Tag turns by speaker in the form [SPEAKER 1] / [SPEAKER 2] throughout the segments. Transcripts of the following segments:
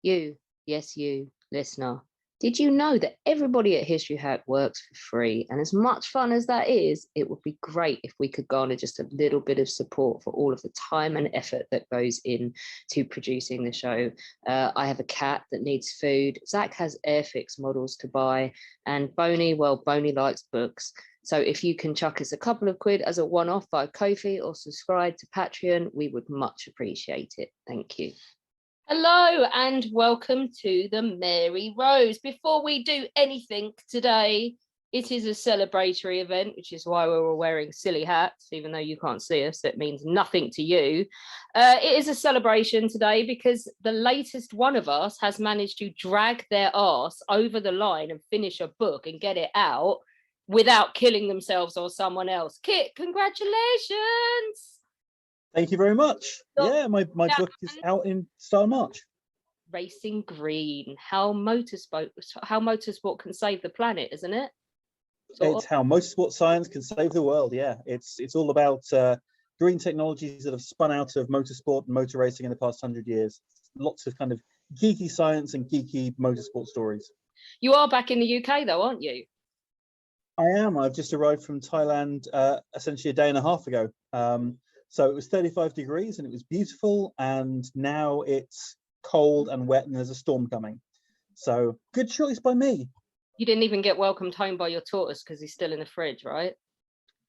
[SPEAKER 1] You, yes, you, listener. Did you know that everybody at History Hack works for free? And as much fun as that is, it would be great if we could garner just a little bit of support for all of the time and effort that goes into producing the show. I have a cat that needs food. Zach has Airfix models to buy. And Boney, well, Boney likes books. So if you can chuck us a couple of quid as a one-off via Ko-fi or subscribe to Patreon, we would much appreciate it. Thank you. Hello and welcome to the Mary Rose. Before we do anything today, it is a celebratory event, which is why we're all wearing silly hats, even though you can't see us. That means nothing to you. It is a celebration today because the latest one of us has managed to drag their arse over the line and finish a book and get it out without killing themselves or someone else. Kit, congratulations.
[SPEAKER 2] Thank you very much. Yeah, my book is out in start of March.
[SPEAKER 1] Racing Green, how motorsport can save the planet, isn't it?
[SPEAKER 2] It's how motorsport science can save the world. Yeah, it's all about green technologies that have spun out of motorsport and motor racing in the past 100 years. Lots of kind of geeky science and geeky motorsport stories.
[SPEAKER 1] You are back in the UK though, aren't you?
[SPEAKER 2] I am. I've just arrived from Thailand essentially a day and a half ago. So it was 35 degrees and it was beautiful, and now it's cold and wet and there's a storm coming. So good choice by me.
[SPEAKER 1] You didn't even get welcomed home by your tortoise because he's still in the fridge, right?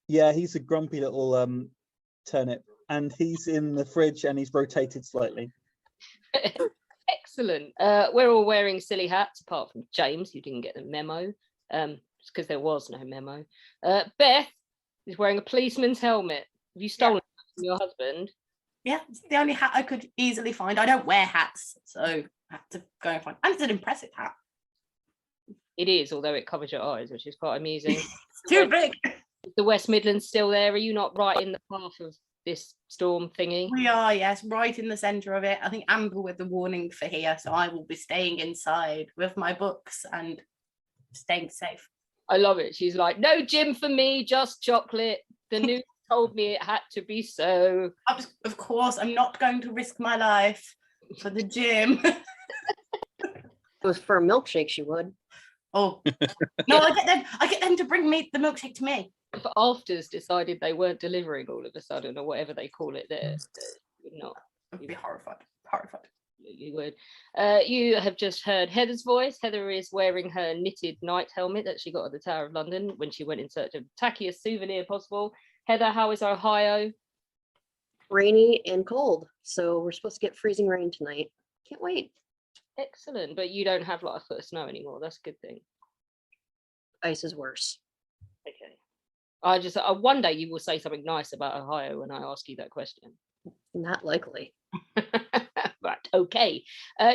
[SPEAKER 2] Yeah, he's a grumpy little turnip, and he's in the fridge and he's rotated slightly.
[SPEAKER 1] Excellent. We're all wearing silly hats apart from James, who didn't get the memo, because there was no memo. Beth is wearing a policeman's helmet. Have you stolen it from your husband?
[SPEAKER 3] Yeah, it's the only hat I could easily find. I don't wear hats, so I had to go and find. And it's an impressive hat.
[SPEAKER 1] It is, although it covers your eyes, which is quite amusing.
[SPEAKER 3] It's too big.
[SPEAKER 1] The West Midlands still there? Are you not right in the path of this storm thingy?
[SPEAKER 3] We are, yes, right in the centre of it. I think Amber with the warning for here, so I will be staying inside with my books and staying safe.
[SPEAKER 1] I love it. She's like, no gym for me, just chocolate. The news told me it had to be so.
[SPEAKER 3] Of course, I'm not going to risk my life for the gym.
[SPEAKER 4] It was for a milkshake, she would.
[SPEAKER 3] Oh no, I get them to bring me the milkshake to me.
[SPEAKER 1] If Afters decided they weren't delivering all of a sudden, or whatever they call it, there would not.
[SPEAKER 3] I'd be horrified.
[SPEAKER 1] You would. You have just heard Heather's voice. Heather is wearing her knitted night helmet that she got at the Tower of London when she went in search of the tackiest souvenir possible. Heather, how is Ohio?
[SPEAKER 4] Rainy and cold, so we're supposed to get freezing rain tonight. Can't wait.
[SPEAKER 1] Excellent, but you don't have like a foot of snow anymore. That's a good thing.
[SPEAKER 4] Ice is worse.
[SPEAKER 1] Okay. I one day you will say something nice about Ohio when I ask you that question.
[SPEAKER 4] Not likely.
[SPEAKER 1] Right, okay.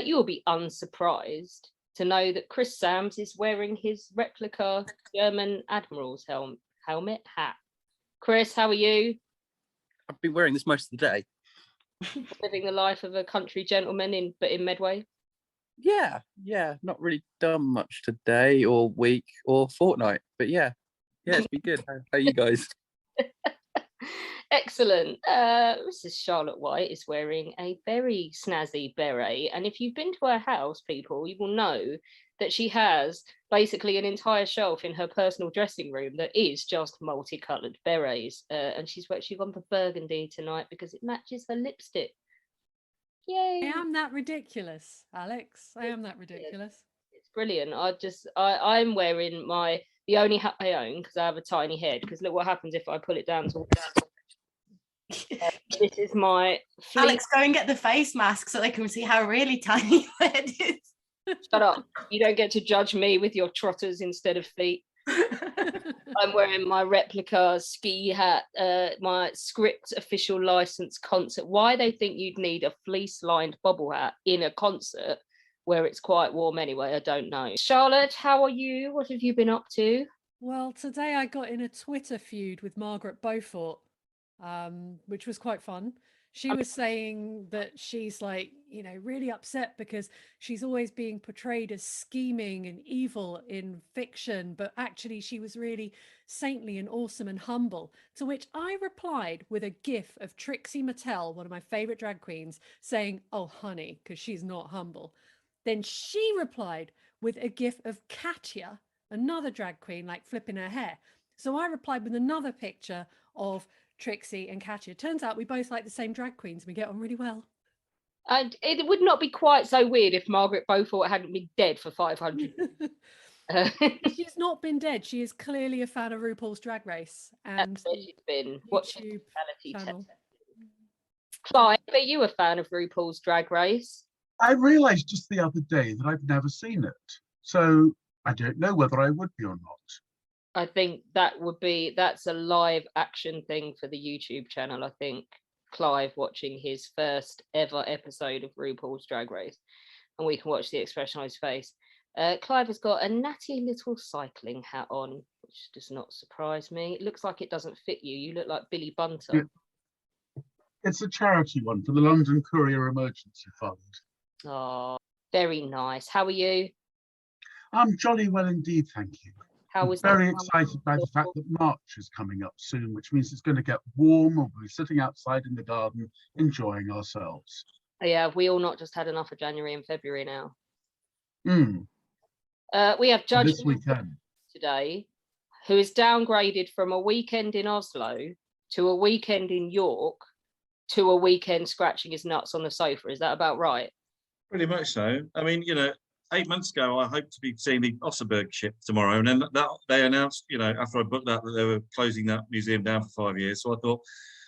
[SPEAKER 1] You will be unsurprised to know that Chris Sams is wearing his replica German Admiral's helmet hat. Chris, how are you?
[SPEAKER 5] I've been wearing this most of the day.
[SPEAKER 1] Living the life of a country gentleman in Medway?
[SPEAKER 5] Yeah, not really done much today or week or fortnight, but yeah, it's been good. How are you guys?
[SPEAKER 1] Excellent. Mrs. Charlotte White is wearing a very snazzy beret, and if you've been to her house, people, you will know that she has basically an entire shelf in her personal dressing room that is just multicoloured berets, and she's gone for burgundy tonight because it matches her lipstick. Yay!
[SPEAKER 6] I am that ridiculous, Alex. I am that ridiculous.
[SPEAKER 1] It's brilliant. I'm wearing the only hat I own because I have a tiny head. Because look what happens if I pull it down to. This is my.
[SPEAKER 3] Alex, go and get the face mask so they can see how really tiny your head is.
[SPEAKER 1] Shut up! You don't get to judge me with your trotters instead of feet. I'm wearing my replica ski hat, my Script official license concert. Why they think you'd need a fleece-lined bobble hat in a concert where it's quite warm anyway, I don't know. Charlotte, how are you? What have you been up to?
[SPEAKER 6] Well, today I got in a Twitter feud with Margaret Beaufort, which was quite fun. She was saying that she's like, really upset because she's always being portrayed as scheming and evil in fiction, but actually she was really saintly and awesome and humble. To which I replied with a gif of Trixie Mattel, one of my favorite drag queens, saying, "Oh, honey," because she's not humble. Then she replied with a gif of Katya, another drag queen, like flipping her hair. So I replied with another picture of Trixie and Katya. Turns out we both like the same drag queens. We get on really well.
[SPEAKER 1] And it would not be quite so weird if Margaret Beaufort hadn't been dead for 500 years.
[SPEAKER 6] She's not been dead. She is clearly a fan of RuPaul's Drag Race. And
[SPEAKER 1] That's where she's been watching
[SPEAKER 6] YouTube
[SPEAKER 1] reality
[SPEAKER 6] channel.
[SPEAKER 1] test. Clive, are you a fan of RuPaul's Drag Race?
[SPEAKER 7] I realised just the other day that I've never seen it, so I don't know whether I would be or not.
[SPEAKER 1] I think that's a live action thing for the YouTube channel. I think Clive watching his first ever episode of RuPaul's Drag Race, and we can watch the expression on his face. Clive has got a natty little cycling hat on, which does not surprise me. It looks like it doesn't fit you. You look like Billy Bunter.
[SPEAKER 7] Yeah. It's a charity one for the London Courier Emergency Fund.
[SPEAKER 1] Oh, very nice. How are you?
[SPEAKER 7] I'm jolly well indeed, thank you.
[SPEAKER 1] How was
[SPEAKER 7] Very excited by the fact that March is coming up soon, which means it's going to get warm. We'll be sitting outside in the garden, enjoying ourselves.
[SPEAKER 1] Yeah, we all not just had enough of January and February now. We have Judge
[SPEAKER 7] This weekend
[SPEAKER 1] today, who is downgraded from a weekend in Oslo to a weekend in York to a weekend scratching his nuts on the sofa. Is that about right?
[SPEAKER 8] Pretty much so. I mean, 8 months ago, I hoped to be seeing the Ossenberg ship tomorrow, and then they announced, after I booked that they were closing that museum down for 5 years. So I thought,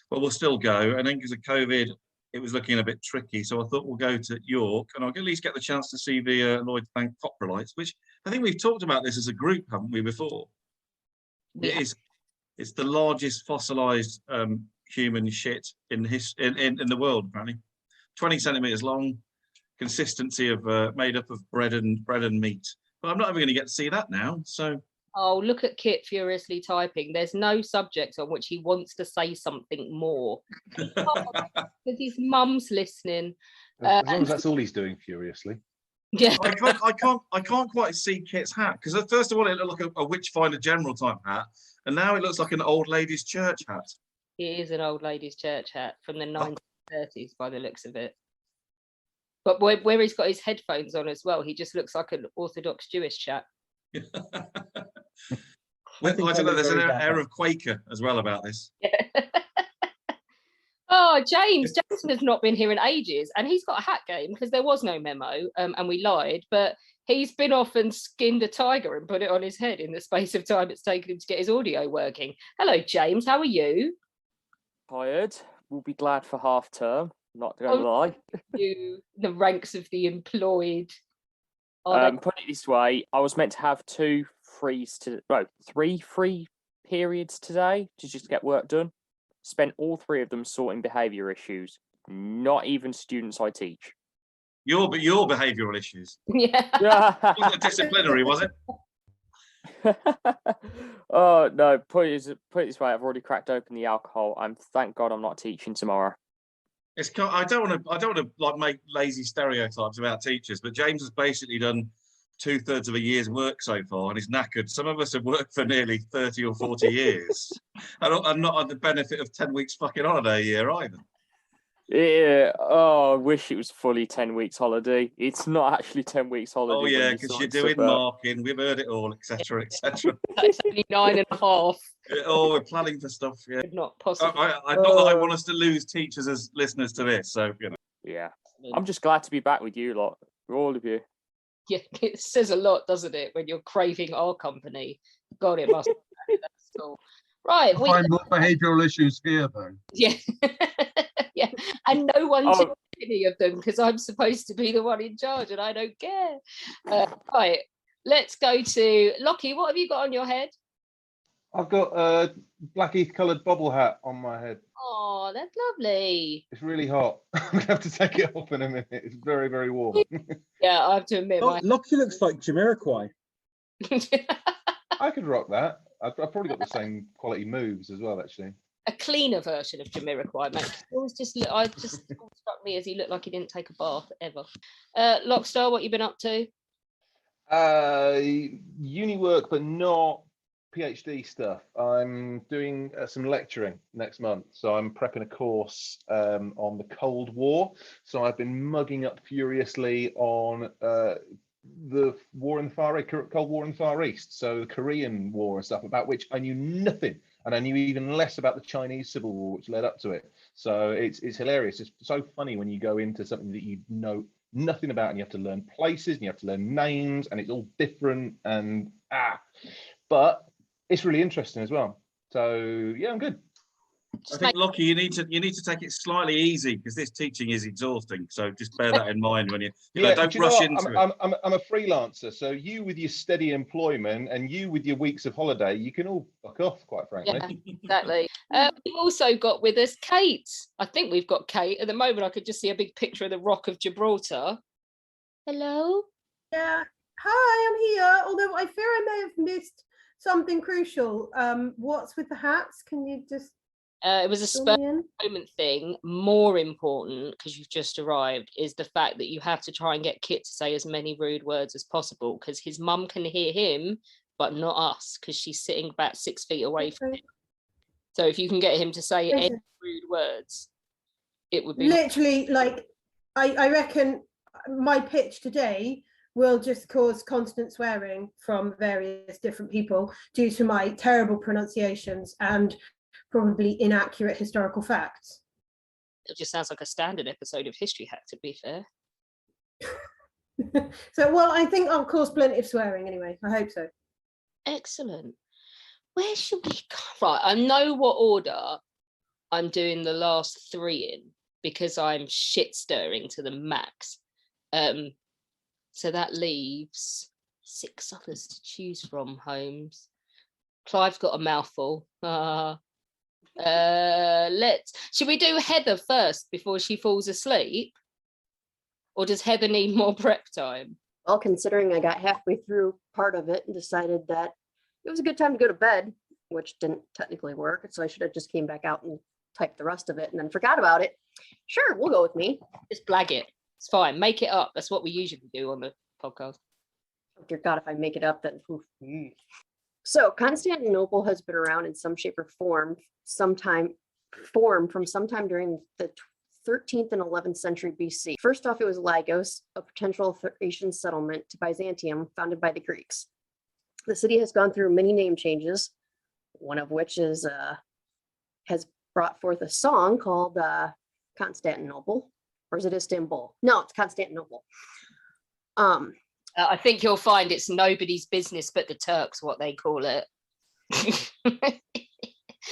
[SPEAKER 8] well, we'll still go. And then because of COVID, it was looking a bit tricky. So I thought we'll go to York, and I'll at least get the chance to see the Lloyd Bank Coprolites, which I think we've talked about this as a group, haven't we, before? Yeah. It's the largest fossilized human shit in the world, apparently. 20 centimeters long. Consistency of made up of bread and meat, but I'm not even going to get to see that now. So,
[SPEAKER 1] oh, look at Kit furiously typing. There's no subject on which he wants to say something more because his mum's listening.
[SPEAKER 9] As long as that's all he's doing furiously.
[SPEAKER 1] Yeah,
[SPEAKER 8] I can't quite see Kit's hat because first of all it looked like a Witchfinder General type hat, and now it looks like an old ladies' church hat.
[SPEAKER 1] It is an old ladies' church hat from the 1930s by the looks of it. But where he's got his headphones on as well, he just looks like an Orthodox Jewish chap.
[SPEAKER 8] I don't know, there's an air of Quaker as well about this.
[SPEAKER 1] Yeah. Oh, James has not been here in ages, and he's got a hat game because there was no memo, and we lied, but he's been off and skinned a tiger and put it on his head in the space of time it's taken him to get his audio working. Hello, James, how are you?
[SPEAKER 10] Tired. We'll be glad for half term. Not going to lie.
[SPEAKER 1] The ranks of the employed.
[SPEAKER 10] Put it this way, I was meant to have 3 free periods today to just get work done. Spent all 3 of them sorting behaviour issues. Not even students I teach.
[SPEAKER 8] Your behavioural issues.
[SPEAKER 1] Yeah.
[SPEAKER 8] Wasn't it disciplinary, was it?
[SPEAKER 10] Oh no! Put it this way, I've already cracked open the alcohol. Thank God I'm not teaching tomorrow.
[SPEAKER 8] I don't want to like make lazy stereotypes about teachers, but James has basically done 2/3 of a year's work so far and he's knackered. Some of us have worked for nearly 30 or 40 years and not had the benefit of 10 weeks fucking holiday a year either.
[SPEAKER 10] Yeah. Oh, I wish it was fully 10 weeks holiday. It's not actually 10 weeks holiday.
[SPEAKER 8] Oh yeah, because you're doing marking. We've heard it all, etc., etc.
[SPEAKER 1] It's only 9.5.
[SPEAKER 8] Oh, we're planning for stuff. Yeah,
[SPEAKER 1] not possible.
[SPEAKER 8] I not that I want us to lose teachers as listeners to this. So
[SPEAKER 10] Yeah, I'm just glad to be back with you lot, all of you.
[SPEAKER 1] Yeah, it says a lot, doesn't it, when you're craving our company? God, it must. That's cool. Right.
[SPEAKER 7] I find more behavioural issues here, though.
[SPEAKER 1] Yeah. Yeah, and no one took any of them because I'm supposed to be the one in charge and I don't care. Right, let's go to Lockie. What have you got on your head?
[SPEAKER 9] I've got a Blackheath coloured bobble hat on my head.
[SPEAKER 1] Oh, that's lovely.
[SPEAKER 9] It's really hot. I'm going to have to take it off in a minute. It's very, very warm.
[SPEAKER 1] Yeah, I have to admit.
[SPEAKER 2] Lockie looks like Jamiroquai.
[SPEAKER 9] I could rock that. I've probably got the same quality moves as well, actually.
[SPEAKER 1] A cleaner version of Jamiroquai, mate. I just struck me as he looked like he didn't take a bath ever. Lockstar, what you been up to?
[SPEAKER 9] Uni work, but not PhD stuff. I'm doing some lecturing next month, so I'm prepping a course on the Cold War. So I've been mugging up furiously on the war in the Far East, Cold War in the Far East, so the Korean War and stuff, about which I knew nothing, and I knew even less about the Chinese Civil War, which led up to it. So it's hilarious. It's so funny when you go into something that you know nothing about, and you have to learn places, and you have to learn names, and it's all different, and but it's really interesting as well. So yeah, I'm good.
[SPEAKER 8] I think, Lockie, you need to take it slightly easy, because this teaching is exhausting. So just bear that in mind when you know, don't rush into it.
[SPEAKER 9] I'm a freelancer, so you with your steady employment and you with your weeks of holiday, you can all fuck off, quite frankly.
[SPEAKER 1] Yeah, exactly. We've also got with us Kate. I think we've got Kate. At the moment, I could just see a big picture of the Rock of Gibraltar. Hello?
[SPEAKER 11] Yeah. Hi, I'm here. Although I fear I may have missed something crucial. What's with the hats? Can you just
[SPEAKER 1] it was a spur moment thing. More important, because you've just arrived, is the fact that you have to try and get Kit to say as many rude words as possible, because his mum can hear him but not us, because she's sitting about 6 feet away from him. So if you can get him to say any rude words, it would be
[SPEAKER 11] literally like I reckon my pitch today will just cause constant swearing from various different people due to my terrible pronunciations and probably inaccurate historical facts.
[SPEAKER 1] It just sounds like a standard episode of History Hack, to be fair.
[SPEAKER 11] So, well, I think I'll cause plenty of swearing anyway. I hope so.
[SPEAKER 1] Excellent. Where should we go? Right, I know what order I'm doing the last 3 in, because I'm shit stirring to the max. So that leaves 6 others to choose from, Holmes. Clive's got a mouthful. Should we do Heather first before she falls asleep? Or does Heather need more prep time?
[SPEAKER 4] Well, considering I got halfway through part of it and decided that it was a good time to go to bed, which didn't technically work, so I should have just came back out and typed the rest of it and then forgot about it. Sure, we'll go with me.
[SPEAKER 1] Just blag it. It's fine. Make it up. That's what we usually do on the podcast.
[SPEAKER 4] Oh dear God, if I make it up, then oof. So Constantinople has been around in some shape or form from sometime during the 13th and 11th century BC. First off, it was Lagos, a potential Thracian settlement to Byzantium founded by the Greeks. The city has gone through many name changes, one of which is has brought forth a song called Constantinople, or is it Istanbul? No, it's Constantinople.
[SPEAKER 1] I think you'll find it's nobody's business but the Turks, what they call it.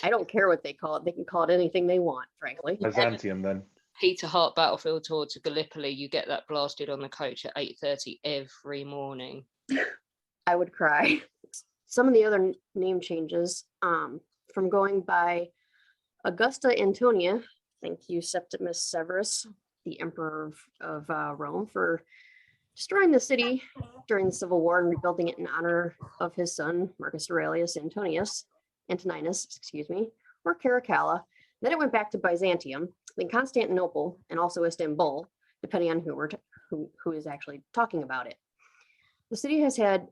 [SPEAKER 4] I don't care what they call it. They can call it anything they want, frankly.
[SPEAKER 9] Byzantium, then.
[SPEAKER 1] Peter Hart Battlefield Tour to Gallipoli, you get that blasted on the coach at 8:30 every morning.
[SPEAKER 4] I would cry. Some of the other name changes, from going by Augusta Antonia, thank you Septimus Severus, the Emperor of Rome, for destroying the city during the Civil War and rebuilding it in honor of his son, Marcus Aurelius Antoninus, or Caracalla. Then it went back to Byzantium, then Constantinople, and also Istanbul, depending on who is actually talking about it. The city has had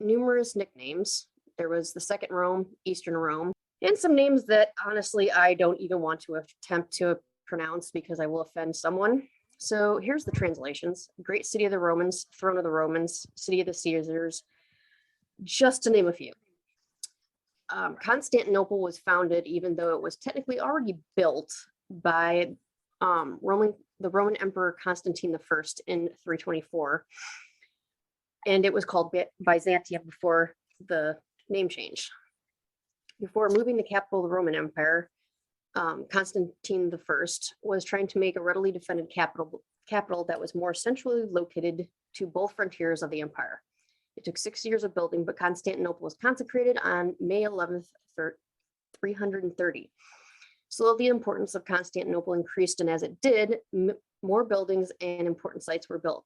[SPEAKER 4] numerous nicknames. There was the Second Rome, Eastern Rome, and some names that honestly I don't even want to attempt to pronounce because I will offend someone. So here's the translations: Great City of the Romans, Throne of the Romans, City of the Caesars, just to name a few. Constantinople was founded, even though it was technically already built, by the Roman Emperor Constantine I in 324. And it was called Byzantium before the name change. Before moving the capital of the Roman Empire, Constantine I was trying to make a readily defended capital that was more centrally located to both frontiers of the empire. It took 6 years of building, but Constantinople was consecrated on May 11th, 330. Slowly, the importance of Constantinople increased, and as it did, more buildings and important sites were built.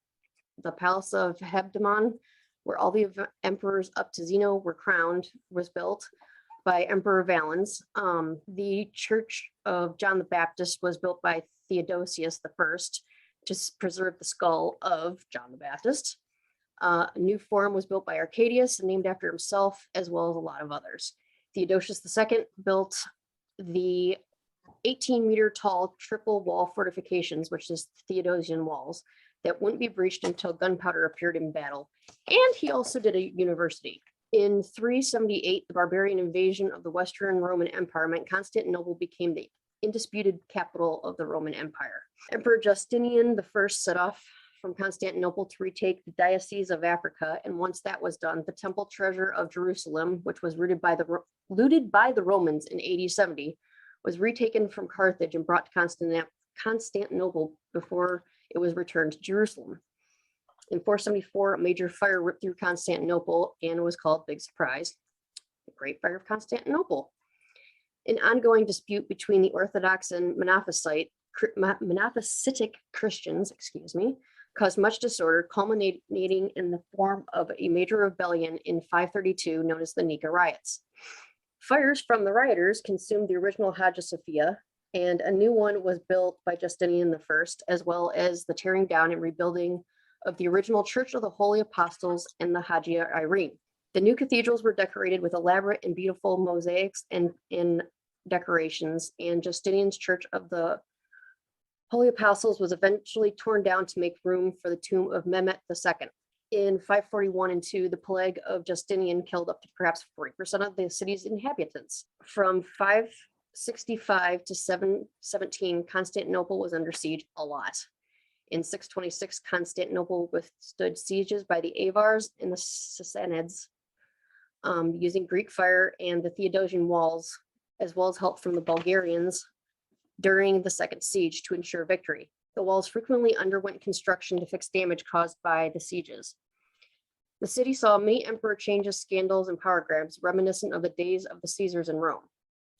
[SPEAKER 4] The Palace of Hebdemon, where all the emperors up to Zeno were crowned, was built by Emperor Valens. The Church of John the Baptist was built by Theodosius I to preserve the skull of John the Baptist. A new forum was built by Arcadius and named after himself, as well as a lot of others. Theodosius II built the 18-meter tall triple wall fortifications, which is Theodosian walls, that wouldn't be breached until gunpowder appeared in battle. And he also did a university. In 378, the barbarian invasion of the Western Roman Empire meant Constantinople became the undisputed capital of the Roman Empire. Emperor Justinian I set off from Constantinople to retake the Diocese of Africa, and once that was done, the temple treasure of Jerusalem, which was looted by the Romans in AD 70, was retaken from Carthage and brought to Constantinople before it was returned to Jerusalem. In 474, a major fire ripped through Constantinople and was called Big Surprise, the Great Fire of Constantinople. An ongoing dispute between the Orthodox and Monophysitic Christians, caused much disorder, culminating in the form of a major rebellion in 532 known as the Nika riots. Fires from the rioters consumed the original Hagia Sophia, and a new one was built by Justinian I, as well as the tearing down and rebuilding of the original Church of the Holy Apostles and the Hagia Irene. The new cathedrals were decorated with elaborate and beautiful mosaics and decorations, and Justinian's Church of the Holy Apostles was eventually torn down to make room for the tomb of Mehmet II. In 541 and 2, the plague of Justinian killed up to perhaps 40% of the city's inhabitants. From 565 to 717, Constantinople was under siege a lot. In 626, Constantinople withstood sieges by the Avars and the Sassanids, using Greek fire and the Theodosian walls, as well as help from the Bulgarians during the second siege to ensure victory. The walls frequently underwent construction to fix damage caused by the sieges. The city saw many emperor changes, scandals, and power grabs reminiscent of the days of the Caesars in Rome.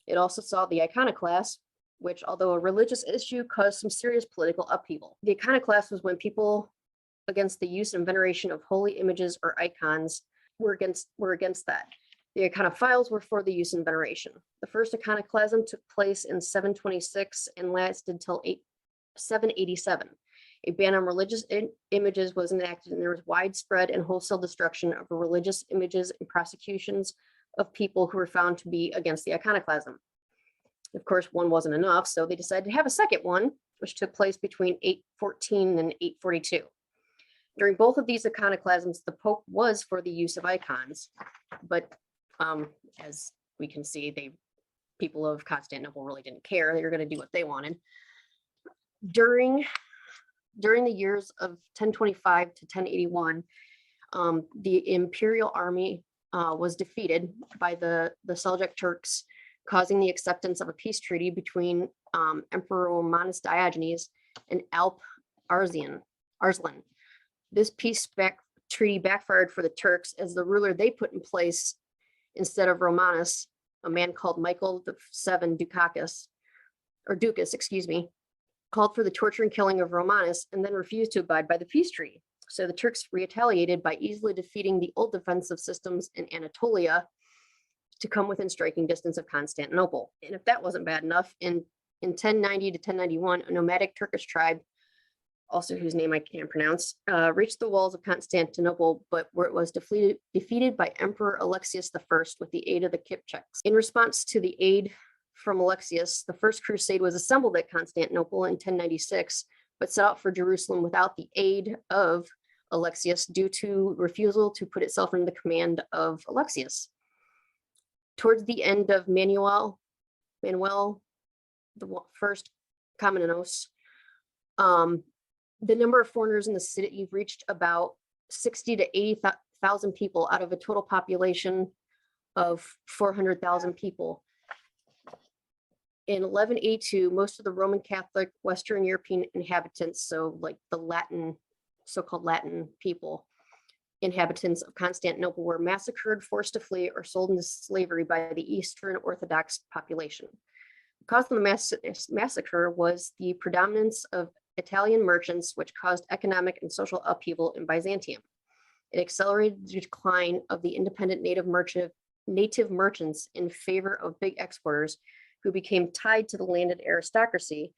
[SPEAKER 4] It also saw the iconoclast, which, although a religious issue, caused some serious political upheaval. The iconoclast was when people against the use and veneration of holy images or icons were against that. The iconophiles were for the use and veneration. The first iconoclasm took place in 726 and lasted until 787. A ban on religious images was enacted, and there was widespread and wholesale destruction of religious images and prosecutions of people who were found to be against the iconoclasm. Of course, one wasn't enough, so they decided to have a second one, which took place between 814 and 842. During both of these iconoclasms, the Pope was for the use of icons, but as we can see, people of Constantinople really didn't care. They were going to do what they wanted. During the years of 1025 to 1081, the imperial army was defeated by the Seljuk Turks, causing the acceptance of a peace treaty between Emperor Romanus Diogenes and Alp Arslan. This peace treaty backfired for the Turks, as the ruler they put in place instead of Romanus, a man called Michael VII Ducas, called for the torture and killing of Romanus and then refused to abide by the peace treaty. So the Turks retaliated by easily defeating the old defensive systems in Anatolia to come within striking distance of Constantinople. And if that wasn't bad enough, in 1090 to 1091, a nomadic Turkish tribe, also whose name I can't pronounce, reached the walls of Constantinople, but where it was defeated by Emperor Alexius I with the aid of the Kipchaks. In response to the aid from Alexius, the First Crusade was assembled at Constantinople in 1096, but set out for Jerusalem without the aid of Alexius due to refusal to put itself under the command of Alexius. Towards the end of Manuel the first Komnenos, the number of foreigners in the city reached about 60 to 80,000 people out of a total population of 400,000 people. In 1182, most of the Roman Catholic Western European inhabitants, so like the so-called Latin people, inhabitants of Constantinople, were massacred, forced to flee, or sold into slavery by the Eastern Orthodox population. The cause of the massacre was the predominance of Italian merchants, which caused economic and social upheaval in Byzantium. It accelerated the decline of the independent native merchants in favor of big exporters who became tied to the landed aristocracy,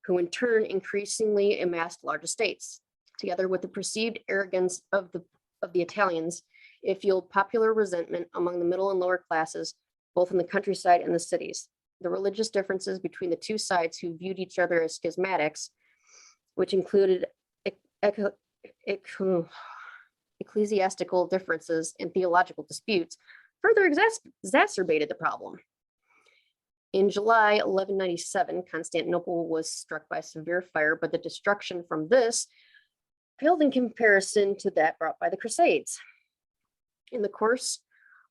[SPEAKER 4] who in turn increasingly amassed large estates. Together with the perceived arrogance of of the Italians, it fueled popular resentment among the middle and lower classes, both in the countryside and the cities. The religious differences between the two sides, who viewed each other as schismatics, which included ecclesiastical differences and theological disputes, further exacerbated the problem. In July 1197, Constantinople was struck by severe fire, but the destruction from this paled in comparison to that brought by the Crusades. In the course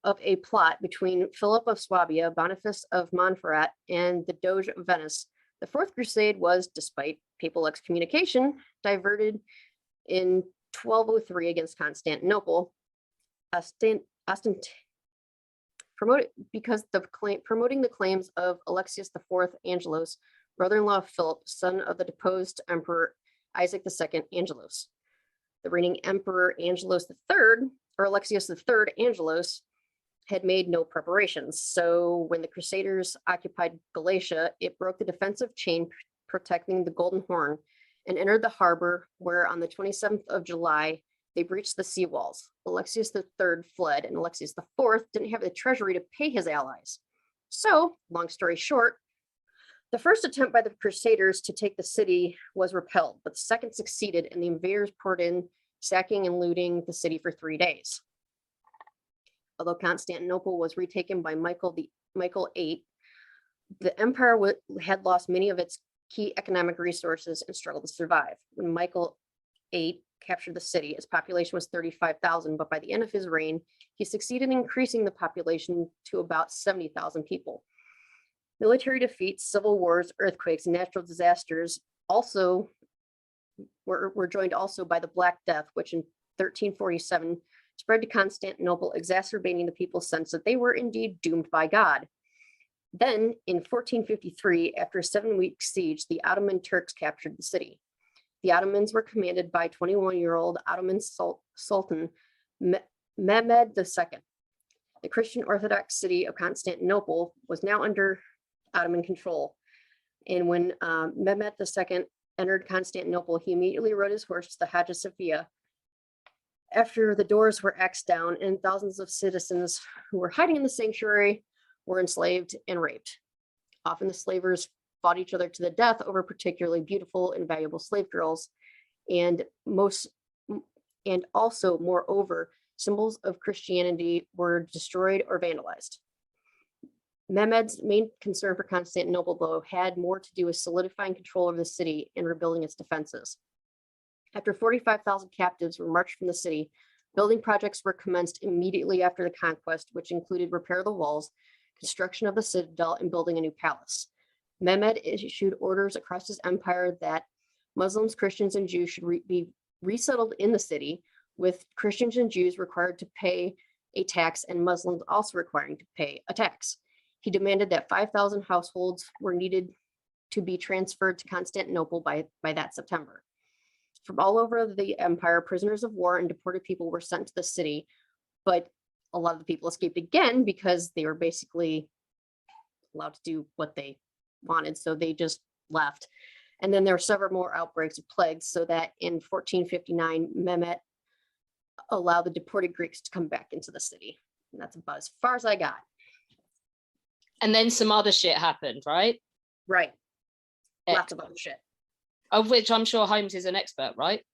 [SPEAKER 4] of a plot between Philip of Swabia, Boniface of Montferrat, and the Doge of Venice, the Fourth Crusade was, despite papal excommunication, diverted in 1203 against Constantinople, promoting the claims of Alexius IV Angelos, brother-in-law of Philip, son of the deposed Emperor Isaac II Angelos. The reigning Emperor Angelos III, or Alexius III Angelos, had made no preparations. So when the Crusaders occupied Galatia, it broke the defensive chain protecting the Golden Horn and entered the harbor, where on the 27th of July, they breached the seawalls. Alexius III fled, and Alexius IV didn't have the treasury to pay his allies. So, long story short, the first attempt by the Crusaders to take the city was repelled, but the second succeeded, and the invaders poured in, sacking and looting the city for 3 days. Although Constantinople was retaken by Michael VIII, the empire had lost many of its key economic resources and struggled to survive. When Michael VIII captured the city, its population was 35,000, but by the end of his reign, he succeeded in increasing the population to about 70,000 people. Military defeats, civil wars, earthquakes, and natural disasters also were joined also by the Black Death, which in 1347 spread to Constantinople, exacerbating the people's sense that they were indeed doomed by God. Then, in 1453, after a 7-week siege, the Ottoman Turks captured the city. The Ottomans were commanded by 21-year-old Ottoman Sultan Mehmed II. The Christian Orthodox city of Constantinople was now under Ottoman control. And when Mehmed II entered Constantinople, he immediately rode his horse to the Hagia Sophia. After the doors were axed down and thousands of citizens who were hiding in the sanctuary were enslaved and raped. Often the slavers fought each other to the death over particularly beautiful and valuable slave girls, and also, moreover, symbols of Christianity were destroyed or vandalized. Mehmed's main concern for Constantinople, though, had more to do with solidifying control over the city and rebuilding its defenses. After 45,000 captives were marched from the city, building projects were commenced immediately after the conquest, which included repair of the walls, construction of the citadel, and building a new palace. Mehmed issued orders across his empire that Muslims, Christians, and Jews should be resettled in the city, with Christians and Jews required to pay a tax and Muslims also requiring to pay a tax. He demanded that 5,000 households were needed to be transferred to Constantinople by that September. From all over the empire, prisoners of war and deported people were sent to the city, but a lot of the people escaped again because they were basically allowed to do what they wanted, so they just left. And then there were several more outbreaks of plagues, so that in 1459, Mehmet allowed the deported Greeks to come back into the city. And that's about as far as I got.
[SPEAKER 1] And then some other shit happened, right?
[SPEAKER 4] Right. Lots of other shit.
[SPEAKER 1] Of which I'm sure Holmes is an expert, right?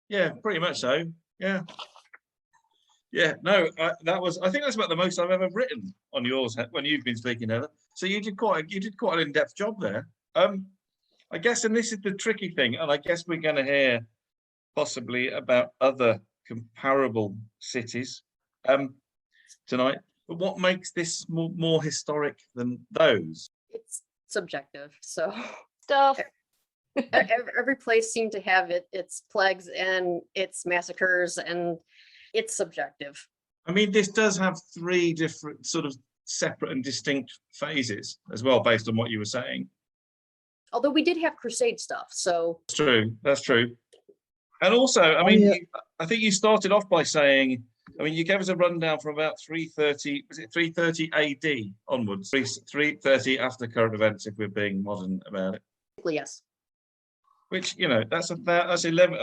[SPEAKER 8] Yeah, pretty much so. Yeah. Yeah, no, I think that's about the most I've ever written on yours when you've been speaking, Heather. So you did quite an in-depth job there. I guess, and this is the tricky thing, and I guess we're going to hear possibly about other comparable cities tonight. But what makes this more historic than those?
[SPEAKER 4] It's subjective. So
[SPEAKER 1] stuff.
[SPEAKER 4] Every place seemed to have its plagues and its massacres, and it's subjective.
[SPEAKER 8] I mean, this does have 3 different sort of separate and distinct phases as well, based on what you were saying.
[SPEAKER 4] Although we did have Crusade stuff, so
[SPEAKER 8] that's true. And also, I mean, I think you started off by saying, I mean, you gave us a rundown from about 330, was it 330 AD onwards? 330 after current events, if we're being modern about it.
[SPEAKER 4] Yes.
[SPEAKER 8] Which, you know, that's 11,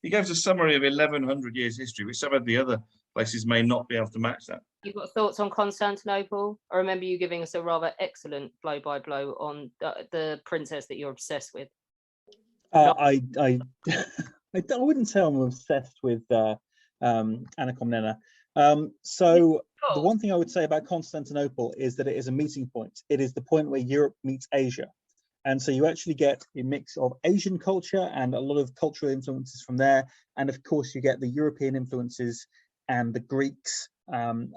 [SPEAKER 8] He gives a summary of 1100 years history, which some of the other places may not be able to match that.
[SPEAKER 1] You've got thoughts on Constantinople? I remember you giving us a rather excellent blow-by-blow on the princess that you're obsessed with.
[SPEAKER 2] I wouldn't say I'm obsessed with Anna Komnena. So the one thing I would say about Constantinople is that it is a meeting point. It is the point where Europe meets Asia. And so you actually get a mix of Asian culture and a lot of cultural influences from there. And of course, you get the European influences and the Greeks and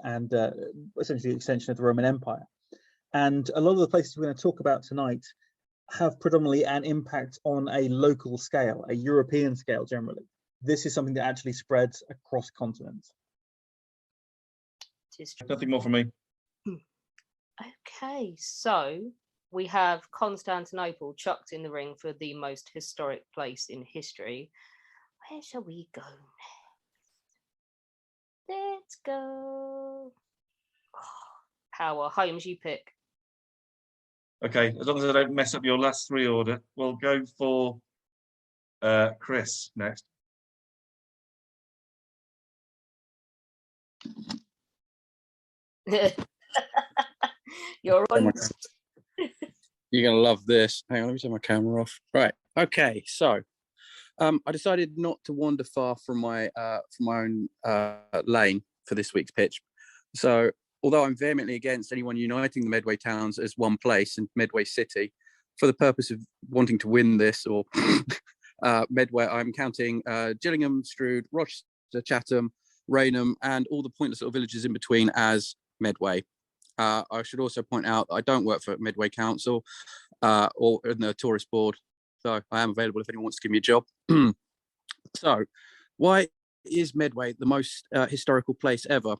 [SPEAKER 2] essentially the extension of the Roman Empire. And a lot of the places we're going to talk about tonight have predominantly an impact on a local scale, a European scale generally. This is something that actually spreads across continents.
[SPEAKER 8] Nothing more from me.
[SPEAKER 1] Okay, so we have Constantinople chucked in the ring for the most historic place in history. Where shall we go next? Let's go. Power. Holmes, you pick.
[SPEAKER 8] Okay, as long as I don't mess up your last three order, we'll go for Chris next.
[SPEAKER 1] You're on.
[SPEAKER 5] You're going to love this. Hang on, let me turn my camera off. Right. Okay. So I decided not to wander far from my own lane for this week's pitch. So although I'm vehemently against anyone uniting the Medway towns as one place in Medway City, for the purpose of wanting to win this or Medway, I'm counting Gillingham, Strood, Rochester, Chatham, Raynham, and all the pointless little villages in between as Medway. I should also point out I don't work for Medway Council or in the tourist board, so I am available if anyone wants to give me a job. So, why is Medway the most historical place ever?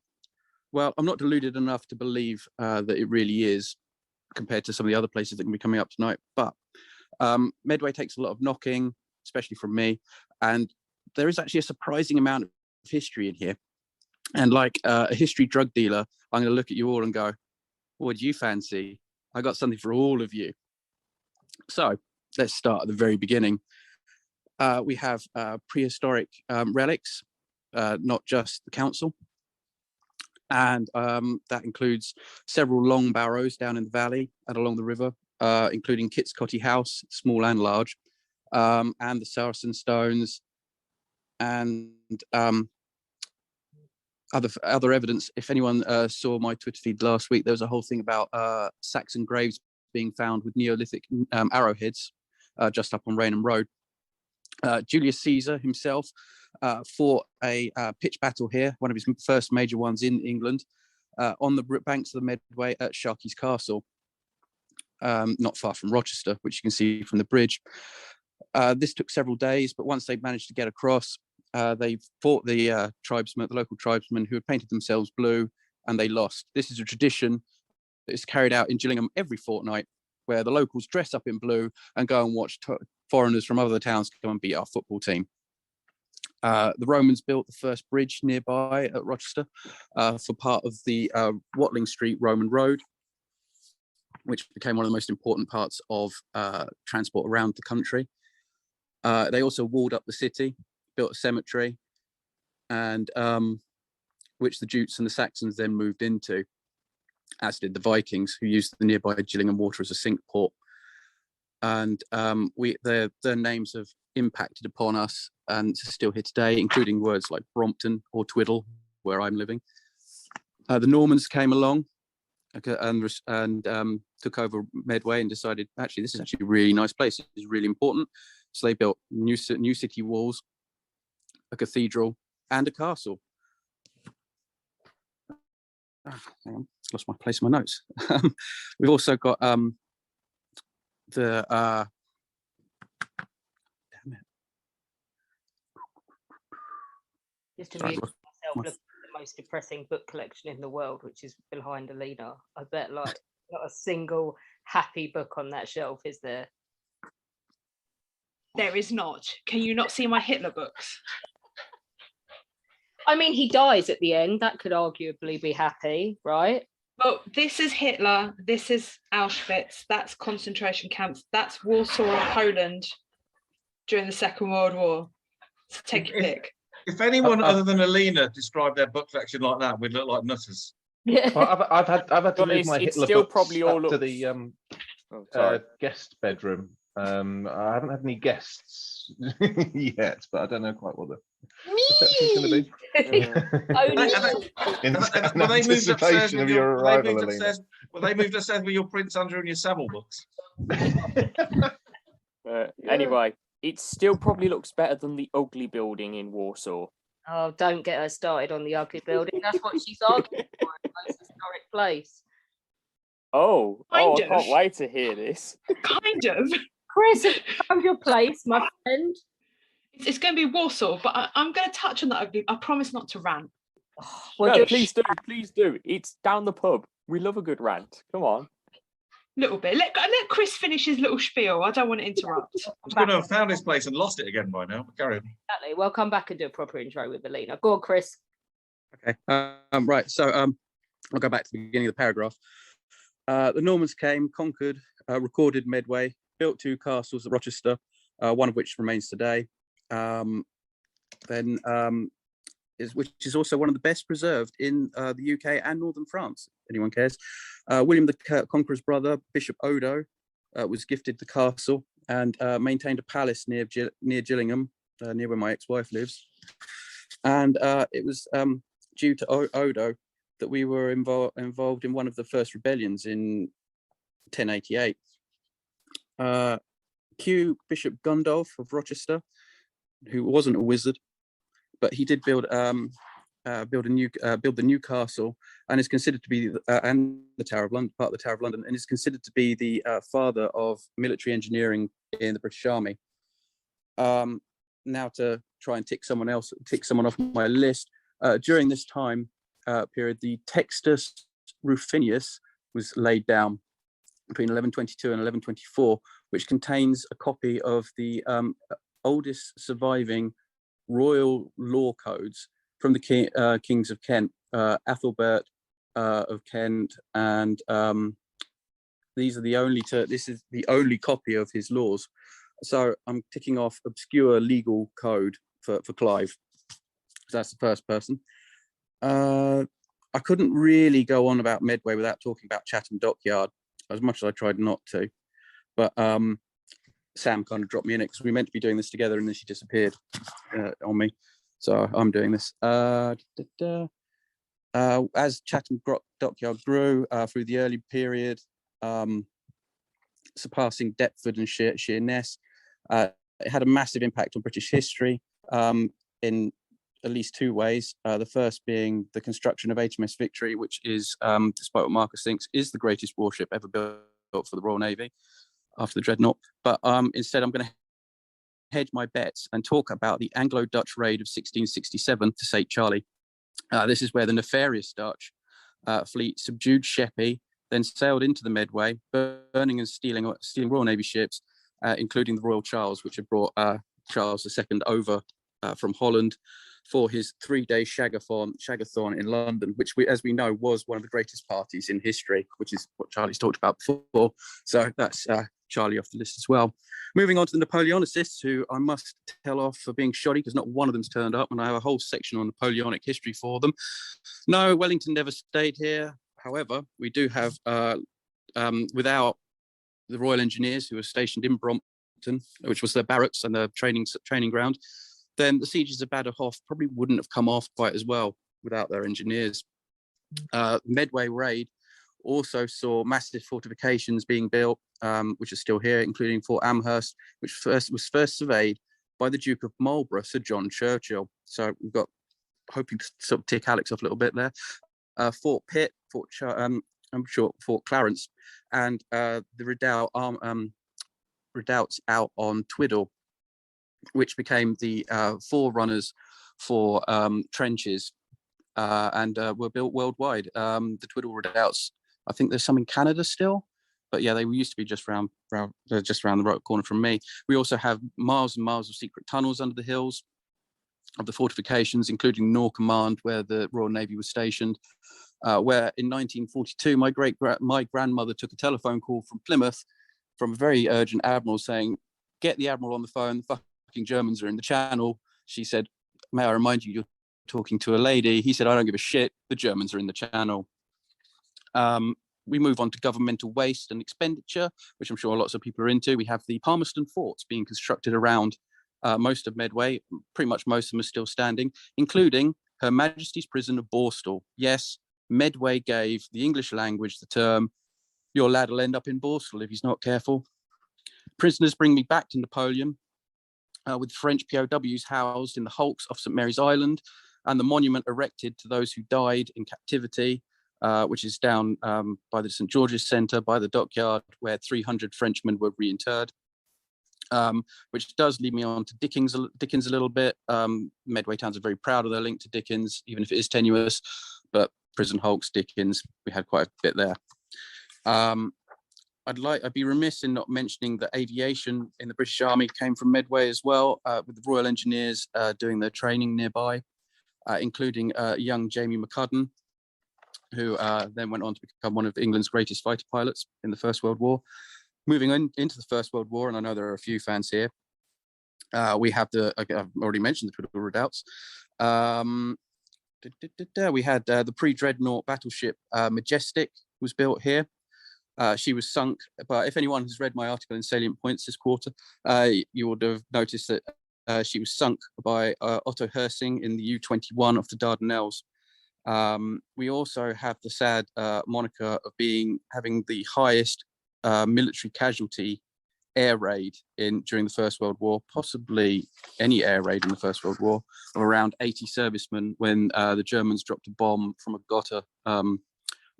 [SPEAKER 5] Well, I'm not deluded enough to believe that it really is compared to some of the other places that can be coming up tonight, but Medway takes a lot of knocking, especially from me, and there is actually a surprising amount of history in here. And like a history drug dealer, I'm going to look at you all and go, what do you fancy? I got something for all of you. So let's start at the very beginning. We have prehistoric relics, not just the council. And that includes several long barrows down in the valley and along the river, including Kit's Cotty House, small and large, and the Saracen stones, and other evidence. If anyone saw my Twitter feed last week, there was a whole thing about Saxon graves being found with Neolithic arrowheads just up on Raynham Road. Julius Caesar himself fought a pitched battle here, one of his first major ones in England, on the banks of the Medway at Sharkey's Castle, not far from Rochester, which you can see from the bridge. This took several days, but once they managed to get across, they fought the tribesmen, the local tribesmen who had painted themselves blue, and they lost. This is a tradition that is carried out in Gillingham every fortnight, where the locals dress up in blue and go and watch foreigners from other towns come and beat our football team. The Romans built the first bridge nearby at Rochester for part of the Watling Street Roman Road, which became one of the most important parts of transport around the country. They also walled up the city, built a cemetery, and which the Jutes and the Saxons then moved into, as did the Vikings, who used the nearby Gillingham water as a sink port. And their names have impacted upon us and still here today, including words like Brompton or Twiddle, where I'm living. The Normans came along and took over Medway and decided, actually, this is actually a really nice place. It's really important. So they built new city walls, a cathedral, and a castle. Hang on, lost my place in my notes. We've also got damn it.
[SPEAKER 1] Just to myself, look at the most depressing book collection in the world, which is behind Alina. I bet like not a single happy book on that shelf, is there?
[SPEAKER 12] There is not. Can you not see my Hitler books?
[SPEAKER 1] I mean, he dies at the end. That could arguably be happy, right?
[SPEAKER 12] Well, this is Hitler. This is Auschwitz. That's concentration camps. That's Warsaw, Poland during the Second World War. Take your pick.
[SPEAKER 8] If anyone other than Alina described their book collection like that, we'd look like nutters.
[SPEAKER 1] Yeah.
[SPEAKER 9] Well, I've had to
[SPEAKER 10] Well,
[SPEAKER 9] move my
[SPEAKER 10] it's
[SPEAKER 9] Hitler
[SPEAKER 10] still
[SPEAKER 9] books
[SPEAKER 10] probably all
[SPEAKER 9] up to
[SPEAKER 10] looks-
[SPEAKER 9] the
[SPEAKER 10] Oh, sorry.
[SPEAKER 9] guest bedroom. I haven't had any guests yet, but I don't know quite what the reception's going to be. In
[SPEAKER 8] Were they moved upstairs
[SPEAKER 9] anticipation
[SPEAKER 8] with
[SPEAKER 9] of
[SPEAKER 8] your
[SPEAKER 9] your arrival, Alina.
[SPEAKER 8] Were they moved upstairs with your Prince Andrew and your Savile books?
[SPEAKER 10] Anyway, it still probably looks better than the ugly building in Warsaw.
[SPEAKER 1] Oh, don't get her started on the ugly building. That's what she's arguing for, a most historic place.
[SPEAKER 10] Oh, I
[SPEAKER 12] Kind
[SPEAKER 10] can't
[SPEAKER 12] of.
[SPEAKER 10] wait to hear this.
[SPEAKER 12] Kind of.
[SPEAKER 1] Chris, have you found your place, my friend?
[SPEAKER 12] It's going to be Warsaw, but I'm going to touch on that ugly. I promise not to rant.
[SPEAKER 1] Well,
[SPEAKER 10] No, please do. It's down the pub. We love a good rant. Come on.
[SPEAKER 12] Little bit. Let Chris finish his little spiel. I don't want to interrupt.
[SPEAKER 8] I was going to have found this place and lost it again by now. But carry on.
[SPEAKER 1] Exactly. Well, come back and do a proper intro with Alina. Go on, Chris.
[SPEAKER 5] Okay. Right. So I'll go back to the beginning of the paragraph. The Normans came, conquered, recorded Medway, built 2 castles at Rochester, one of which remains today. Which is also one of the best preserved in the UK and northern France, if anyone cares. William the Conqueror's brother, Bishop Odo, was gifted the castle and maintained a palace near Gillingham, near where my ex-wife lives. And it was due to Odo that we were involved in one of the first rebellions in 1088. Bishop Gundulf of Rochester, who wasn't a wizard, but he did build the new castle, and is considered to be and the Tower of London, part of the Tower of London, and is considered to be the father of military engineering in the British Army. Now to try and tick someone off my list. During this time period, the Textus Rufinius was laid down between 1122 and 1124, which contains a copy of the oldest surviving royal law codes from the kings of Kent, Athelbert of Kent, and this is the only copy of his laws. So I'm ticking off obscure legal code for Clive. So that's the first person. I couldn't really go on about Medway without talking about Chatham Dockyard, as much as I tried not to. But Sam kind of dropped me in it because we meant to be doing this together, and then she disappeared on me. So I'm doing this. As Chatham Dockyard grew through the early period, surpassing Deptford and Sheerness, it had a massive impact on British history in at least 2 ways. The first being the construction of HMS Victory, which is, despite what Marcus thinks, is the greatest warship ever built for the Royal Navy after the Dreadnought. But instead, I'm going to hedge my bets and talk about the Anglo-Dutch raid of 1667 to St. Charlie. This is where the nefarious Dutch fleet subdued Sheppey, then sailed into the Medway, burning and stealing Royal Navy ships, including the Royal Charles, which had brought Charles II over from Holland for his 3-day shagathon in London, which, as we know, was one of the greatest parties in history, which is what Charlie's talked about before. So that's Charlie off the list as well. Moving on to the Napoleonicists, who I must tell off for being shoddy because not one of them's turned up, and I have a whole section on Napoleonic history for them. No, Wellington never stayed here. However, we do have, without the Royal Engineers, who were stationed in Brompton, which was their barracks and their training ground, then the sieges of Badajoz probably wouldn't have come off quite as well without their engineers. Medway raid also saw massive fortifications being built, which are still here, including Fort Amherst, which was first surveyed by the Duke of Marlborough, Sir John Churchill. So we've got, hoping to sort of tick Alex off a little bit there. Fort Pitt, Fort Clarence, and the redoubts out on Twiddle, which became the forerunners for trenches and were built worldwide. The Twiddle redoubts, I think there's some in Canada still, but yeah, they used to be just around the right corner from me. We also have miles and miles of secret tunnels under the hills of the fortifications, including Nor Command, where the Royal Navy was stationed, where in 1942, my grandmother took a telephone call from Plymouth from a very urgent admiral saying, "Get the admiral on the phone, the fucking Germans are in the channel." She said, "May I remind you, you're talking to a lady." He said, "I don't give a shit. The Germans are in the channel." We move on to governmental waste and expenditure, which I'm sure lots of people are into. We have the Palmerston Forts being constructed around most of Medway. Pretty much most of them are still standing, including Her Majesty's Prison of Borstal. Yes, Medway gave the English language the term, "Your lad will end up in Borstal if he's not careful." Prisoners bring me back to Napoleon, with French POWs housed in the hulks off St. Mary's Island, and the monument erected to those who died in captivity, which is down by the St. George's Centre, by the dockyard, where 300 Frenchmen were reinterred. Which does lead me on to Dickens a little bit. Medway towns are very proud of their link to Dickens, even if it is tenuous, but prison hulks, Dickens, we had quite a bit there. I'd be remiss in not mentioning that aviation in the British Army came from Medway as well, with the Royal Engineers doing their training nearby, including young Jamie McCudden, who then went on to become one of England's greatest fighter pilots in the First World War. Moving on into the First World War, and I know there are a few fans here, we have I've already mentioned the Twiddle Redoubts. We had the pre-dreadnought battleship Majestic was built here. She was sunk, but if anyone has read my article in Salient Points this quarter, you would have noticed that she was sunk by Otto Hersing in the U-21 off the Dardanelles. We also have the sad moniker of having the highest military casualty air raid during the First World War, possibly any air raid in the First World War, of around 80 servicemen when the Germans dropped a bomb from a Gotha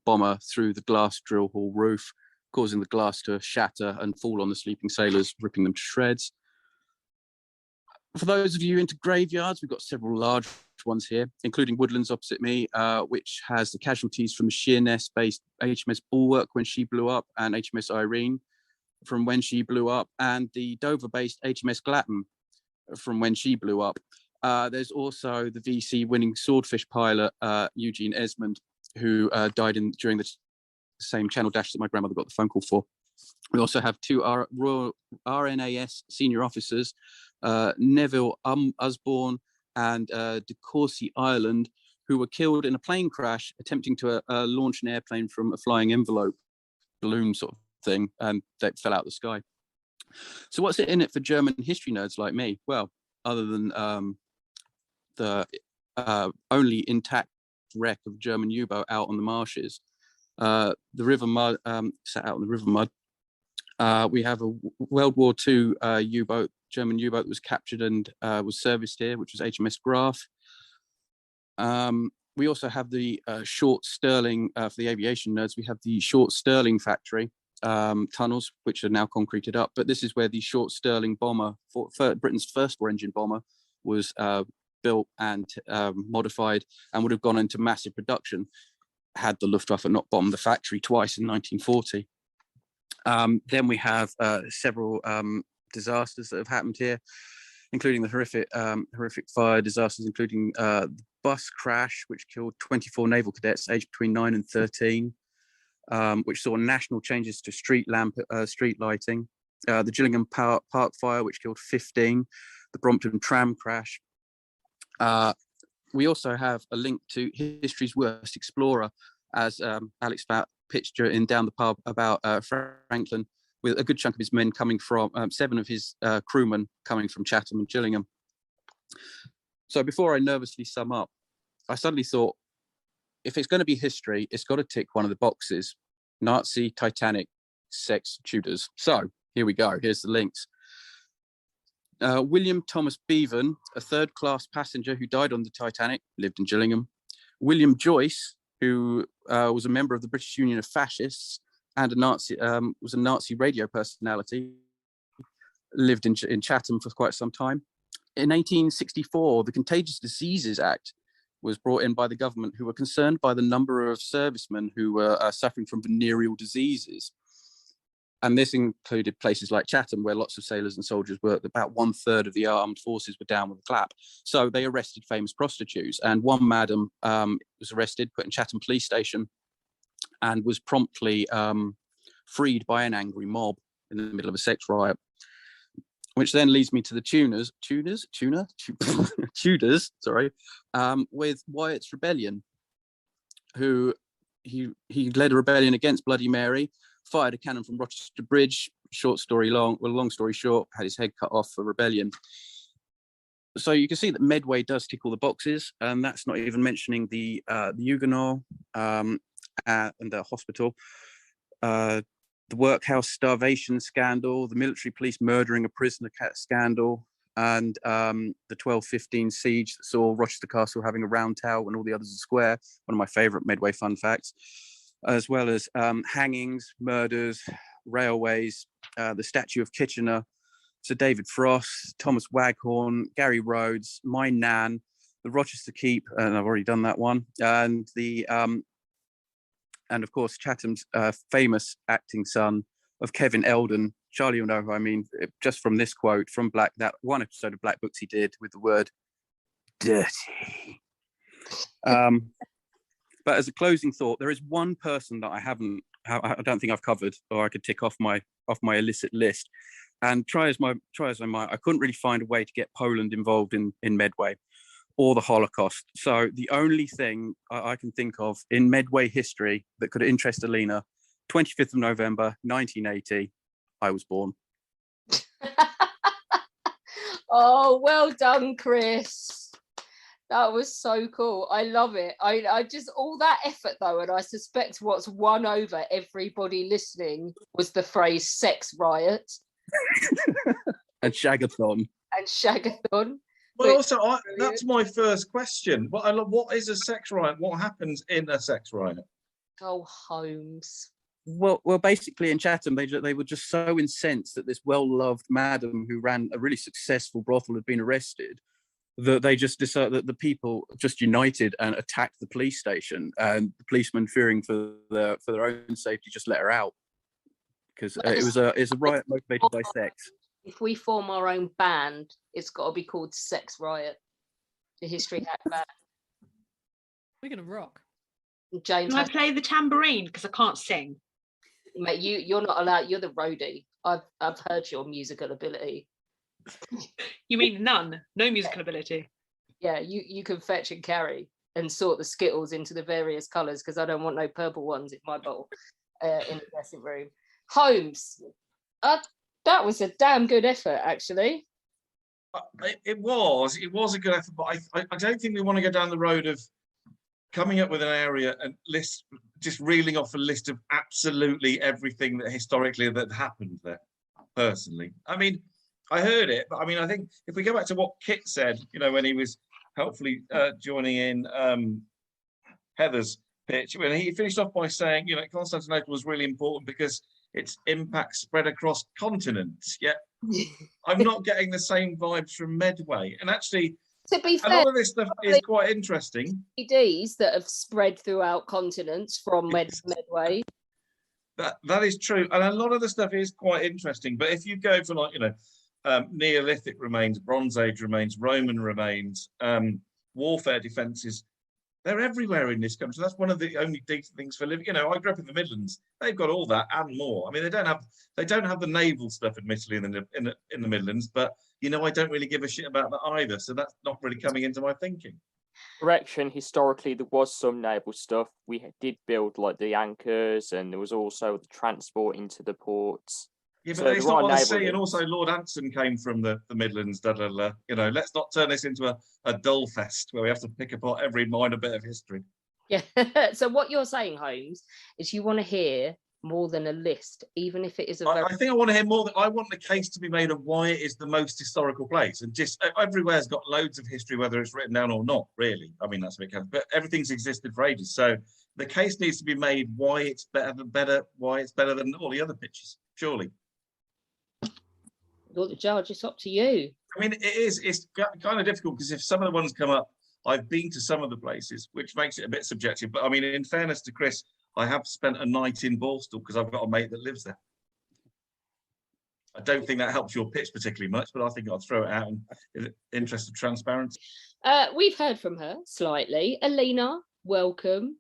[SPEAKER 5] bomber through the glass drill hall roof, causing the glass to shatter and fall on the sleeping sailors, ripping them to shreds. For those of you into graveyards, we've got several large ones here, including Woodlands opposite me, which has the casualties from the Sheerness-based HMS Bulwark when she blew up, and HMS Irene from when she blew up, and the Dover-based HMS Glatton from when she blew up. There's also the VC winning Swordfish pilot, Eugene Esmond, who died during the same Channel Dash that my grandmother got the phone call for. We also have two Royal RNAS senior officers, Neville Usborne and de Courcy, Ireland, who were killed in a plane crash attempting to launch an airplane from a flying envelope balloon sort of thing, and they fell out of the sky. So what's in it for German history nerds like me? Well, other than the only intact wreck of German U-boat out on the marshes, the river mud, sat out in the river mud. We have a World War II U-boat, German U-boat that was captured and was serviced here, which was HMS Graf. We also have the Short Stirling, for the aviation nerds, we have the Short Stirling factory tunnels, which are now concreted up. But this is where the Short Stirling bomber, Britain's first four-engine bomber, was built and modified and would have gone into massive production had the Luftwaffe not bombed the factory twice in 1940. Then we have several disasters that have happened here, including the horrific fire disasters, including the bus crash, which killed 24 naval cadets aged between 9 and 13, which saw national changes to street lighting. The Gillingham Park fire, which killed 15, the Brompton tram crash. We also have a link to History's Worst Explorer, as Alex pitched in Down the Pub about Franklin, with a good chunk of his men coming from, 7 of his crewmen coming from Chatham and Gillingham. So before I nervously sum up, I suddenly thought, if it's going to be history, it's got to tick one of the boxes: Nazi, Titanic, sex, Tudors. So here we go. Here's the links. William Thomas Bevan, a third-class passenger who died on the Titanic, lived in Gillingham. William Joyce, who was a member of the British Union of Fascists and was a Nazi radio personality, lived in Chatham for quite some time. In 1864, the Contagious Diseases Act was brought in by the government, who were concerned by the number of servicemen who were suffering from venereal diseases. And this included places like Chatham, where lots of sailors and soldiers worked. About 1/3 of the armed forces were down with the clap. So they arrested famous prostitutes. And one madam was arrested, put in Chatham police station, and was promptly freed by an angry mob in the middle of a sex riot. which then leads me to the Tudors, sorry, with Wyatt's rebellion, who he led a rebellion against Bloody Mary, fired a cannon from Rochester Bridge, long story short, had his head cut off for rebellion. So you can see that Medway does tick all the boxes, and that's not even mentioning the Huguenot and the hospital, the workhouse starvation scandal, the military police murdering a prisoner scandal, and the 1215 siege that saw Rochester Castle having a round tower when all the others are square. One of my favourite Medway fun facts, as well as hangings, murders, railways, the statue of Kitchener, Sir David Frost, Thomas Waghorn, Gary Rhodes, my Nan, the Rochester Keep, and I've already done that one, and the and of course Chatham's famous acting son of Kevin Eldon. Charlie will know who I mean, just from this quote from that one episode of Black Books he did with the word dirty. But as a closing thought, there is one person that I don't think I've covered, or I could tick off my illicit list. And try as I might, I couldn't really find a way to get Poland involved in Medway or the Holocaust. So the only thing I can think of in Medway history that could interest Alina, 25th of November, 1980, I was born.
[SPEAKER 1] Oh, well done, Chris. That was so cool. I love it. I just, all that effort though, and I suspect what's won over everybody listening was the phrase sex riot.
[SPEAKER 5] And Shagathon.
[SPEAKER 8] Well, also, that's my first question. What is a sex riot? What happens in a sex riot?
[SPEAKER 1] Oh, Holmes.
[SPEAKER 5] Well, basically in Chatham, they were just so incensed that this well-loved madam who ran a really successful brothel had been arrested, that they just decided that the people just united and attacked the police station, and the policemen, fearing for their own safety, just let her out, because it's a riot motivated by sex.
[SPEAKER 1] If we form our own band, it's got to be called Sex Riot, the History Hack Band.
[SPEAKER 6] We're gonna rock.
[SPEAKER 1] James,
[SPEAKER 12] Can I play the tambourine because I can't sing?
[SPEAKER 1] Mate, you're not allowed. You're the roadie. I've heard your musical ability.
[SPEAKER 12] You mean none? No musical ability?
[SPEAKER 1] Yeah, you can fetch and carry and sort the Skittles into the various colours, because I don't want no purple ones in my bowl in the dressing room. Holmes, that was a damn good effort, actually.
[SPEAKER 8] It was a good effort, but I don't think we want to go down the road of coming up with an area and just reeling off a list of absolutely everything that historically that happened there. Personally, I mean, I heard it, but I mean, I think if we go back to what Kit said, when he was helpfully joining in Heather's pitch, when he finished off by saying, Constantinople was really important because its impact spread across continents. Yet I'm not getting the same vibes from Medway. And actually,
[SPEAKER 1] to be fair,
[SPEAKER 8] a lot of this stuff is quite interesting.
[SPEAKER 1] CDs that have spread throughout continents from Medway.
[SPEAKER 8] That is true, and a lot of the stuff is quite interesting. But if you go for Neolithic remains, Bronze Age remains, Roman remains, warfare defences, they're everywhere in this country. That's one of the only decent things for living. I grew up in the Midlands. They've got all that and more. I mean, they don't have the naval stuff, admittedly, in the Midlands. But I don't really give a shit about that either. So that's not really coming into my thinking.
[SPEAKER 10] Correction, historically there was some naval stuff. We did build like the anchors, and there was also the transport into the ports.
[SPEAKER 8] Yeah, but it's not on the sea, and also Lord Anson came from the Midlands. Let's not turn this into a dull fest where we have to pick apart every minor bit of history.
[SPEAKER 1] Yeah. So what you're saying, Holmes, is you want to hear more than a list, even if it is a.
[SPEAKER 8] I think I want to hear more. I want the case to be made of why it is the most historical place, and just everywhere's got loads of history, whether it's written down or not. Really, I mean that's a bit kind of, but everything's existed for ages. So the case needs to be made why it's better, why it's better than all the other pitches. Surely.
[SPEAKER 1] You're the judge. It's up to you.
[SPEAKER 8] I mean, it's kind of difficult because if some of the ones come up, I've been to some of the places, which makes it a bit subjective. But I mean, in fairness to Chris, I have spent a night in Borstal because I've got a mate that lives there. I don't think that helps your pitch particularly much, but I think I'll throw it out in the interest of transparency.
[SPEAKER 1] We've heard from her slightly. Alina, welcome.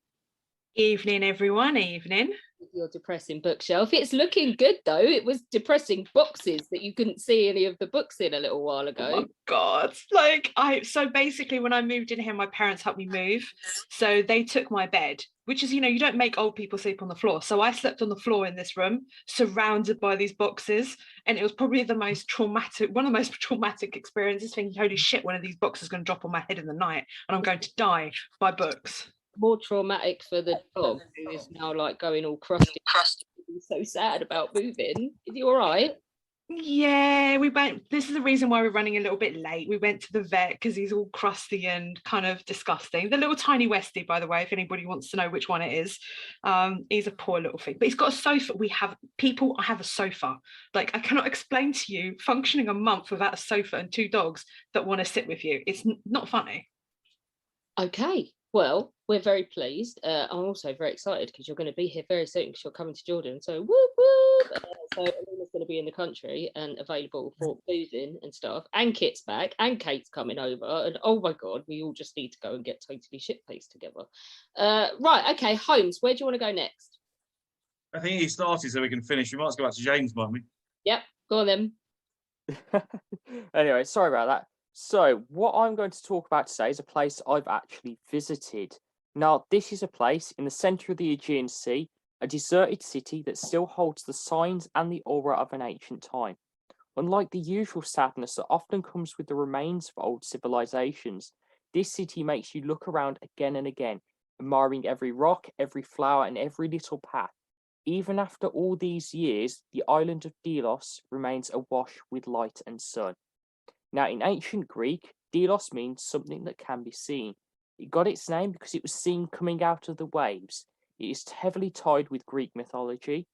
[SPEAKER 12] Evening, everyone. Evening.
[SPEAKER 1] with your depressing bookshelf. It's looking good though. It was depressing boxes that you couldn't see any of the books in a little while
[SPEAKER 12] Oh
[SPEAKER 1] ago.
[SPEAKER 12] my God. Like so basically when I moved in here, my parents helped me move. So they took my bed, which is, you don't make old people sleep on the floor. So I slept on the floor in this room, surrounded by these boxes. And it was probably one of the most traumatic experiences, thinking, holy shit, one of these boxes is going to drop on my head in the night and I'm going to die by books.
[SPEAKER 1] More traumatic for the dog, who is now like going all crusty. He's so sad about moving. Is he all right?
[SPEAKER 12] Yeah, we went. This is the reason why we're running a little bit late. We went to the vet because he's all crusty and kind of disgusting. The little tiny Westie, by the way, if anybody wants to know which one it is. He's a poor little thing, but he's got a sofa. I have a sofa. Like, I cannot explain to you functioning a month without a sofa and 2 dogs that want to sit with you. It's not funny.
[SPEAKER 1] Okay. Well, we're very pleased. I'm also very excited because you're going to be here very soon because you're coming to Jordan. So whoop whoop. So Alina's going to be in the country and available for boozing and stuff. And Kit's back and Kate's coming over. And oh my God, we all just need to go and get totally shit-faced together. Right. Okay. Holmes, where do you want to go next?
[SPEAKER 8] I think he started so we can finish. We might as well go back to James, might we?
[SPEAKER 1] Yep. Go on then.
[SPEAKER 10] Anyway, sorry about that. So, what I'm going to talk about today is a place I've actually visited. Now, this is a place in the centre of the Aegean Sea, a deserted city that still holds the signs and the aura of an ancient time. Unlike the usual sadness that often comes with the remains of old civilizations, this city makes you look around again and again, admiring every rock, every flower, and every little path. Even after all these years, the island of Delos remains awash with light and sun. Now, in ancient Greek, Delos means something that can be seen. It got its name because it was seen coming out of the waves. It is heavily tied with Greek mythology.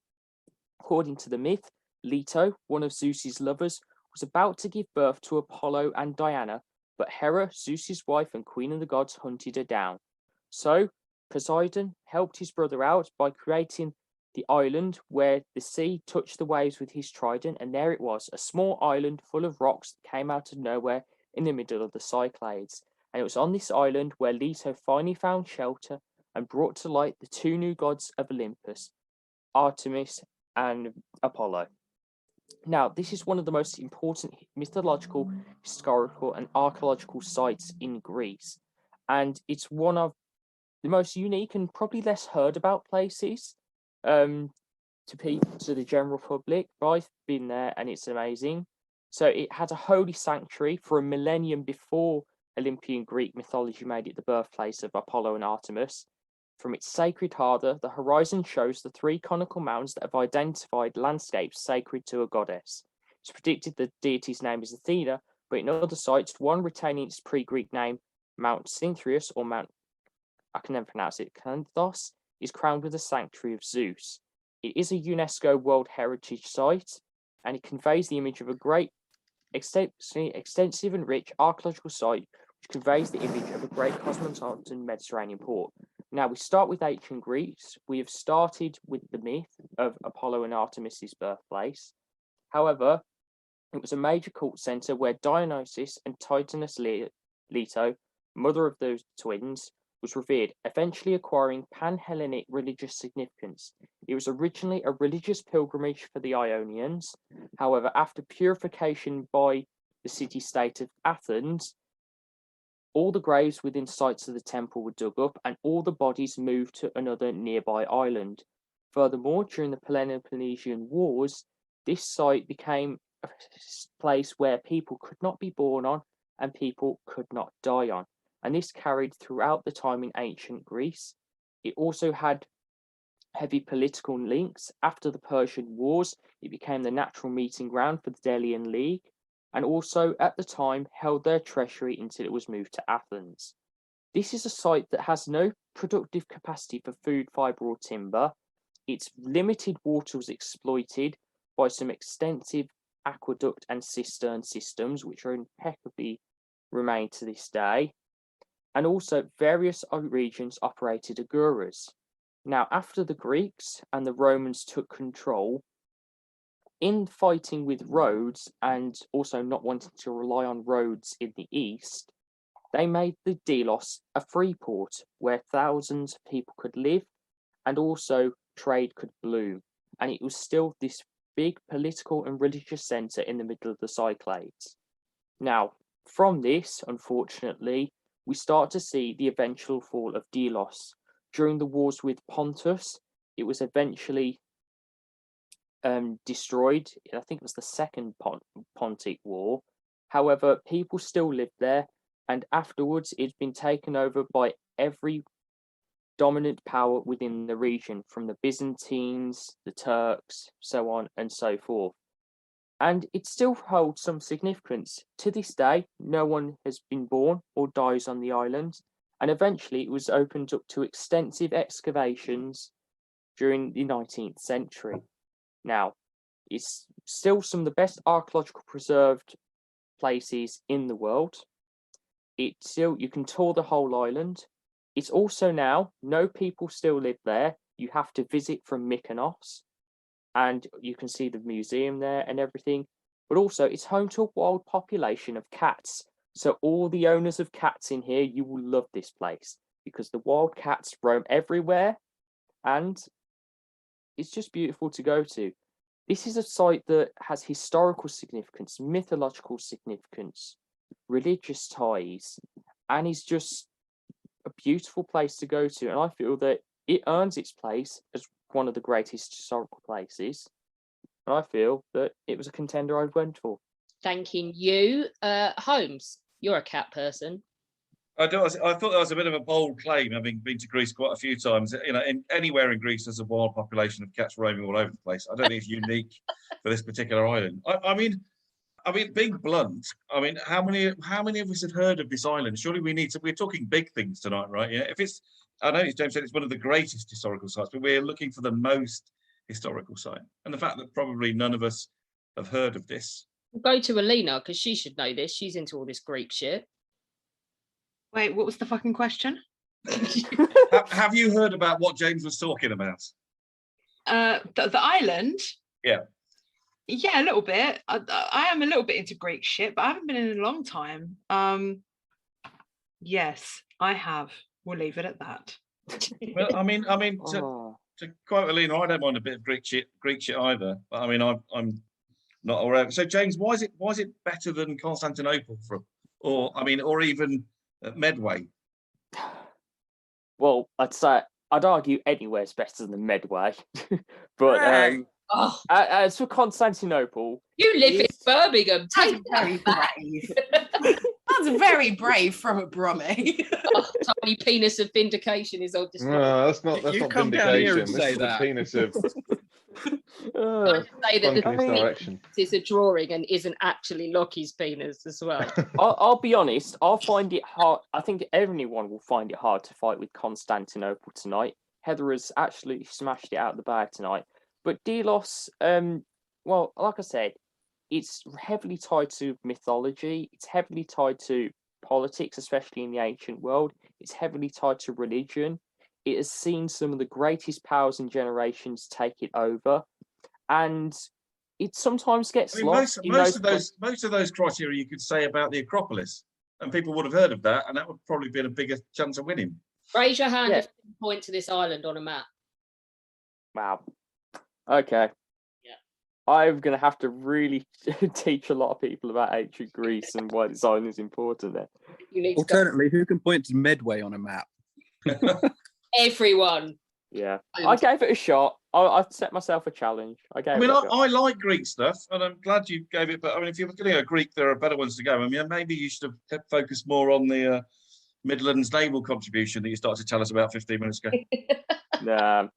[SPEAKER 10] According to the myth, Leto, one of Zeus's lovers, was about to give birth to Apollo and Diana, but Hera, Zeus's wife and queen of the gods, hunted her down. So, Poseidon helped his brother out by creating the island where the sea touched the waves with his trident, and there it was, a small island full of rocks that came out of nowhere in the middle of the Cyclades. And it was on this island where Leto finally found shelter and brought to light the 2 new gods of Olympus, Artemis and Apollo. Now, this is one of the most important mythological, historical and archaeological sites in Greece, and it's one of the most unique and probably less heard about places to people, to the general public, but I've been there and it's amazing. So it had a holy sanctuary for a millennium before Olympian Greek mythology made it the birthplace of Apollo and Artemis. From its sacred harbour, the horizon shows the 3 conical mountains that have identified landscapes sacred to a goddess. It's predicted the deity's name is Athena, but in other sites, one retaining its pre-Greek name, Mount Cynthius or Mount, I can never pronounce it, Canthos, is crowned with a sanctuary of Zeus. It is a UNESCO World Heritage Site, and it conveys the image of a great, extensive and rich archaeological site, which conveys the image of a great cosmopolitan Mediterranean port. Now, we start with ancient Greece. We have started with the myth of Apollo and Artemis's birthplace. However, it was a major cult centre where Dionysus and Titanus Leto, mother of those twins, was revered, eventually acquiring pan-Hellenic religious significance. It was originally a religious pilgrimage for the Ionians. However, after purification by the city-state of Athens, all the graves within sites of the temple were dug up and all the bodies moved to another nearby island. Furthermore, during the Peloponnesian Wars, this site became a place where people could not be born on and people could not die on. And this carried throughout the time in ancient Greece. It also had heavy political links. After the Persian Wars, it became the natural meeting ground for the Delian League, and also at the time held their treasury until it was moved to Athens. This is a site that has no productive capacity for food, fibre or timber. Its limited water was exploited by some extensive aqueduct and cistern systems, which are impeccably remain to this day. And also various regions operated agoras. Now, after the Greeks and the Romans took control, in fighting with roads and also not wanting to rely on roads in the east, they made the Delos a free port where thousands of people could live and also trade could bloom. And it was still this big political and religious centre in the middle of the Cyclades. Now, from this, unfortunately, we start to see the eventual fall of Delos. During the wars with Pontus, it was eventually destroyed. I think it was the Second Pontic War. However, people still lived there, and afterwards it's been taken over by every dominant power within the region, from the Byzantines, the Turks, so on and so forth. And it still holds some significance. To this day, no one has been born or dies on the island, and eventually it was opened up to extensive excavations during the 19th century. Now, it's still some of the best archaeological preserved places in the world. It's still, you can tour the whole island. It's also now, no people still live there. You have to visit from Mykonos, and you can see the museum there and everything. But also, it's home to a wild population of cats. So all the owners of cats in here, you will love this place, because the wild cats roam everywhere, and it's just beautiful to go to. This is a site that has historical significance, mythological significance, religious ties, and is just a beautiful place to go to. And I feel that it earns its place as one of the greatest historical places. And I feel that it was a contender I went for.
[SPEAKER 1] Thanking you. Holmes, you're a cat person.
[SPEAKER 8] I thought that was a bit of a bold claim, having been to Greece quite a few times. You know, anywhere in Greece, there's a wild population of cats roaming all over the place. I don't think it's unique for this particular island. I mean, being blunt, I mean, how many of us have heard of this island? Surely we're talking big things tonight, right? Yeah. I know James said it's one of the greatest historical sites, but we're looking for the most historical site. And the fact that probably none of us have heard of this.
[SPEAKER 1] We'll go to Alina, because she should know this. She's into all this Greek shit.
[SPEAKER 12] Wait, what was the fucking question?
[SPEAKER 8] Have you heard about what James was talking about?
[SPEAKER 12] The island?
[SPEAKER 8] Yeah.
[SPEAKER 12] Yeah, a little bit. I am a little bit into Greek shit, but I haven't been in a long time. Yes, I have. We'll leave it at that.
[SPEAKER 8] Well, I mean, to quote Alina, I don't mind a bit of Greek shit either. But I mean, I'm not aware. So, James, why is it better than Constantinople or even Medway?
[SPEAKER 10] Well, I'd argue anywhere's better than Medway, but as for Constantinople,
[SPEAKER 1] you live in Birmingham. Take
[SPEAKER 3] very brave. That's very brave from a Brummie.
[SPEAKER 1] Tiny penis of vindication is on display.
[SPEAKER 9] No, that's not vindication. This is the penis of.
[SPEAKER 1] Say that the
[SPEAKER 9] direction
[SPEAKER 1] is a drawing and isn't actually Lockie's penis as well.
[SPEAKER 10] I'll be honest, I'll find it hard. I think everyone will find it hard to fight with Constantinople tonight. Heather has actually smashed it out of the bag tonight. But Delos, well, like I said, it's heavily tied to mythology. It's heavily tied to politics, especially in the ancient world. It's heavily tied to religion. It has seen some of the greatest powers and generations take it over, and it sometimes gets lost.
[SPEAKER 8] Most of those criteria you could say about the Acropolis, and people would have heard of that, and that would probably be a bigger chance of winning.
[SPEAKER 1] Raise your hand if you point to this island on a map.
[SPEAKER 10] Wow. Okay.
[SPEAKER 1] Yeah.
[SPEAKER 10] I'm going to have to really teach a lot of people about ancient Greece and why this island is important there.
[SPEAKER 5] Alternately, who can point to Medway on a map?
[SPEAKER 1] Everyone.
[SPEAKER 10] Yeah. I gave it a shot. I set myself a challenge.
[SPEAKER 8] I like Greek stuff, and I'm glad you gave it. But I mean, if you're going to go Greek, there are better ones to go. I mean, maybe you should have focused more on the Midlands naval contribution that you started to tell us about 15 minutes ago.
[SPEAKER 10] Nah.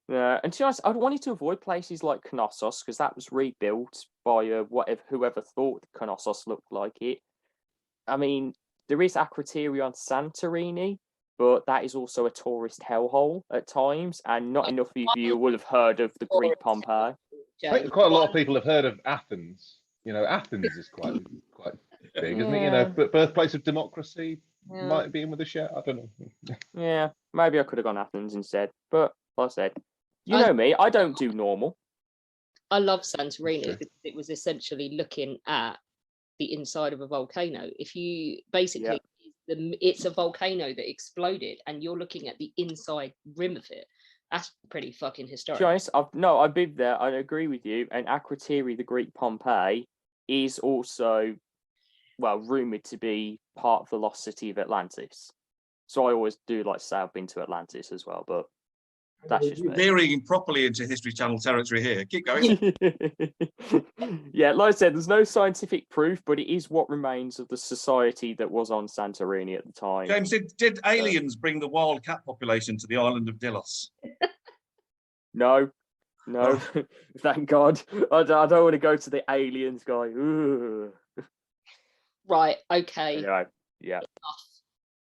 [SPEAKER 10] And to be honest, I wanted to avoid places like Knossos because that was rebuilt by whoever thought Knossos looked like it. I mean, there is Akrotiri on Santorini, but that is also a tourist hellhole at times, and not enough of you will have heard of the Greek Pompeii.
[SPEAKER 9] I think quite a lot of people have heard of Athens. You know, Athens is quite big, isn't it? You know, but birthplace of democracy might be in with a shout. I don't know.
[SPEAKER 10] Yeah, maybe I could have gone Athens instead, but like I said, you know me, I don't do normal.
[SPEAKER 1] I love Santorini because it was essentially looking at the inside of a volcano. If you basically, it's a volcano that exploded and you're looking at the inside rim of it. That's pretty fucking
[SPEAKER 10] To
[SPEAKER 1] historic.
[SPEAKER 10] be honest, I've been there. I agree with you. And Akrotiri, the Greek Pompeii, is also, well, rumored to be part of the lost city of Atlantis. So I always do like to say I've been to Atlantis as well, but that's just me.
[SPEAKER 8] Veering properly into History Channel territory here. Keep going.
[SPEAKER 10] Yeah, like I said, there's no scientific proof, but it is what remains of the society that was on Santorini at the time.
[SPEAKER 8] James, did aliens bring the wild cat population to the island of Delos?
[SPEAKER 10] No, thank God. I don't want to go to the aliens guy. Ugh.
[SPEAKER 1] Right, okay.
[SPEAKER 10] Anyway, yeah.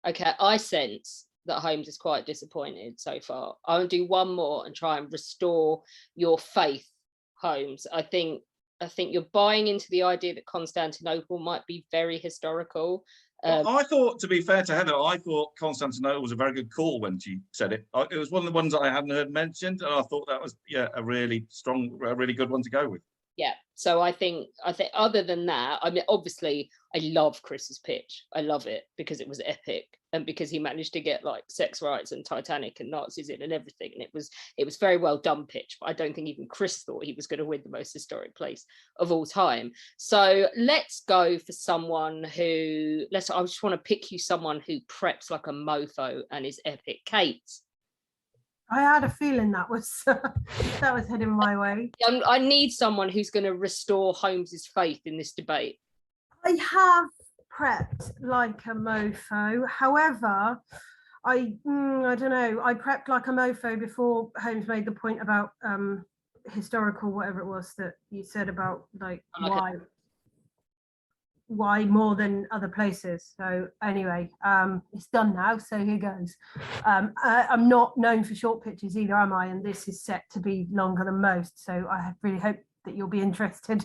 [SPEAKER 1] Okay, I sense that Holmes is quite disappointed so far. I'll do one more and try and restore your faith, Holmes. I think you're buying into the idea that Constantinople might be very historical.
[SPEAKER 8] Well, I thought, to be fair to Heather, I thought Constantinople was a very good call when she said it. It was one of the ones that I hadn't heard mentioned, and I thought that was a really good one to go with.
[SPEAKER 1] Yeah, so I think other than that, I mean, obviously I love Chris's pitch. I love it because it was epic and because he managed to get like sex rights and Titanic and Nazis in and everything, and it was very well done pitch. But I don't think even Chris thought he was going to win the most historic place of all time. So let's go for someone who I just want to pick you someone who preps like a mofo and is epic. Kate.
[SPEAKER 11] I had a feeling that was heading my way.
[SPEAKER 1] I need someone who's going to restore Holmes's faith in this debate.
[SPEAKER 11] I have prepped like a mofo. However, I don't know. I prepped like a mofo before Holmes made the point about historical, whatever it was that you said about like why more than other places. So anyway, it's done now, so here goes. I'm not known for short pitches either, am I? And this is set to be longer than most, so I really hope that you'll be interested.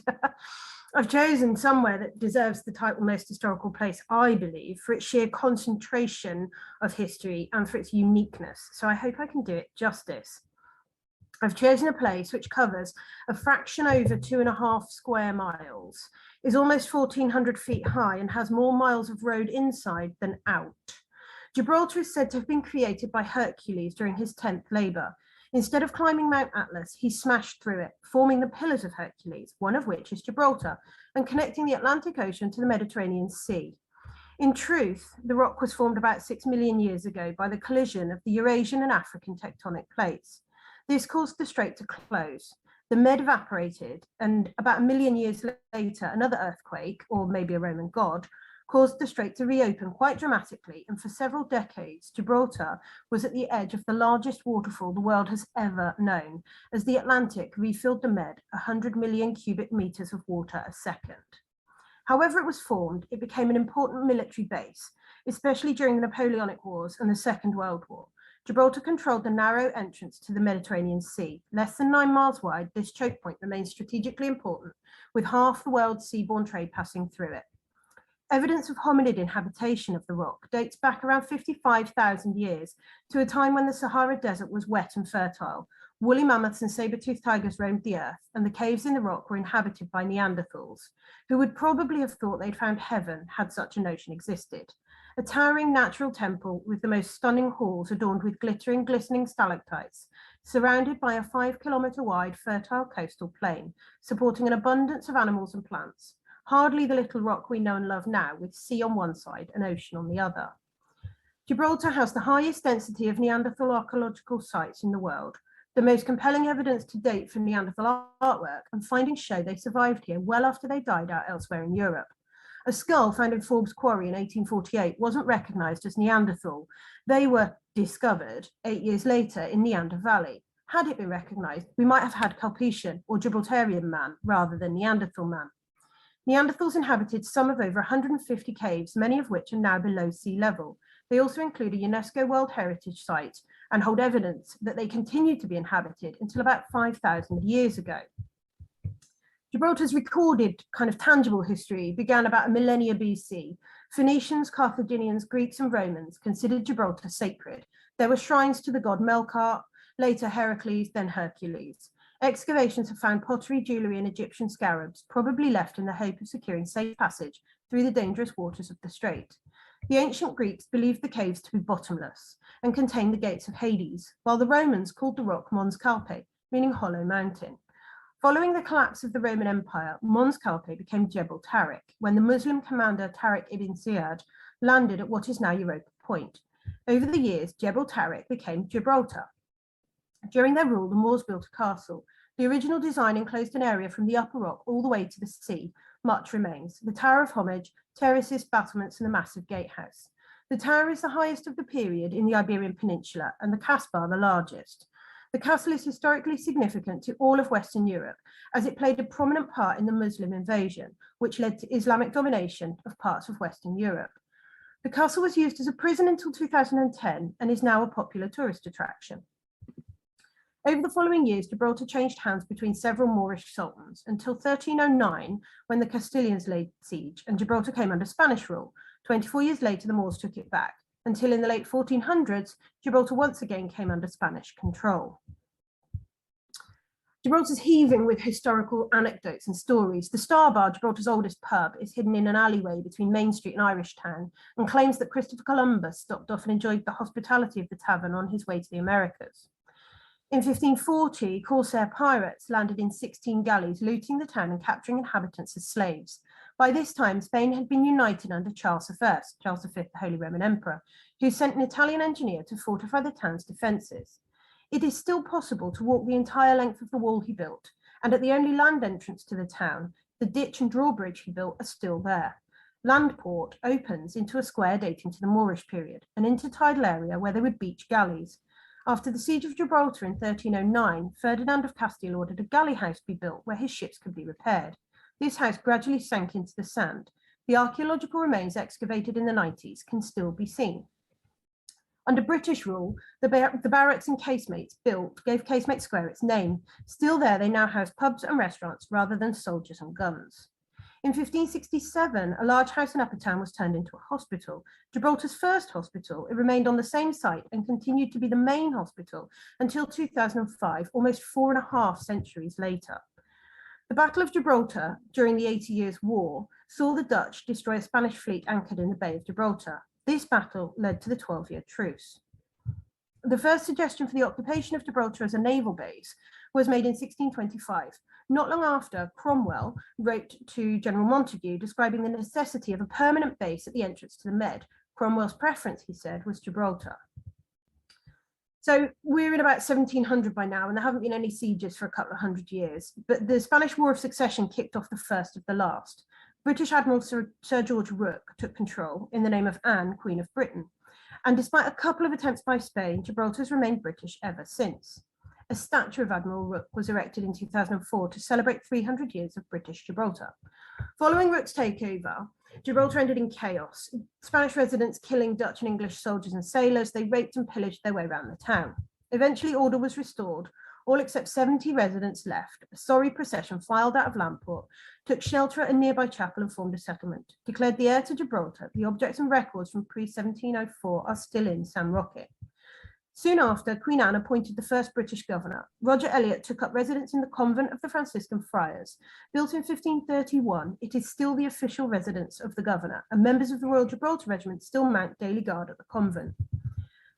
[SPEAKER 11] I've chosen somewhere that deserves the title most historical place, I believe, for its sheer concentration of history and for its uniqueness, so I hope I can do it justice. I've chosen a place which covers a fraction over 2.5 square miles, is almost 1,400 feet high and has more miles of road inside than out. Gibraltar is said to have been created by Hercules during his 10th labour. Instead of climbing Mount Atlas, he smashed through it, forming the Pillars of Hercules, one of which is Gibraltar, and connecting the Atlantic Ocean to the Mediterranean Sea. In truth, the rock was formed about 6 million years ago by the collision of the Eurasian and African tectonic plates. This caused the strait to close. The Med evaporated, and about 1 million years later, another earthquake, or maybe a Roman god, caused the strait to reopen quite dramatically, and for several decades, Gibraltar was at the edge of the largest waterfall the world has ever known, as the Atlantic refilled the Med 100 million cubic meters of water a second. However it was formed, it became an important military base, especially during the Napoleonic Wars and the Second World War. Gibraltar controlled the narrow entrance to the Mediterranean Sea. Less than 9 miles wide, this choke point remains strategically important, with half the world's seaborne trade passing through it. Evidence of hominid inhabitation of the rock dates back around 55,000 years to a time when the Sahara Desert was wet and fertile. Woolly mammoths and saber-toothed tigers roamed the earth, and the caves in the rock were inhabited by Neanderthals, who would probably have thought they'd found heaven had such a notion existed. A towering natural temple with the most stunning halls adorned with glistening stalactites, surrounded by a 5-kilometre wide fertile coastal plain, supporting an abundance of animals and plants. Hardly the little rock we know and love now, with sea on one side and ocean on the other. Gibraltar has the highest density of Neanderthal archaeological sites in the world, the most compelling evidence to date for Neanderthal artwork, and findings show they survived here well after they died out elsewhere in Europe. A skull found in Forbes Quarry in 1848 wasn't recognised as Neanderthal. They were discovered 8 years later in Neander Valley. Had it been recognised, we might have had Kelpetian or Gibraltarian man rather than Neanderthal man. Neanderthals inhabited some of over 150 caves, many of which are now below sea level. They also include a UNESCO World Heritage Site and hold evidence that they continued to be inhabited until about 5,000 years ago. Gibraltar's recorded kind of tangible history began about a millennia BC. Phoenicians, Carthaginians, Greeks and Romans considered Gibraltar sacred. There were shrines to the god Melkart, later Heracles, then Hercules. Excavations have found pottery, jewellery and Egyptian scarabs, probably left in the hope of securing safe passage through the dangerous waters of the strait. The ancient Greeks believed the caves to be bottomless and contained the gates of Hades, while the Romans called the rock Mons Calpe, meaning hollow mountain. Following the collapse of the Roman Empire, Mons Calpe became Jebel Tariq, when the Muslim commander Tariq ibn Ziyad landed at what is now Europa Point. Over the years, Jebel Tariq became Gibraltar. During their rule, the Moors built a castle. The original design enclosed an area from the upper rock all the way to the sea. Much remains: the Tower of Homage, terraces, battlements, and the massive gatehouse. The tower is the highest of the period in the Iberian Peninsula, and the Kasbah the largest. The castle is historically significant to all of Western Europe, as it played a prominent part in the Muslim invasion, which led to Islamic domination of parts of Western Europe. The castle was used as a prison until 2010 and is now a popular tourist attraction. Over the following years, Gibraltar changed hands between several Moorish sultans until 1309, when the Castilians laid siege and Gibraltar came under Spanish rule. 24 years later, the Moors took it back, until in the late 1400s, Gibraltar once again came under Spanish control. Gibraltar's heaving with historical anecdotes and stories. The Star Bar, Gibraltar's oldest pub, is hidden in an alleyway between Main Street and Irish Town, and claims that Christopher Columbus stopped off and enjoyed the hospitality of the tavern on his way to the Americas. In 1540, Corsair pirates landed in 16 galleys, looting the town and capturing inhabitants as slaves. By this time, Spain had been united under Charles I, Charles V, the Holy Roman Emperor, who sent an Italian engineer to fortify the town's defences. It is still possible to walk the entire length of the wall he built, and at the only land entrance to the town, the ditch and drawbridge he built are still there. Landport opens into a square dating to the Moorish period, an intertidal area where they would beach galleys. After the siege of Gibraltar in 1309, Ferdinand of Castile ordered a galley house be built where his ships could be repaired. This house gradually sank into the sand. The archaeological remains excavated in the 90s can still be seen. Under British rule, the barracks and casemates built gave Casemate Square its name. Still there, they now house pubs and restaurants rather than soldiers and guns. In 1567, a large house in Upper Town was turned into a hospital. Gibraltar's first hospital, it remained on the same site and continued to be the main hospital until 2005, almost 4.5 centuries later. The Battle of Gibraltar during the 80 Years' War saw the Dutch destroy a Spanish fleet anchored in the Bay of Gibraltar. This battle led to the 12-year truce. The first suggestion for the occupation of Gibraltar as a naval base was made in 1625. Not long after, Cromwell wrote to General Montagu describing the necessity of a permanent base at the entrance to the Med. Cromwell's preference, he said, was Gibraltar. So we're in about 1700 by now, and there haven't been any sieges for a couple of hundred years, but the Spanish War of Succession kicked off the first of the last. British Admiral Sir George Rooke took control in the name of Anne, Queen of Britain. And despite a couple of attempts by Spain, Gibraltar has remained British ever since. A statue of Admiral Rooke was erected in 2004 to celebrate 300 years of British Gibraltar. Following Rooke's takeover, Gibraltar ended in chaos. Spanish residents killing Dutch and English soldiers and sailors, they raped and pillaged their way around the town. Eventually, order was restored. All except 70 residents left. A sorry procession filed out of Landport, took shelter at a nearby chapel and formed a settlement. Declared the heir to Gibraltar, the objects and records from pre-1704 are still in San Roque. Soon after, Queen Anne appointed the first British governor. Roger Elliot took up residence in the convent of the Franciscan Friars. Built in 1531, it is still the official residence of the governor, and members of the Royal Gibraltar Regiment still mount daily guard at the convent.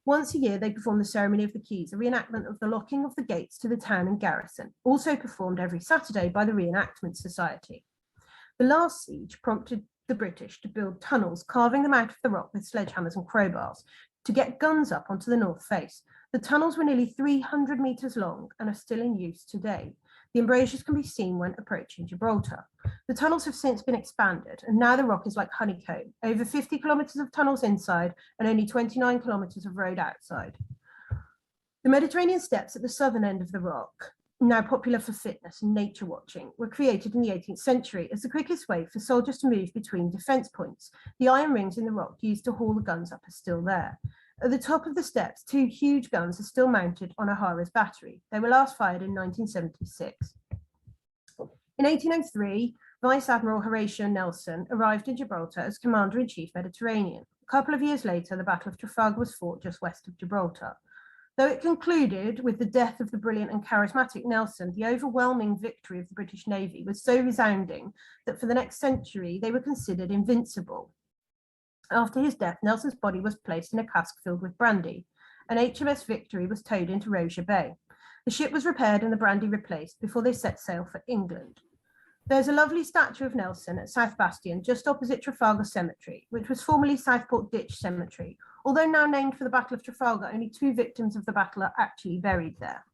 [SPEAKER 11] Once a year, they perform the ceremony of the keys, a reenactment of the locking of the gates to the town and garrison, also performed every Saturday by the Reenactment Society. The last siege prompted the British to build tunnels, carving them out of the rock with sledgehammers and crowbars, to get guns up onto the north face. The tunnels were nearly 300 metres long and are still in use today. The embrasures can be seen when approaching Gibraltar. The tunnels have since been expanded, and now the rock is like honeycomb, over 50 kilometres of tunnels inside and only 29 kilometres of road outside. The Mediterranean steps at the southern end of the rock, now popular for fitness and nature watching, were created in the 18th century as the quickest way for soldiers to move between defence points. The iron rings in the rock used to haul the guns up are still there. At the top of the steps, 2 huge guns are still mounted on O'Hara's battery. They were last fired in 1976. In 1803, Vice Admiral Horatio Nelson arrived in Gibraltar as Commander-in-Chief Mediterranean. A couple of years later, the Battle of Trafalgar was fought just west of Gibraltar. Though it concluded with the death of the brilliant and charismatic Nelson, the overwhelming victory of the British Navy was so resounding that for the next century, they were considered invincible. After his death, Nelson's body was placed in a cask filled with brandy. An HMS Victory was towed into Rosia Bay. The ship was repaired and the brandy replaced before they set sail for England. There's a lovely statue of Nelson at South Bastion, just opposite Trafalgar Cemetery, which was formerly Southport Ditch Cemetery. Although now named for the Battle of Trafalgar, only 2 victims of the battle are actually buried there.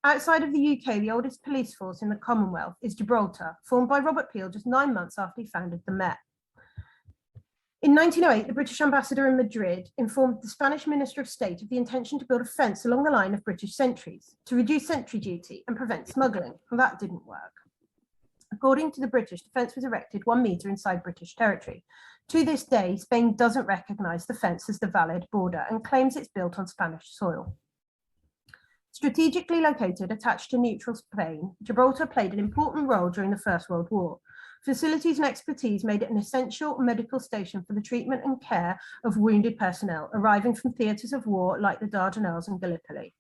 [SPEAKER 11] Outside of the UK, the oldest police force in the Commonwealth is Gibraltar, formed by Robert Peel just 9 months after he founded the Met. In 1908, the British ambassador in Madrid informed the Spanish Minister of State of the intention to build a fence along the line of British sentries to reduce sentry duty and prevent smuggling, and that didn't work. According to the British, the fence was erected 1 metre inside British territory. To this day, Spain doesn't recognise the fence as the valid border and claims it's built on Spanish soil. Strategically located attached to neutral Spain, Gibraltar played an important role during the First World War. Facilities and expertise made it an essential medical station for the treatment and care of wounded personnel arriving from theatres of war like the Dardanelles and Gallipoli.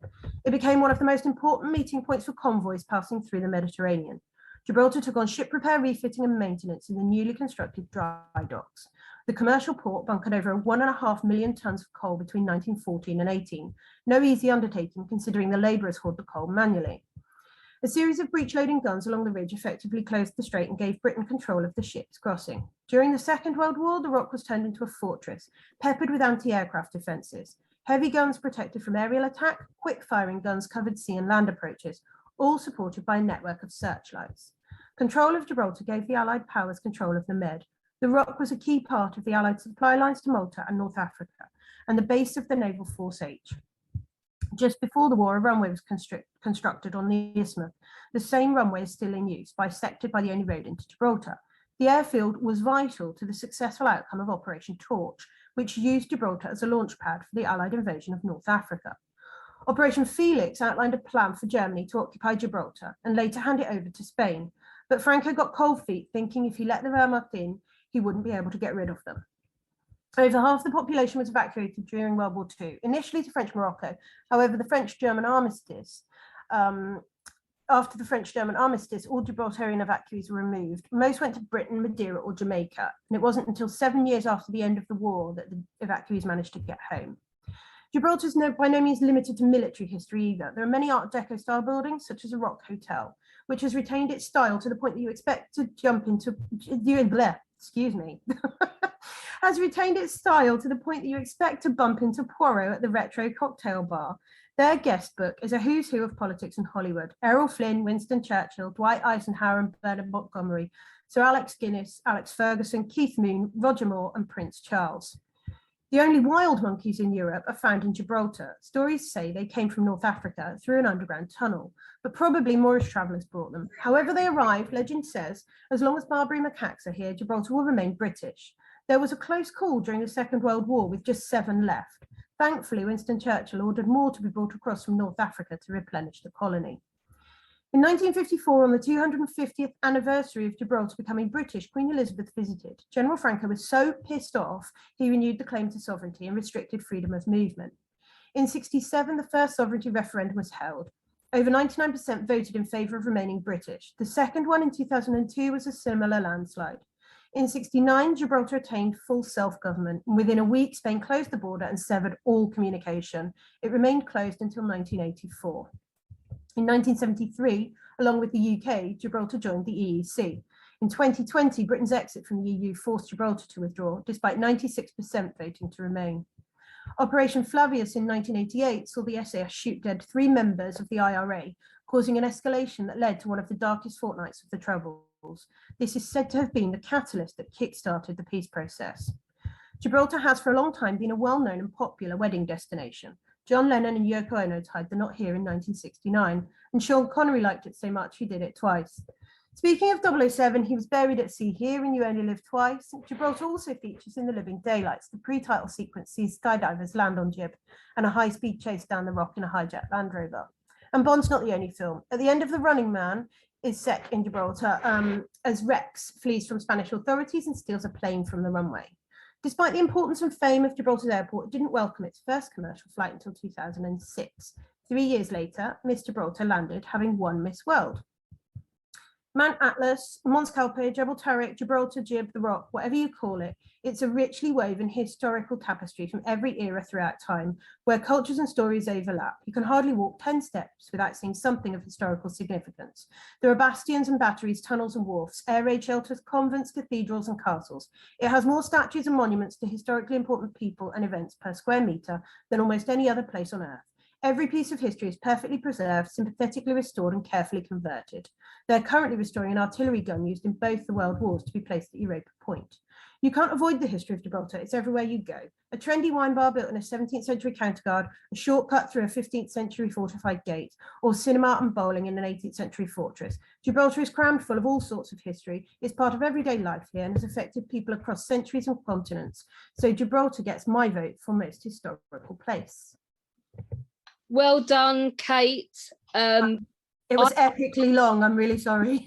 [SPEAKER 11] It became one of the most important meeting points for convoys passing through the Mediterranean. Gibraltar took on ship repair, refitting and maintenance in the newly constructed dry docks. The commercial port bunkered over 1.5 million tonnes of coal between 1914 and 18. No easy undertaking considering the labourers hauled the coal manually. A series of breech-loading guns along the ridge effectively closed the strait and gave Britain control of the ship's crossing. During the Second World War, the rock was turned into a fortress, peppered with anti-aircraft defences. Heavy guns protected from aerial attack, quick-firing guns covered sea and land approaches, all supported by a network of searchlights. Control of Gibraltar gave the Allied powers control of the Med. The rock was a key part of the Allied supply lines to Malta and North Africa, and the base of the Naval Force H. Just before the war, a runway was constructed on the isthmus. The same runway is still in use, bisected by the only road into Gibraltar. The airfield was vital to the successful outcome of Operation Torch, which used Gibraltar as a launch pad for the Allied invasion of North Africa. Operation Felix outlined a plan for Germany to occupy Gibraltar and later hand it over to Spain. But Franco got cold feet, thinking if he let the Wehrmacht in, he wouldn't be able to get rid of them. Over half the population was evacuated during World War II, initially to French Morocco. However, the French-German armistice, after the French-German armistice, all Gibraltarian evacuees were removed. Most went to Britain, Madeira or Jamaica, and it wasn't until 7 years after the end of the war that the evacuees managed to get home. Gibraltar is by no means limited to military history either. There are many Art Deco style buildings, such as a Rock Hotel, which has retained its style to the point that you expect to jump into, has retained its style to the point that you expect to bump into Poirot at the Retro Cocktail Bar. Their guest book is a who's who of politics in Hollywood. Errol Flynn, Winston Churchill, Dwight Eisenhower and Bernard Montgomery, Sir Alex Guinness, Alex Ferguson, Keith Moon, Roger Moore and Prince Charles. The only wild monkeys in Europe are found in Gibraltar. Stories say they came from North Africa through an underground tunnel, but probably Moorish travellers brought them. However they arrived, legend says, as long as Barbary macaques are here, Gibraltar will remain British. There was a close call during the Second World War with just 7 left. Thankfully, Winston Churchill ordered more to be brought across from North Africa to replenish the colony. In 1954, on the 250th anniversary of Gibraltar becoming British, Queen Elizabeth visited. General Franco was so pissed off, he renewed the claim to sovereignty and restricted freedom of movement. In 1967, the first sovereignty referendum was held. Over 99% voted in favour of remaining British. The second one in 2002 was a similar landslide. In 1969, Gibraltar attained full self-government, and within a week, Spain closed the border and severed all communication. It remained closed until 1984. In 1973, along with the UK, Gibraltar joined the EEC. In 2020, Britain's exit from the EU forced Gibraltar to withdraw, despite 96% voting to remain. Operation Flavius in 1988 saw the SAS shoot dead 3 members of the IRA, causing an escalation that led to one of the darkest fortnights of the Troubles. This is said to have been the catalyst that kick-started the peace process. Gibraltar has for a long time been a well-known and popular wedding destination. John Lennon and Yoko Ono tied the knot here in 1969, and Sean Connery liked it so much he did it twice. Speaking of 007, he was buried at sea here in You Only Live Twice. Gibraltar also features in The Living Daylights. The pre-title sequence sees skydivers land on Gib and a high-speed chase down the rock in a hijacked Land Rover. And Bond's not the only film. At the end of The Running Man is set in Gibraltar as Rex flees from Spanish authorities and steals a plane from the runway. Despite the importance and fame of Gibraltar's airport, it didn't welcome its first commercial flight until 2006. 3 years later, Miss Gibraltar landed, having won Miss World. Mount Atlas, Mons Calpe, Jebel Tariq, Gibraltar, Gib, the Rock, whatever you call it, it's a richly woven historical tapestry from every era throughout time, where cultures and stories overlap. You can hardly walk 10 steps without seeing something of historical significance. There are bastions and batteries, tunnels and wharfs, air raid shelters, convents, cathedrals and castles. It has more statues and monuments to historically important people and events per square metre than almost any other place on earth. Every piece of history is perfectly preserved, sympathetically restored and carefully converted. They're currently restoring an artillery gun used in both the World Wars to be placed at Europa Point. You can't avoid the history of Gibraltar, it's everywhere you go. A trendy wine bar built in a 17th century counterguard, a shortcut through a 15th century fortified gate, or cinema and bowling in an 18th century fortress. Gibraltar is crammed full of all sorts of history. It's part of everyday life here and has affected people across centuries and continents. So Gibraltar gets my vote for most historical place.
[SPEAKER 1] Well done, Kate.
[SPEAKER 11] It was epically long. I'm really sorry.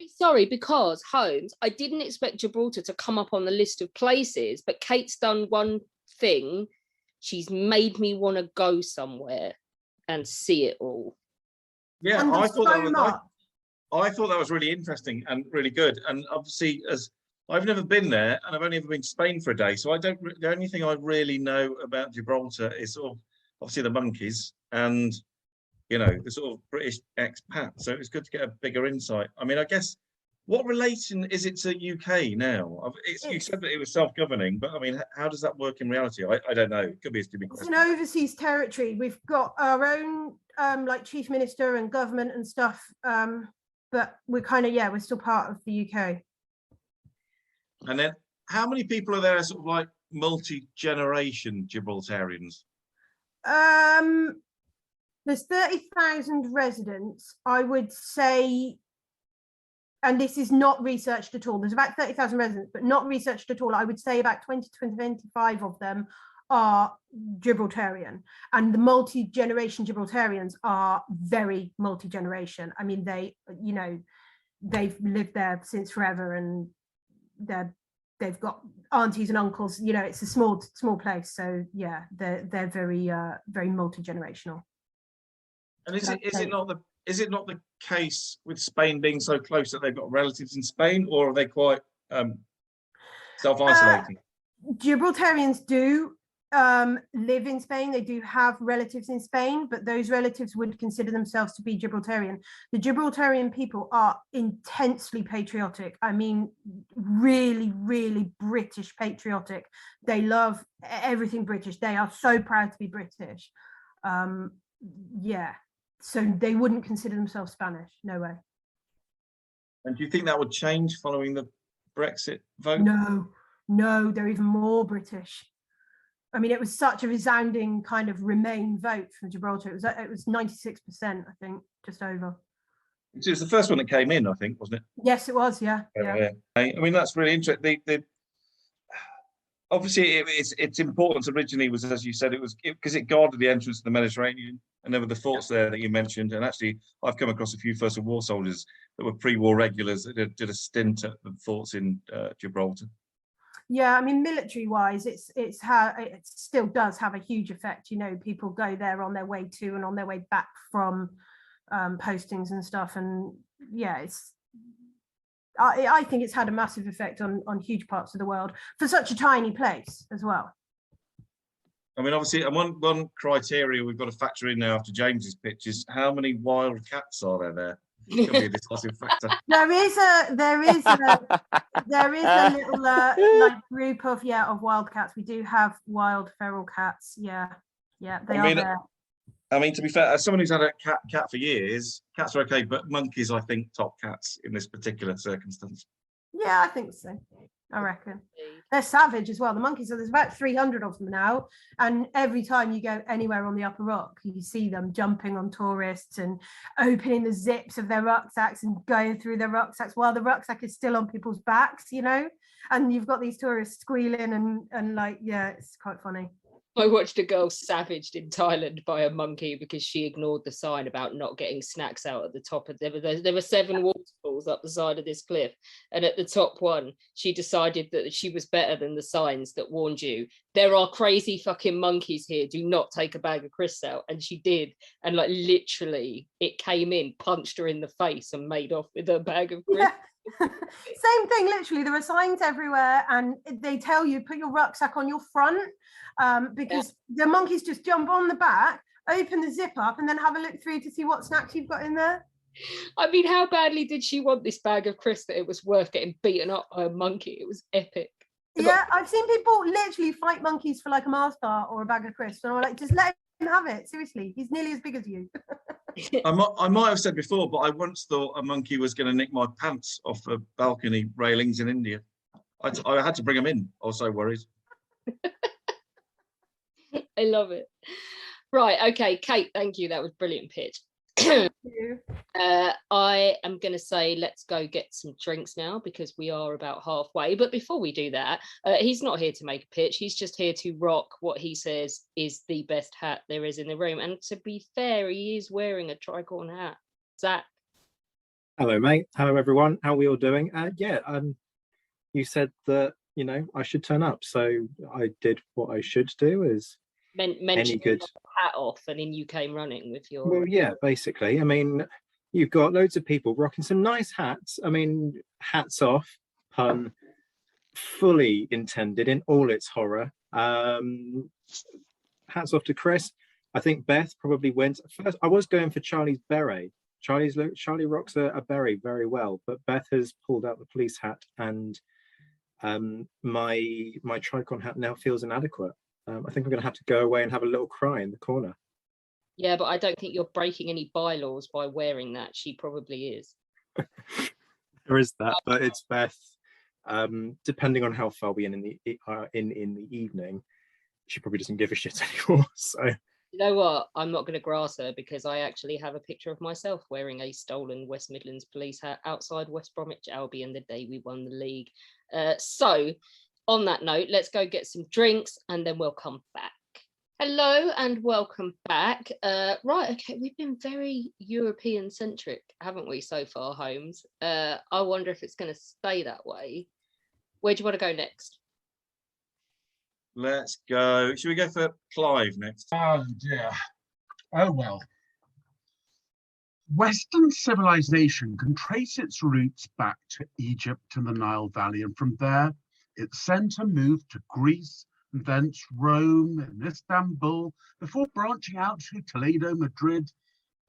[SPEAKER 1] Sorry, because Holmes, I didn't expect Gibraltar to come up on the list of places, but Kate's done one thing. She's made me want to go somewhere and see it all.
[SPEAKER 8] Yeah, I thought that was really interesting and really good. And obviously, as I've never been there, and I've only ever been to Spain for a day, so the only thing I really know about Gibraltar is sort of obviously the monkeys and, you know, the sort of British expat. So it's good to get a bigger insight. I mean, I guess, what relation is it to UK now? You said that it was self-governing, but I mean, how does that work in reality? I don't know. It could be a stupid question.
[SPEAKER 11] It's an overseas territory. We've got our own like chief minister and government and stuff, but we're kind of, we're still part of the UK.
[SPEAKER 8] And then how many people are there sort of like multi-generation Gibraltarians?
[SPEAKER 11] There's 30,000 residents, I would say, and this is not researched at all. There's about 30,000 residents, but not researched at all. I would say about 20 to 25 of them are Gibraltarian, and the multi-generation Gibraltarians are very multi-generation. I mean, they've lived there since forever, and they've got aunties and uncles. You know, it's a small place, so yeah, they're very very multi-generational.
[SPEAKER 8] And is it not the case with Spain being so close that they've got relatives in Spain, or are they quite self-isolating?
[SPEAKER 11] Gibraltarians do live in Spain. They do have relatives in Spain, but those relatives would consider themselves to be Gibraltarian. The Gibraltarian people are intensely patriotic. I mean, really, really British patriotic. They love everything British. They are so proud to be British. Yeah, so they wouldn't consider themselves Spanish. No way.
[SPEAKER 8] And do you think that would change following the Brexit vote?
[SPEAKER 11] No, they're even more British. I mean, it was such a resounding kind of Remain vote for Gibraltar. It was 96%, I think, just over.
[SPEAKER 8] It was the first one that came in, I think, wasn't it?
[SPEAKER 11] Yes, it was. Yeah.
[SPEAKER 8] I mean, that's really interesting. Obviously, it's important. Originally, was, as you said, it was because it guarded the entrance to the Mediterranean, and there were the forts there that you mentioned. And actually, I've come across a few First World War soldiers that were pre-war regulars that did a stint at the forts in Gibraltar. Yeah,
[SPEAKER 11] I mean, military-wise, it still does have a huge effect. You know, people go there on their way to and on their way back from postings and stuff, and yeah, I think it's had a massive effect on huge parts of the world for such a tiny place as well.
[SPEAKER 8] I mean, obviously, and one criteria we've got to factor in now after James's pitch is how many wild cats are there? It could be a decisive factor.
[SPEAKER 11] There is a little like group of wildcats. We do have wild feral cats. Yeah, they are there.
[SPEAKER 8] I mean, to be fair, as someone who's had a cat for years, cats are okay, but monkeys, I think, top cats in this particular circumstance.
[SPEAKER 11] Yeah, I think so. I reckon. They're savage as well. The monkeys, so there's about 300 of them now. And every time you go anywhere on the Upper Rock, you see them jumping on tourists and opening the zips of their rucksacks and going through their rucksacks while the rucksack is still on people's backs, you know? And you've got these tourists squealing and like, yeah, it's quite funny.
[SPEAKER 1] I watched a girl savaged in Thailand by a monkey because she ignored the sign about not getting snacks out at the top of there were 7 waterfalls up the side of this cliff, and at the top one she decided that she was better than the signs that warned you there are crazy fucking monkeys here, do not take a bag of crisps out, and she did, and like literally it came in, punched her in the face and made off with her bag of crisps.
[SPEAKER 11] Yeah. Same thing, literally. There are signs everywhere, and they tell you put your rucksack on your front, because the monkeys just jump on the back, open the zip up, and then have a look through to see what snacks you've got in there.
[SPEAKER 1] I mean, how badly did she want this bag of crisps that it was worth getting beaten up by a monkey? It was epic.
[SPEAKER 11] Yeah, I've seen people literally fight monkeys for like a Mars bar or a bag of crisps, and I'm like, just let him have it. Seriously, he's nearly as big as you.
[SPEAKER 8] I might have said before, but I once thought a monkey was going to nick my pants off the balcony railings in India. I had to bring them in. I was so worried.
[SPEAKER 1] I love it. Right, okay, Kate, thank you. That was brilliant pitch.
[SPEAKER 11] Thank you.
[SPEAKER 1] I am going to say let's go get some drinks now because we are about halfway. But before we do that, he's not here to make a pitch. He's just here to rock what he says is the best hat there is in the room. And to be fair, he is wearing a tricorn hat. Zach.
[SPEAKER 13] Hello, mate. Hello, everyone. How are we all doing? You said that, you know, I should turn up. So I did what I should do as any good
[SPEAKER 1] hat off, and then you came running with your...
[SPEAKER 13] Well, yeah, basically. I mean, you've got loads of people rocking some nice hats. I mean, hats off, pun fully intended in all its horror. Hats off to Chris. I think Beth probably went first. I was going for Charlie's beret. Charlie rocks a beret very well, but Beth has pulled out the police hat, and my tricorn hat now feels inadequate. I think I'm going to have to go away and have a little cry in the corner.
[SPEAKER 1] Yeah, but I don't think you're breaking any bylaws by wearing that. She probably is.
[SPEAKER 13] There is that, but it's Beth. Depending on how far we in the evening, she probably doesn't give a shit anymore. So
[SPEAKER 1] you know what? I'm not going to grass her because I actually have a picture of myself wearing a stolen West Midlands police hat outside West Bromwich Albion the day we won the league. So on that note, let's go get some drinks and then we'll come back. Hello and welcome back. Right, okay, we've been very European centric, haven't we, so far, Holmes? I wonder if it's going to stay that way. Where do you want to go next?
[SPEAKER 8] Let's go. Should we go for Clive next?
[SPEAKER 7] Oh dear. Oh well. Western civilization can trace its roots back to Egypt and the Nile Valley, and from there its centre moved to Greece, and thence Rome and Istanbul, before branching out to Toledo, Madrid,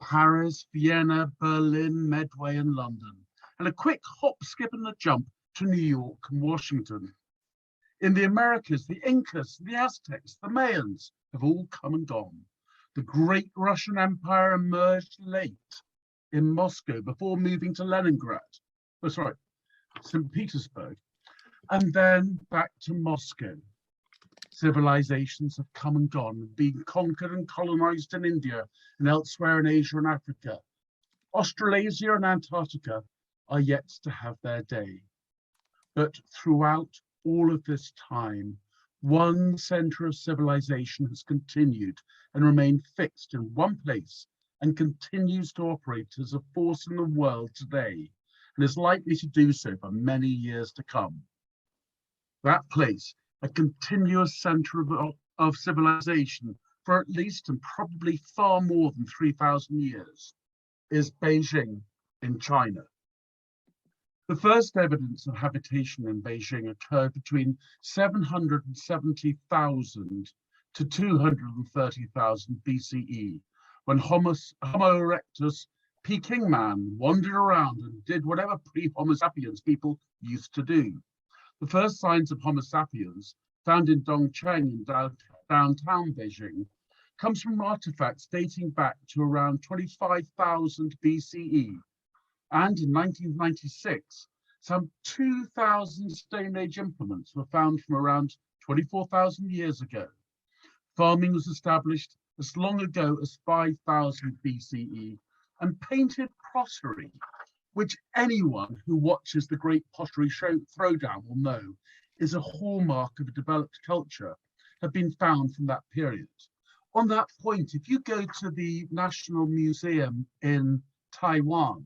[SPEAKER 7] Paris, Vienna, Berlin, Medway, and London, and a quick hop, skip, and a jump to New York and Washington. In the Americas, the Incas, the Aztecs, the Mayans have all come and gone. The great Russian Empire emerged late in Moscow before moving to Leningrad. Oh, sorry, St. Petersburg. And then back to Moscow. Civilizations have come and gone, been conquered and colonized in India and elsewhere in Asia and Africa. Australasia and Antarctica are yet to have their day. But throughout all of this time, one center of civilization has continued and remained fixed in one place and continues to operate as a force in the world today, and is likely to do so for many years to come. That place, a continuous center of civilization for at least and probably far more than 3,000 years, is Beijing in China. The first evidence of habitation in Beijing occurred between 770,000 to 230,000 BCE, when Homo erectus Peking man wandered around and did whatever pre-Homo sapiens people used to do. The first signs of Homo sapiens, found in Dongcheng in downtown Beijing, comes from artifacts dating back to around 25,000 BCE. And in 1996, some 2,000 Stone Age implements were found from around 24,000 years ago. Farming was established as long ago as 5,000 BCE, and painted pottery, which anyone who watches the Great Pottery Show Throwdown will know is a hallmark of a developed culture, have been found from that period. On that point, if you go to the National Museum in Taiwan,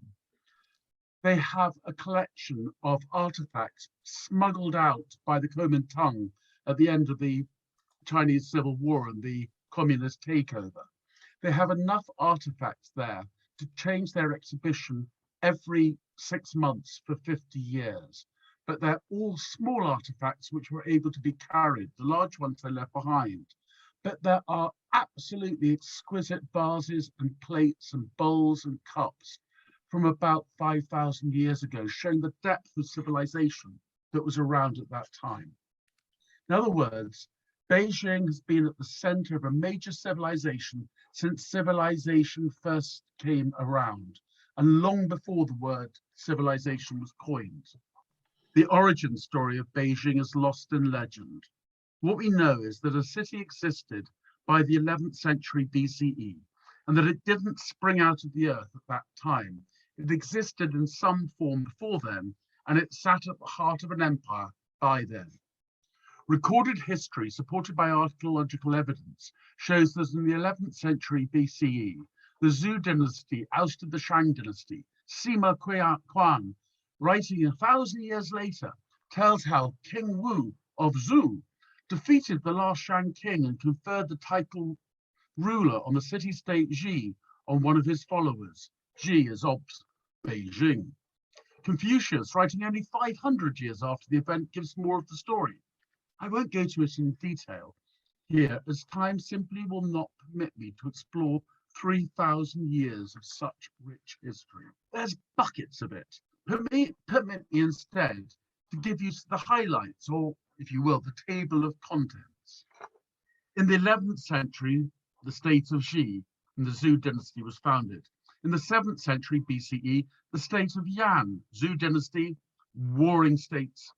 [SPEAKER 7] they have a collection of artifacts smuggled out by the Kuomintang at the end of the Chinese Civil War and the communist takeover. They have enough artifacts there to change their exhibition every 6 months for 50 years. But they're all small artifacts which were able to be carried. The large ones they left behind. But there are absolutely exquisite vases and plates and bowls and cups from about 5,000 years ago, showing the depth of civilization that was around at that time. In other words, Beijing has been at the center of a major civilization since civilization first came around, and long before the word civilization was coined. The origin story of Beijing is lost in legend. What we know is that a city existed by the 11th century BCE, and that it didn't spring out of the earth at that time. It existed in some form before then, and it sat at the heart of an empire by then. Recorded history, supported by archaeological evidence, shows that in the 11th century BCE, the Zhou dynasty ousted the Shang dynasty. Sima Qian, writing 1,000 years later, tells how King Wu of Zhou defeated the last Shang king and conferred the title ruler on the city-state Ji on one of his followers. Ji is of Beijing. Confucius, writing only 500 years after the event, gives more of the story. I won't go to it in detail here, as time simply will not permit me to explore 3,000 years of such rich history. There's buckets of it. Permit me instead to give you the highlights, or if you will, the table of contents. In the 11th century, the state of Ji in the Zhou dynasty was founded. In the 7th century BCE, the state of Yan, Zhou dynasty, warring states.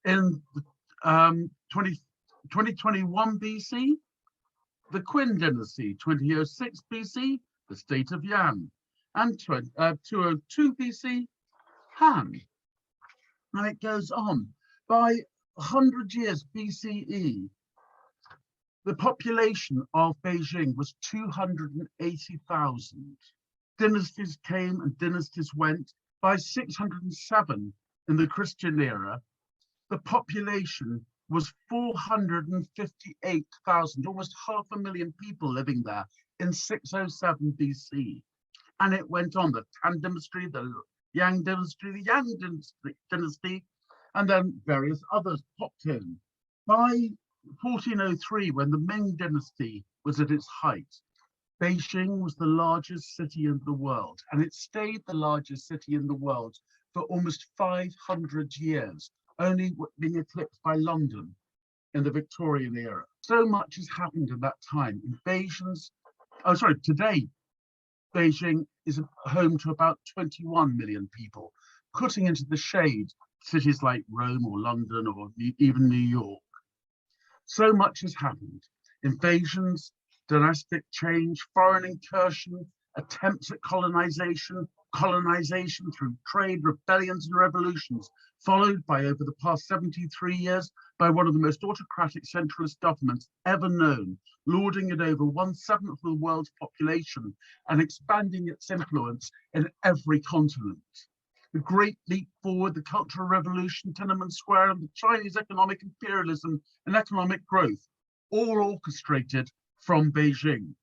[SPEAKER 7] In the 2021 BC, the Qin dynasty, 2006 BC, the state of Yan, and 202 BC, Han. And it goes on. By 100 years BCE, the population of Beijing was 280,000. Dynasties came and dynasties went. By 607 in the Christian era, the population was 458,000, almost 500,000 people living there in 607 BC. And it went on, the Tang dynasty, the Yang dynasty, the Yang dynasty, and then various others popped in. By 1403, when the Ming dynasty was at its height, Beijing was the largest city in the world, and it stayed the largest city in the world for almost 500 years, only being eclipsed by London in the Victorian era. So much has happened in that time. Today, Beijing is home to about 21 million people, putting into the shade cities like Rome or London or even New York. So much has happened. Invasions, dynastic change, foreign incursion, attempts at colonization through trade, rebellions and revolutions, followed by, over the past 73 years, by one of the most autocratic centralist governments ever known, lording it over 1/7 of the world's population and expanding its influence in every continent. The Great Leap Forward, the Cultural Revolution, Tiananmen Square, and the Chinese economic imperialism and economic growth, all orchestrated from Beijing.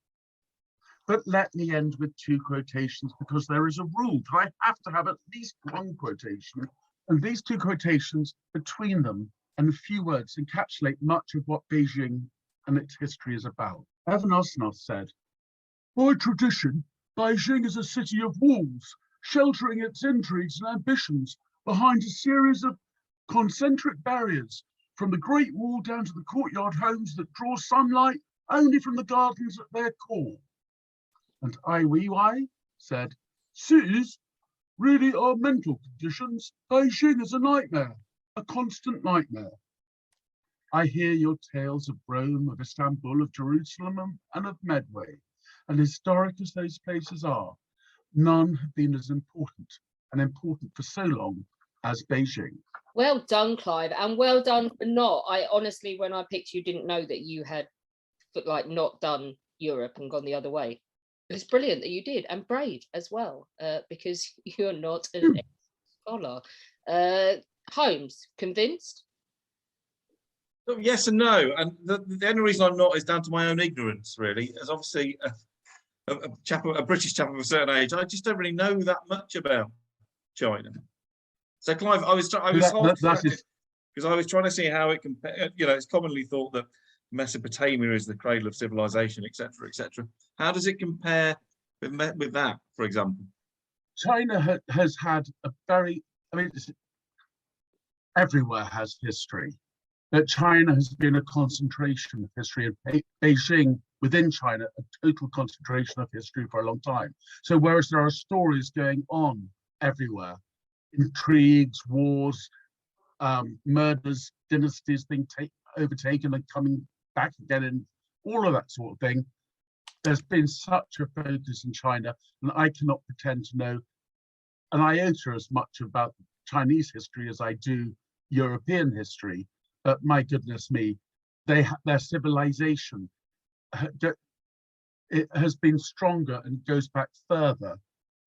[SPEAKER 7] But let me end with 2 quotations, because there is a rule that I have to have at least 1 quotation, and these 2 quotations between them and a few words encapsulate much of what Beijing and its history is about. Evan Osnoff said, "By tradition, Beijing is a city of walls, sheltering its intrigues and ambitions behind a series of concentric barriers, from the Great Wall down to the courtyard homes that draw sunlight only from the gardens at their core." And Ai Weiwei said, "Cities really are mental conditions. Beijing is a nightmare, a constant nightmare." I hear your tales of Rome, of Istanbul, of Jerusalem, and of Medway, and historic as those places are, none have been as important, and important for so long, as Beijing.
[SPEAKER 1] Well done, Clive, and well done for not. I honestly, when I picked you, didn't know that you had like not done Europe and gone the other way. It's brilliant that you did, and brave as well, because you're not an scholar. Holmes, convinced?
[SPEAKER 8] Yes and no, and the only reason I'm not is down to my own ignorance, really. As obviously a British chap of a certain age, I just don't really know that much about China. So, Clive, I was because I was trying to see how it compares. You know, it's commonly thought that Mesopotamia is the cradle of civilization, etc., etc. How does it compare with that, for example?
[SPEAKER 7] China has had a very, I mean, everywhere has history, but China has been a concentration of history, and Beijing within China, a total concentration of history for a long time. So whereas there are stories going on everywhere, intrigues, wars, murders, dynasties being overtaken and coming back again, and all of that sort of thing, there's been such a focus in China, and I cannot pretend to know an iota as much about Chinese history as I do European history. But my goodness me, their civilization, it has been stronger and goes back further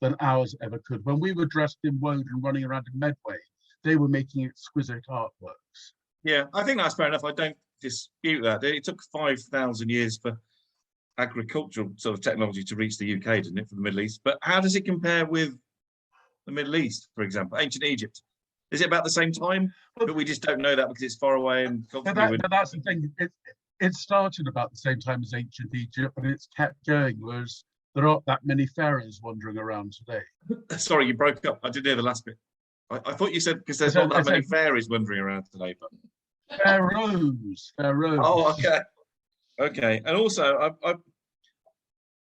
[SPEAKER 7] than ours ever could. When we were dressed in woad and running around in Medway, they were making exquisite artworks.
[SPEAKER 8] Yeah, I think that's fair enough. I don't dispute that. It took 5,000 years for agricultural sort of technology to reach the UK, didn't it, from the Middle East? But how does it compare with the Middle East, for example, ancient Egypt? Is it about the same time? But we just don't know that because it's far away and
[SPEAKER 7] but that's the thing. It started about the same time as ancient Egypt, and it's kept going, whereas there aren't that many pharaohs wandering around today.
[SPEAKER 8] Sorry, you broke up. I didn't hear the last bit. I thought you said because there's not that many fairies wandering around today. But
[SPEAKER 7] pharaohs.
[SPEAKER 8] Oh, okay. And also,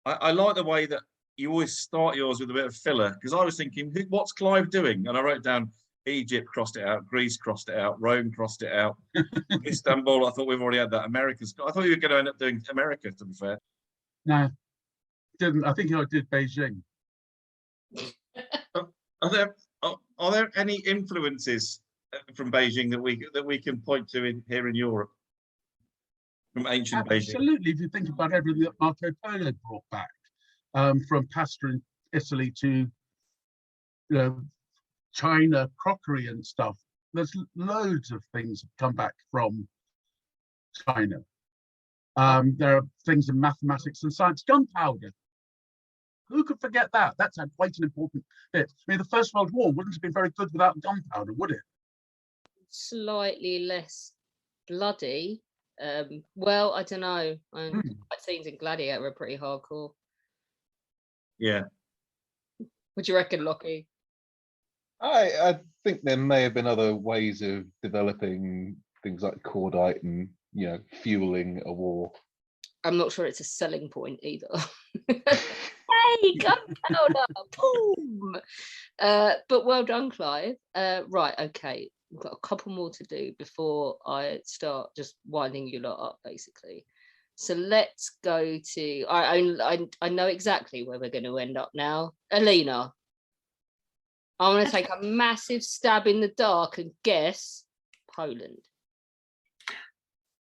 [SPEAKER 8] I like the way that you always start yours with a bit of filler, because I was thinking, what's Clive doing? And I wrote down Egypt, crossed it out, Greece, crossed it out, Rome, crossed it out, Istanbul. I thought we've already had that. America's. I thought you were going to end up doing America, to be fair.
[SPEAKER 7] No, didn't. I think I did Beijing.
[SPEAKER 8] Are there any influences from Beijing that we can point to here in Europe from ancient Beijing?
[SPEAKER 7] Absolutely. If you think about everything that Marco Polo brought back, from pasta in Italy to China crockery and stuff, there's loads of things that come back from China. There are things in mathematics and science. Gunpowder. Who could forget that? That's quite an important bit. I mean, the First World War wouldn't have been very good without gunpowder, would it?
[SPEAKER 1] Slightly less bloody. Well, I don't know. Fight scenes in Gladiator are pretty hardcore.
[SPEAKER 8] Yeah.
[SPEAKER 1] What do you reckon, Lockie?
[SPEAKER 9] I think there may have been other ways of developing things like cordite and fueling a war.
[SPEAKER 1] I'm not sure it's a selling point either. Hey, gunpowder, boom! But well done, Clive. Right, okay. We've got a couple more to do before I start just winding you lot up, basically. So let's go to. I know exactly where we're going to end up now. Alina, I want to take a massive stab in the dark and guess Poland.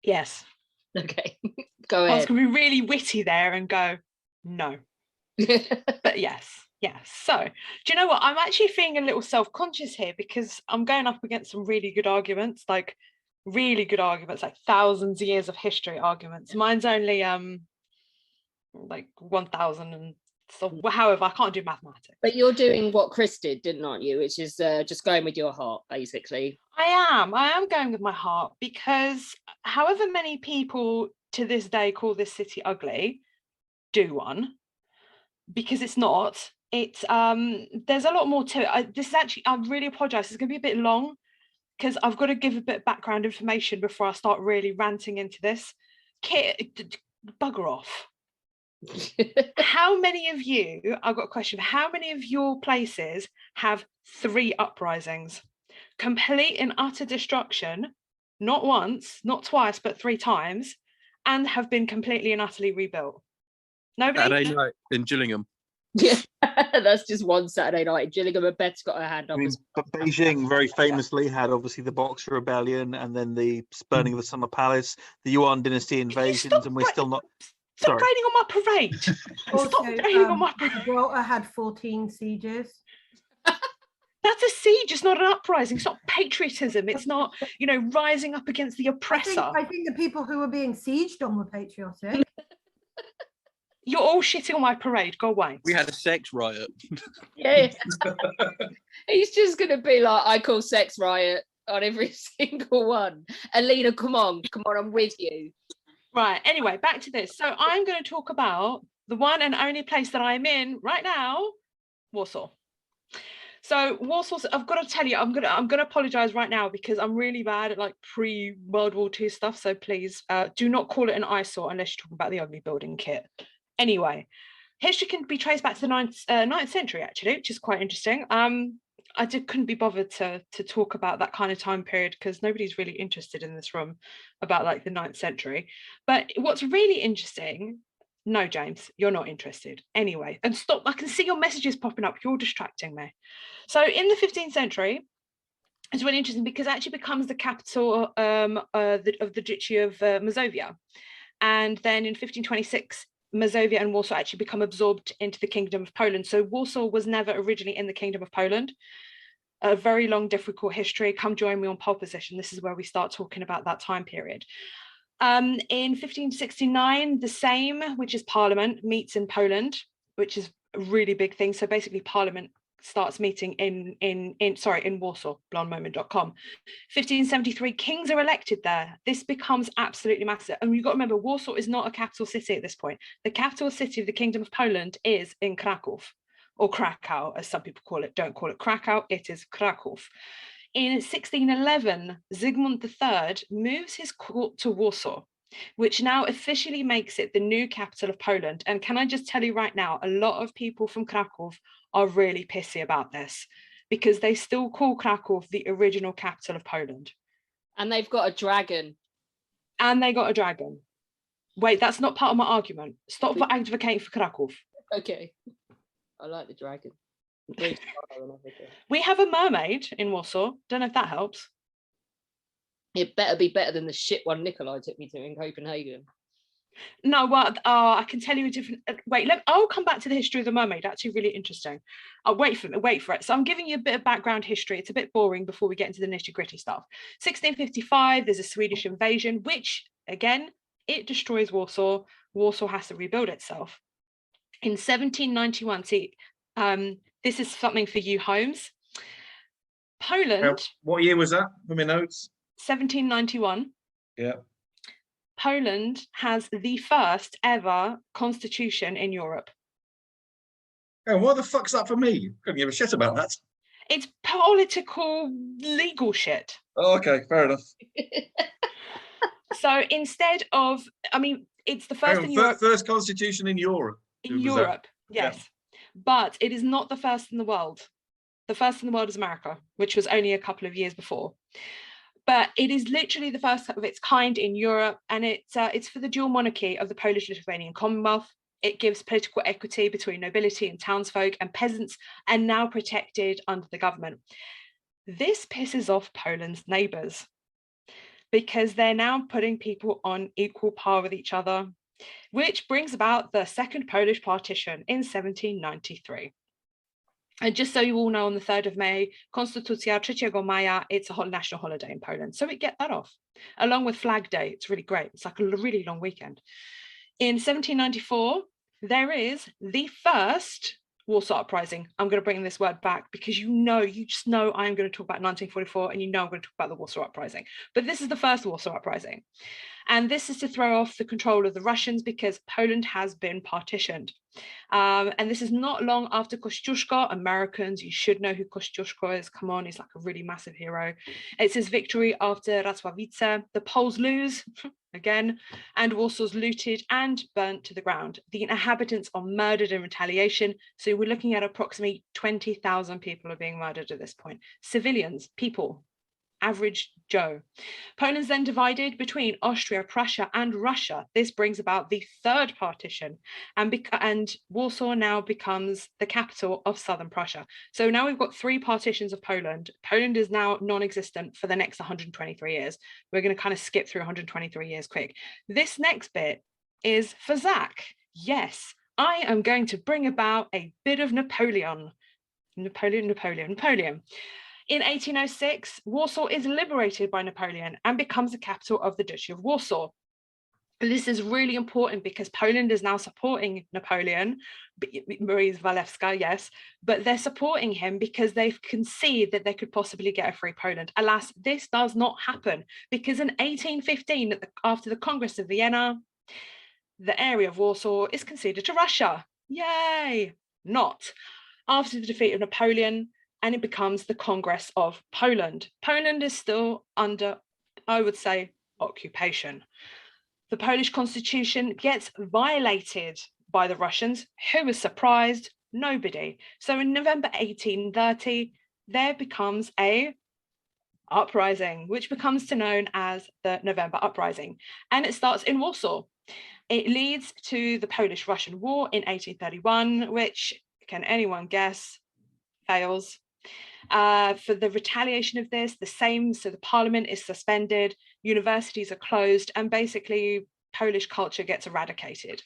[SPEAKER 12] Yes.
[SPEAKER 1] Okay, go ahead.
[SPEAKER 12] I was going to be really witty there and go, no. But yes. So, do you know what? I'm actually feeling a little self-conscious here because I'm going up against some really good arguments, like thousands of years of history arguments. Mine's only like 1,000 and so, however, I can't do mathematics.
[SPEAKER 1] But you're doing what Chris did, aren't you? Which is just going with your heart, basically.
[SPEAKER 12] I am going with my heart because however many people to this day call this city ugly, do one, because it's not. It's there's a lot more to it. This is actually, I really apologize, it's going to be a bit long because I've got to give a bit of background information before I start really ranting into this. Bugger off. How many of you, I've got a question, how many of your places have 3 uprisings? Complete and utter destruction, not once, not twice, but 3 times, and have been completely and utterly rebuilt? Nobody?
[SPEAKER 5] In Gillingham.
[SPEAKER 1] Yeah, that's just one Saturday night. Gillingham and Beth's got her hand up.
[SPEAKER 2] I mean, but Beijing very famously had obviously the Boxer Rebellion and then the burning of the Summer Palace, the Yuan dynasty invasions, and we're still not.
[SPEAKER 12] Stop
[SPEAKER 2] Sorry.
[SPEAKER 12] raining on my parade. Stop raining on my parade.
[SPEAKER 11] Gibraltar had 14 sieges.
[SPEAKER 12] That's a siege. It's not an uprising. It's not patriotism. It's not, rising up against the oppressor.
[SPEAKER 11] I think the people who were being sieged on were patriotic.
[SPEAKER 12] You're all shitting on my parade. Go away.
[SPEAKER 5] We had a sex riot.
[SPEAKER 1] Yeah. He's just going to be like, I call sex riot on every single one. Alina, come on, I'm with you.
[SPEAKER 12] Right, anyway, back to this. So I'm going to talk about the one and only place that I'm in right now, Warsaw. So Warsaw, I've got to tell you, I'm gonna apologize right now because I'm really bad at like pre-World War II stuff. So please do not call it an eyesore unless you're talking about the ugly building kit. Anyway, history can be traced back to the 9th century, actually, which is quite interesting. I couldn't be bothered to talk about that kind of time period because nobody's really interested in this room about like the 9th century. But what's really interesting, no, James, you're not interested. Anyway, and stop, I can see your messages popping up. You're distracting me. So in the 15th century, it's really interesting because it actually becomes the capital of the Duchy of Mazovia. And then in 1526, Mazovia and Warsaw actually become absorbed into the Kingdom of Poland. So Warsaw was never originally in the Kingdom of Poland. A very long, difficult history. Come join me on Pole Position. This is where we start talking about that time period. In 1569, the Sejm, which is Parliament, meets in Poland, which is a really big thing. So basically Parliament starts meeting in Warsaw, blondemoment.com. 1573, kings are elected there. This becomes absolutely massive. And you've got to remember, Warsaw is not a capital city at this point. The capital city of the Kingdom of Poland is in Kraków, or Krakow, as some people call it. Don't call it Krakow, it is Kraków. In 1611, Zygmunt III moves his court to Warsaw, which now officially makes it the new capital of Poland. And can I just tell you right now, a lot of people from Kraków are really pissy about this because they still call Kraków the original capital of Poland.
[SPEAKER 1] And they've got a dragon.
[SPEAKER 12] And they got a dragon. Wait, that's not part of my argument. Stop advocating for Kraków.
[SPEAKER 1] Okay. I like the dragon.
[SPEAKER 12] We have a mermaid in Warsaw. Don't know if that helps.
[SPEAKER 1] It better be better than the shit one Nikolai took me to in Copenhagen.
[SPEAKER 12] No, well, I can tell you a different. Wait, I'll come back to the history of the mermaid. Actually, really interesting. I'll wait for it. So I'm giving you a bit of background history. It's a bit boring before we get into the nitty-gritty stuff. 1655, there's a Swedish invasion, which again, it destroys Warsaw. Warsaw has to rebuild itself. In 1791, this is something for you, Holmes. Poland.
[SPEAKER 8] What year was that? For my notes.
[SPEAKER 12] 1791.
[SPEAKER 8] Yeah.
[SPEAKER 12] Poland has the first ever constitution in Europe.
[SPEAKER 8] Oh, what the fuck's that for me? Couldn't give a shit about that.
[SPEAKER 12] It's political, legal shit.
[SPEAKER 8] Oh, okay, fair enough.
[SPEAKER 12] So instead of, it's the first in Europe.
[SPEAKER 8] First constitution in Europe.
[SPEAKER 12] In Europe, yes. Yeah. But it is not the first in the world. The first in the world is America, which was only a couple of years before. But it is literally the first of its kind in Europe, and it's for the dual monarchy of the Polish-Lithuanian Commonwealth. It gives political equity between nobility and townsfolk, and peasants are now protected under the government. This pisses off Poland's neighbours because they're now putting people on equal par with each other, which brings about the Second Polish Partition in 1793. And just so you all know, on the 3rd of May, Konstytucja 3 Maja, it's a national holiday in Poland. So we get that off, along with Flag Day. It's really great. It's like a really long weekend. In 1794, there is the first Warsaw Uprising. I'm going to bring this word back because you just know I'm going to talk about 1944 and you know I'm going to talk about the Warsaw Uprising. But this is the first Warsaw Uprising. And this is to throw off the control of the Russians because Poland has been partitioned. And this is not long after Kościuszko. Americans, you should know who Kościuszko is. Come on, he's like a really massive hero. It's his victory after Rasławice. The Poles lose again, and Warsaw's looted and burnt to the ground. The inhabitants are murdered in retaliation. So we're looking at approximately 20,000 people are being murdered at this point. Civilians, people, average Joe. Poland's then divided between Austria, Prussia, and Russia. This brings about the third partition, and Warsaw now becomes the capital of southern Prussia. So now we've got 3 partitions of Poland. Poland is now non-existent for the next 123 years. We're going to kind of skip through 123 years quick. This next bit is for Zach. Yes, I am going to bring about a bit of Napoleon. Napoleon. In 1806, Warsaw is liberated by Napoleon and becomes the capital of the Duchy of Warsaw. And this is really important because Poland is now supporting Napoleon, Marie Walewska, yes, but they're supporting him because they can see that they could possibly get a free Poland. Alas, this does not happen because in 1815, after the Congress of Vienna, the area of Warsaw is conceded to Russia. Yay! Not. After the defeat of Napoleon, and it becomes the Congress of Poland. Poland is still under, I would say, occupation. The Polish constitution gets violated by the Russians. Who was surprised? Nobody. So in November 1830, there becomes a uprising, which becomes known as the November Uprising. And it starts in Warsaw. It leads to the Polish-Russian War in 1831, which, can anyone guess, fails. For the retaliation of this, the same, so the parliament is suspended, universities are closed, and basically Polish culture gets eradicated.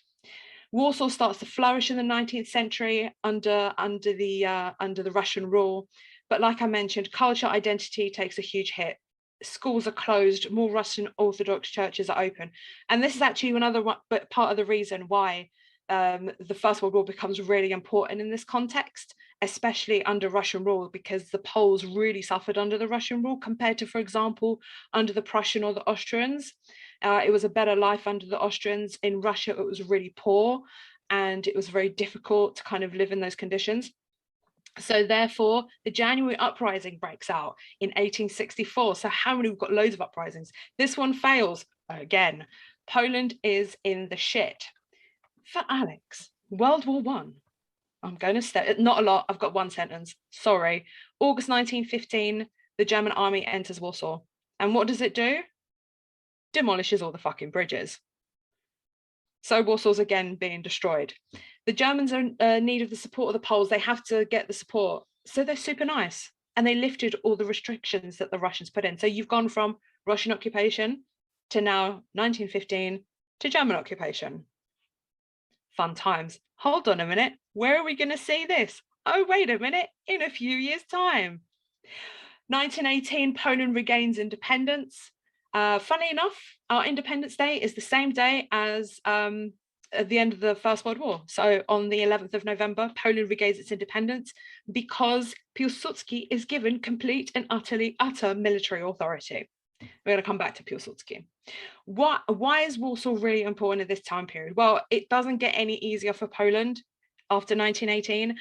[SPEAKER 12] Warsaw starts to flourish in the 19th century under the Russian rule, but like I mentioned, culture identity takes a huge hit. Schools are closed, more Russian Orthodox churches are open, and this is actually another one, but part of the reason why the First World War becomes really important in this context, especially under Russian rule, because the Poles really suffered under the Russian rule compared to, for example, under the Prussian or the Austrians. It was a better life under the Austrians. In Russia, it was really poor and it was very difficult to kind of live in those conditions. So therefore, the January uprising breaks out in 1864. So how many? We've got loads of uprisings. This one fails again. Poland is in the shit. For Alex, World War One. I'm going to step, not a lot, I've got one sentence, sorry. August 1915, the German army enters Warsaw. And what does it do? Demolishes all the fucking bridges. So Warsaw's again being destroyed. The Germans are in need of the support of the Poles. They have to get the support. So they're super nice. And they lifted all the restrictions that the Russians put in. So you've gone from Russian occupation to now 1915 to German occupation. Fun times. Hold on a minute. Where are we going to see this? Oh, wait a minute. In a few years' time. 1918, Poland regains independence. Funny enough, our Independence Day is the same day as at the end of the First World War. So on the 11th of November, Poland regains its independence because Piłsudski is given complete and utter military authority. We're going to come back to Piłsudski. Why is Warsaw really important at this time period? Well, it doesn't get any easier for Poland after 1918.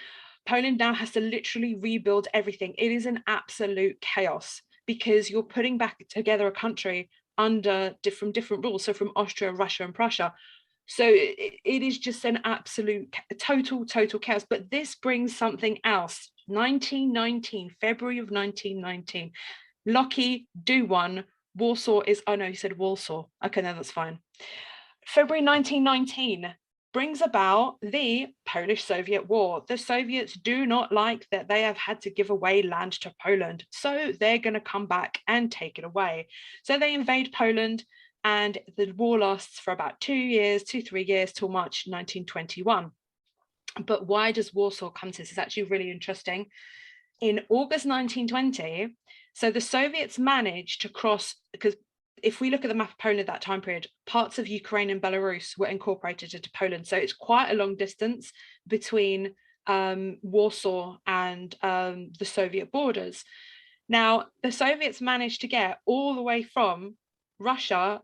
[SPEAKER 12] Poland now has to literally rebuild everything. It is an absolute chaos because you're putting back together a country under different rules. So from Austria, Russia, and Prussia. So it is just an absolute total chaos. But this brings something else. 1919, February of 1919. Lucky, do one. Warsaw is, oh no, you said Warsaw. Okay, no, that's fine. February 1919 brings about the Polish-Soviet War. The Soviets do not like that they have had to give away land to Poland. So they're going to come back and take it away. So they invade Poland and the war lasts for about 3 years, till March 1921. But why does Warsaw come to this? It's actually really interesting. In August 1920, so the Soviets managed to cross, because if we look at the map of Poland at that time period, parts of Ukraine and Belarus were incorporated into Poland. So it's quite a long distance between Warsaw and the Soviet borders. Now, the Soviets managed to get all the way from Russia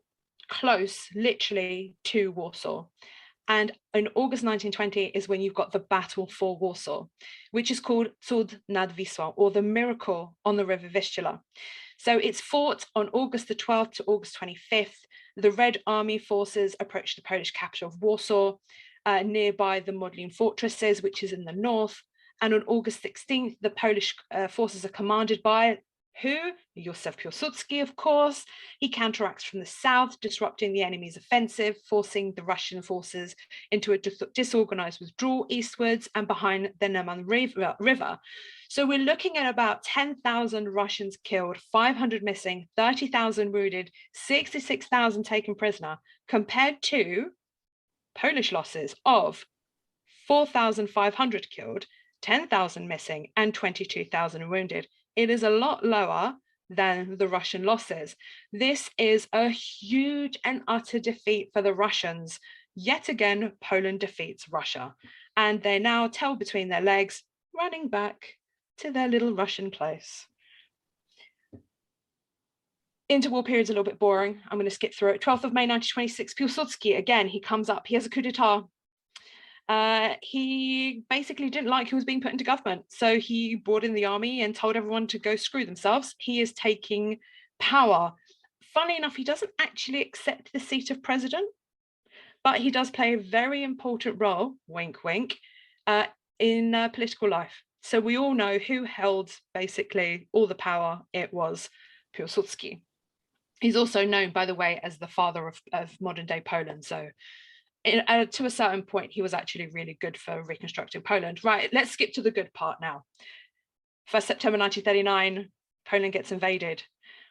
[SPEAKER 12] close, literally, to Warsaw. And in August 1920 is when you've got the Battle for Warsaw, which is called Cud nad Wisłą, or the Miracle on the River Vistula. So it's fought on August the 12th to August 25th. The Red Army forces approach the Polish capital of Warsaw, nearby the Modlin fortresses, which is in the north. And on August 16th, the Polish forces are commanded by Who? Josef Piłsudski, of course. He counteracts from the south, disrupting the enemy's offensive, forcing the Russian forces into a disorganized withdrawal eastwards and behind the Neman River. So we're looking at about 10,000 Russians killed, 500 missing, 30,000 wounded, 66,000 taken prisoner, compared to Polish losses of 4,500 killed, 10,000 missing, and 22,000 wounded. It is a lot lower than the Russian losses. This is a huge and utter defeat for the Russians. Yet again, Poland defeats Russia, and they now tail between their legs, running back to their little Russian place. Interwar period's a little bit boring. I'm going to skip through it. 12th of May 1926, Piłsudski, again, he comes up. He has a coup d'etat. He basically didn't like who was being put into government. So he brought in the army and told everyone to go screw themselves. He is taking power. Funnily enough, he doesn't actually accept the seat of president, but he does play a very important role, wink, wink, in political life. So we all know who held basically all the power. It was Piłsudski. He's also known, by the way, as the father of modern day Poland. So to a certain point, he was actually really good for reconstructing Poland. Right, let's skip to the good part now. 1st September 1939, Poland gets invaded.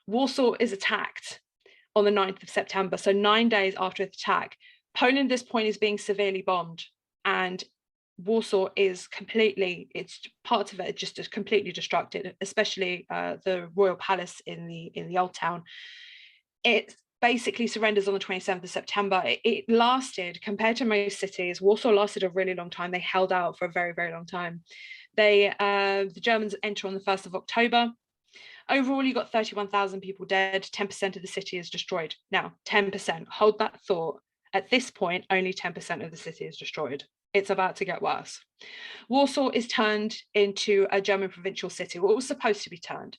[SPEAKER 12] Warsaw is attacked on the 9th of September, so 9 days after its attack. Poland at this point is being severely bombed, and Warsaw is completely, it's parts of it just completely destructed, especially the royal palace in the old town. It basically surrenders on the 27th of September. It lasted, compared to most cities, Warsaw lasted a really long time. They held out for a very, very long time. The Germans enter on the 1st of October. Overall, you got 31,000 people dead. 10% of the city is destroyed. Now, 10%, hold that thought. At this point, only 10% of the city is destroyed. It's about to get worse. Warsaw is turned into a German provincial city. What was supposed to be turned.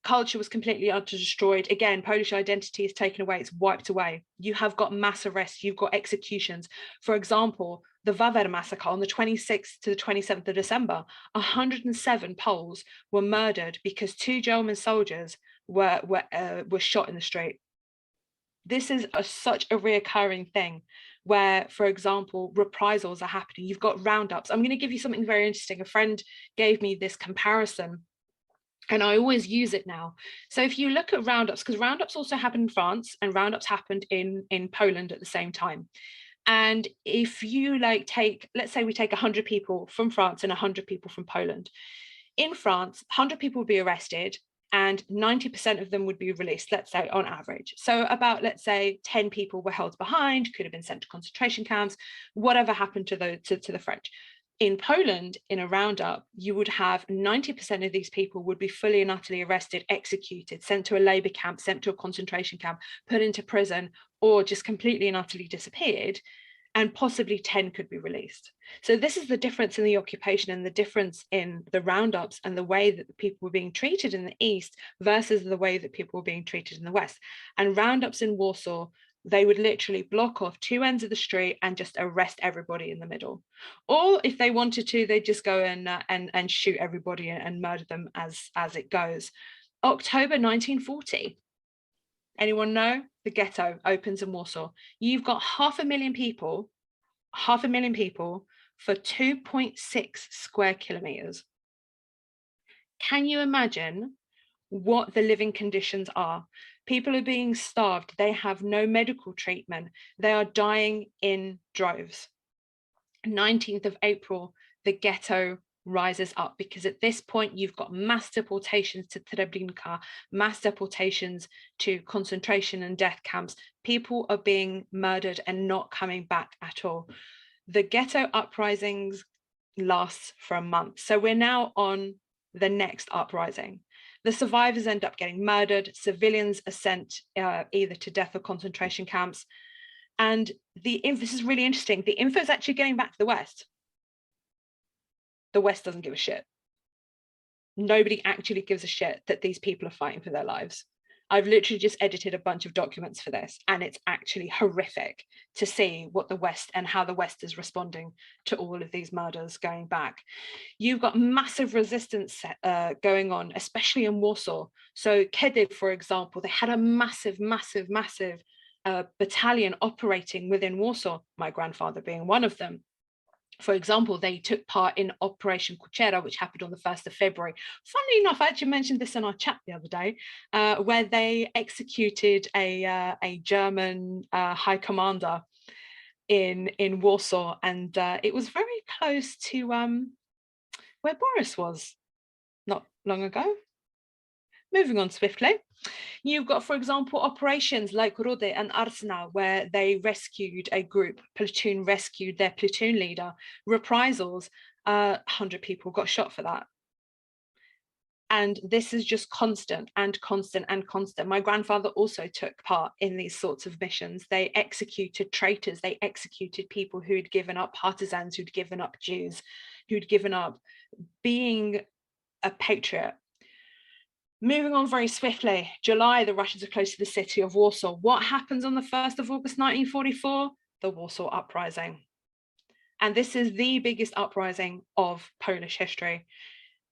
[SPEAKER 12] Culture was completely destroyed. Again, Polish identity is taken away. It's wiped away. You have got mass arrests. You've got executions. For example, the Wawer massacre on the 26th to the 27th of December, 107 Poles were murdered because 2 German soldiers were shot in the street. This is such a reoccurring thing where, for example, reprisals are happening. You've got roundups. I'm going to give you something very interesting. A friend gave me this comparison, and I always use it now. So if you look at roundups, because roundups also happened in France and roundups happened in Poland at the same time. And if you let's say we take 100 people from France and 100 people from Poland. In France, 100 people would be arrested and 90% of them would be released, let's say on average. So about, let's say 10 people were held behind, could have been sent to concentration camps, whatever happened to the French. In Poland, in a roundup, you would have 90% of these people would be fully and utterly arrested, executed, sent to a labor camp, sent to a concentration camp, put into prison, or just completely and utterly disappeared, and possibly 10 could be released. So this is the difference in the occupation and the difference in the roundups and the way that the people were being treated in the East versus the way that people were being treated in the West. And roundups in Warsaw, they would literally block off 2 ends of the street and just arrest everybody in the middle. Or if they wanted to, they'd just go and shoot everybody and murder them as it goes. October 1940. Anyone know? The ghetto opens in Warsaw. You've got 500,000 people for 2.6 square kilometers. Can you imagine what the living conditions are? People are being starved. They have no medical treatment. They are dying in droves. 19th of April, the ghetto rises up, because at this point you've got mass deportations to Treblinka, mass deportations to concentration and death camps. People are being murdered and not coming back at all. The ghetto uprisings last for a month. So we're now on the next uprising. The survivors end up getting murdered. Civilians are sent either to death or concentration camps. And this is really interesting. The info is actually getting back to the West. The West doesn't give a shit. Nobody actually gives a shit that these people are fighting for their lives. I've literally just edited a bunch of documents for this, and it's actually horrific to see what the West and how the West is responding to all of these murders going back. You've got massive resistance going on, especially in Warsaw. So Kiev, for example, they had a massive battalion operating within Warsaw, my grandfather being one of them. For example, they took part in Operation Kuchera, which happened on the 1st of February. Funnily enough, I actually mentioned this in our chat the other day, where they executed a German high commander in Warsaw, and it was very close to where Boris was not long ago. Moving on swiftly. You've got, for example, operations like Rode and Arsenal, where they rescued a group, platoon rescued their platoon leader. Reprisals, 100 people got shot for that. And this is just constant and constant and constant. My grandfather also took part in these sorts of missions. They executed traitors. They executed people who had given up, partisans who'd given up, Jews who'd given up being a patriot. Moving on very swiftly, July, the Russians are close to the city of Warsaw. What happens on the 1st of August 1944? The Warsaw Uprising. And this is the biggest uprising of Polish history.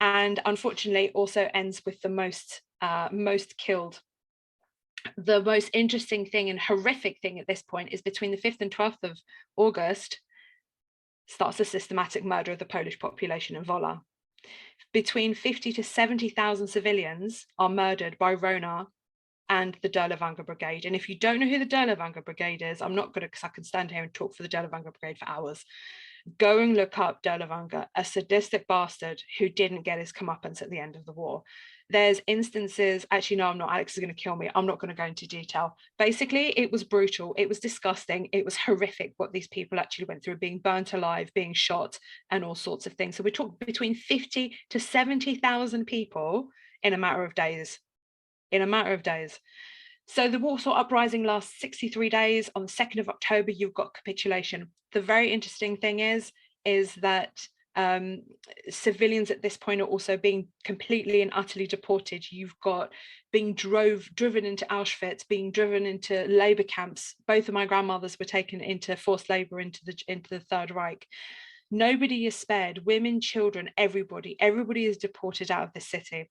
[SPEAKER 12] And unfortunately also ends with the most killed. The most interesting thing and horrific thing at this point is between the 5th and 12th of August starts the systematic murder of the Polish population in Wola. Between 50 to 70,000 civilians are murdered by Rona and the Derlewanga Brigade. And if you don't know who the Derlewanga Brigade is, I'm not going to, because I can stand here and talk for the Derlewanga Brigade for hours. Go and look up Derlewanga, a sadistic bastard who didn't get his comeuppance at the end of the war. There's instances, actually, no, I'm not, Alex is going to kill me. I'm not going to go into detail. Basically, it was brutal. It was disgusting. It was horrific what these people actually went through, being burnt alive, being shot, and all sorts of things. So we're talking between 50 to 70,000 people in a matter of days. So the Warsaw Uprising lasts 63 days. On the 2nd of October, you've got capitulation. The very interesting thing is that civilians at this point are also being completely and utterly deported. You've got being driven into Auschwitz, being driven into labor camps. Both of my grandmothers were taken into forced labor into the Third Reich. Nobody is spared. Women, children, everybody is deported out of the city.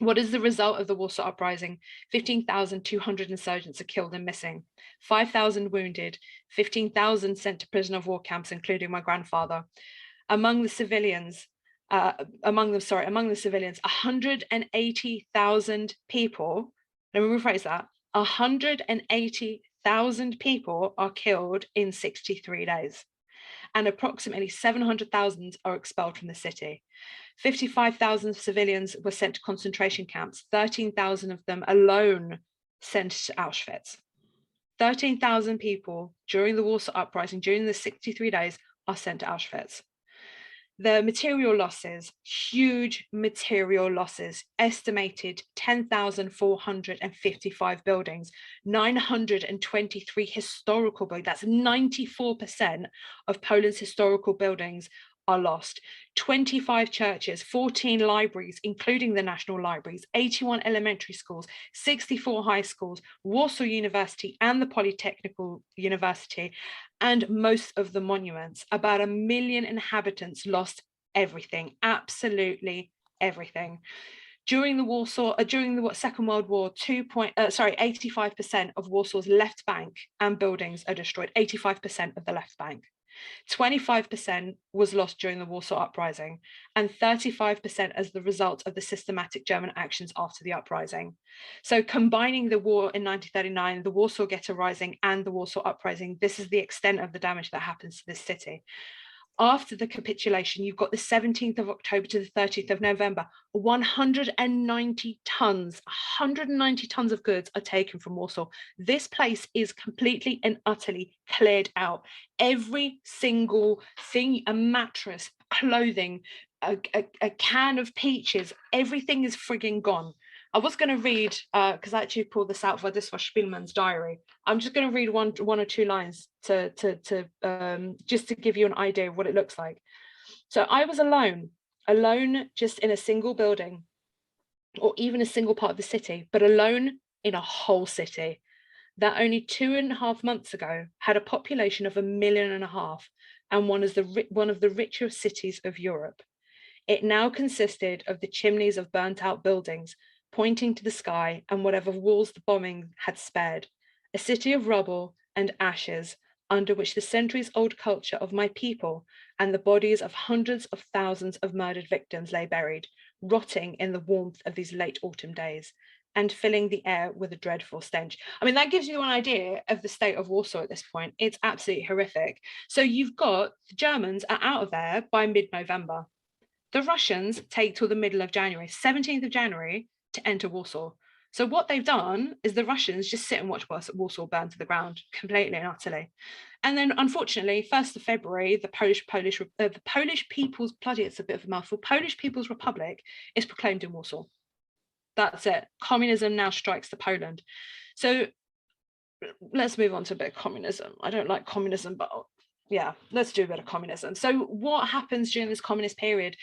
[SPEAKER 12] What is the result of the Warsaw Uprising? 15,200 insurgents are killed and missing, 5,000 wounded, 15,000 sent to prisoner of war camps, including my grandfather. Among the civilians, 180,000 people, let me rephrase that, 180,000 people are killed in 63 days, and approximately 700,000 are expelled from the city. 55,000 civilians were sent to concentration camps, 13,000 of them alone sent to Auschwitz. 13,000 people during the Warsaw Uprising, during the 63 days, are sent to Auschwitz. The material losses, huge material losses, estimated 10,455 buildings, 923 historical buildings, that's 94% of Poland's historical buildings are lost. 25 churches, 14 libraries, including the National Libraries, 81 elementary schools, 64 high schools, Warsaw University and the Polytechnical University, and most of the monuments. About 1 million inhabitants lost everything, absolutely everything. During the Second World War, 85% of Warsaw's left bank and buildings are destroyed, 85% of the left bank. 25% was lost during the Warsaw Uprising, and 35% as the result of the systematic German actions after the uprising. So combining the war in 1939, the Warsaw Ghetto Rising and the Warsaw Uprising, this is the extent of the damage that happens to this city. After the capitulation, you've got the 17th of October to the 30th of November, 190 tons of goods are taken from Warsaw. This place is completely and utterly cleared out. Every single thing, a mattress, clothing, a can of peaches, everything is frigging gone. I was going to read, because I actually pulled this out for this for Spielman's diary. I'm just going to read one or two lines to just to give you an idea of what it looks like. So I was alone just in a single building, or even a single part of the city, but alone in a whole city that only 2.5 months ago had a population of 1.5 million and one of the richer cities of Europe. It now consisted of the chimneys of burnt out buildings pointing to the sky and whatever walls the bombing had spared, a city of rubble and ashes under which the centuries-old culture of my people and the bodies of hundreds of thousands of murdered victims lay buried, rotting in the warmth of these late autumn days and filling the air with a dreadful stench. I mean, that gives you an idea of the state of Warsaw at this point. It's absolutely horrific. So you've got the Germans are out of there by mid-November. The Russians take till the middle of January, 17th of January, to enter Warsaw. So what they've done is the Russians just sit and watch Warsaw burn to the ground completely and utterly. And then, unfortunately, 1st of February, the Polish People's, bloody, it's a bit of a mouthful, Polish People's Republic is proclaimed in Warsaw. That's it. Communism now strikes the Poland. So let's move on to a bit of communism. I don't like communism, but yeah, let's do a bit of communism. So what happens during this communist period?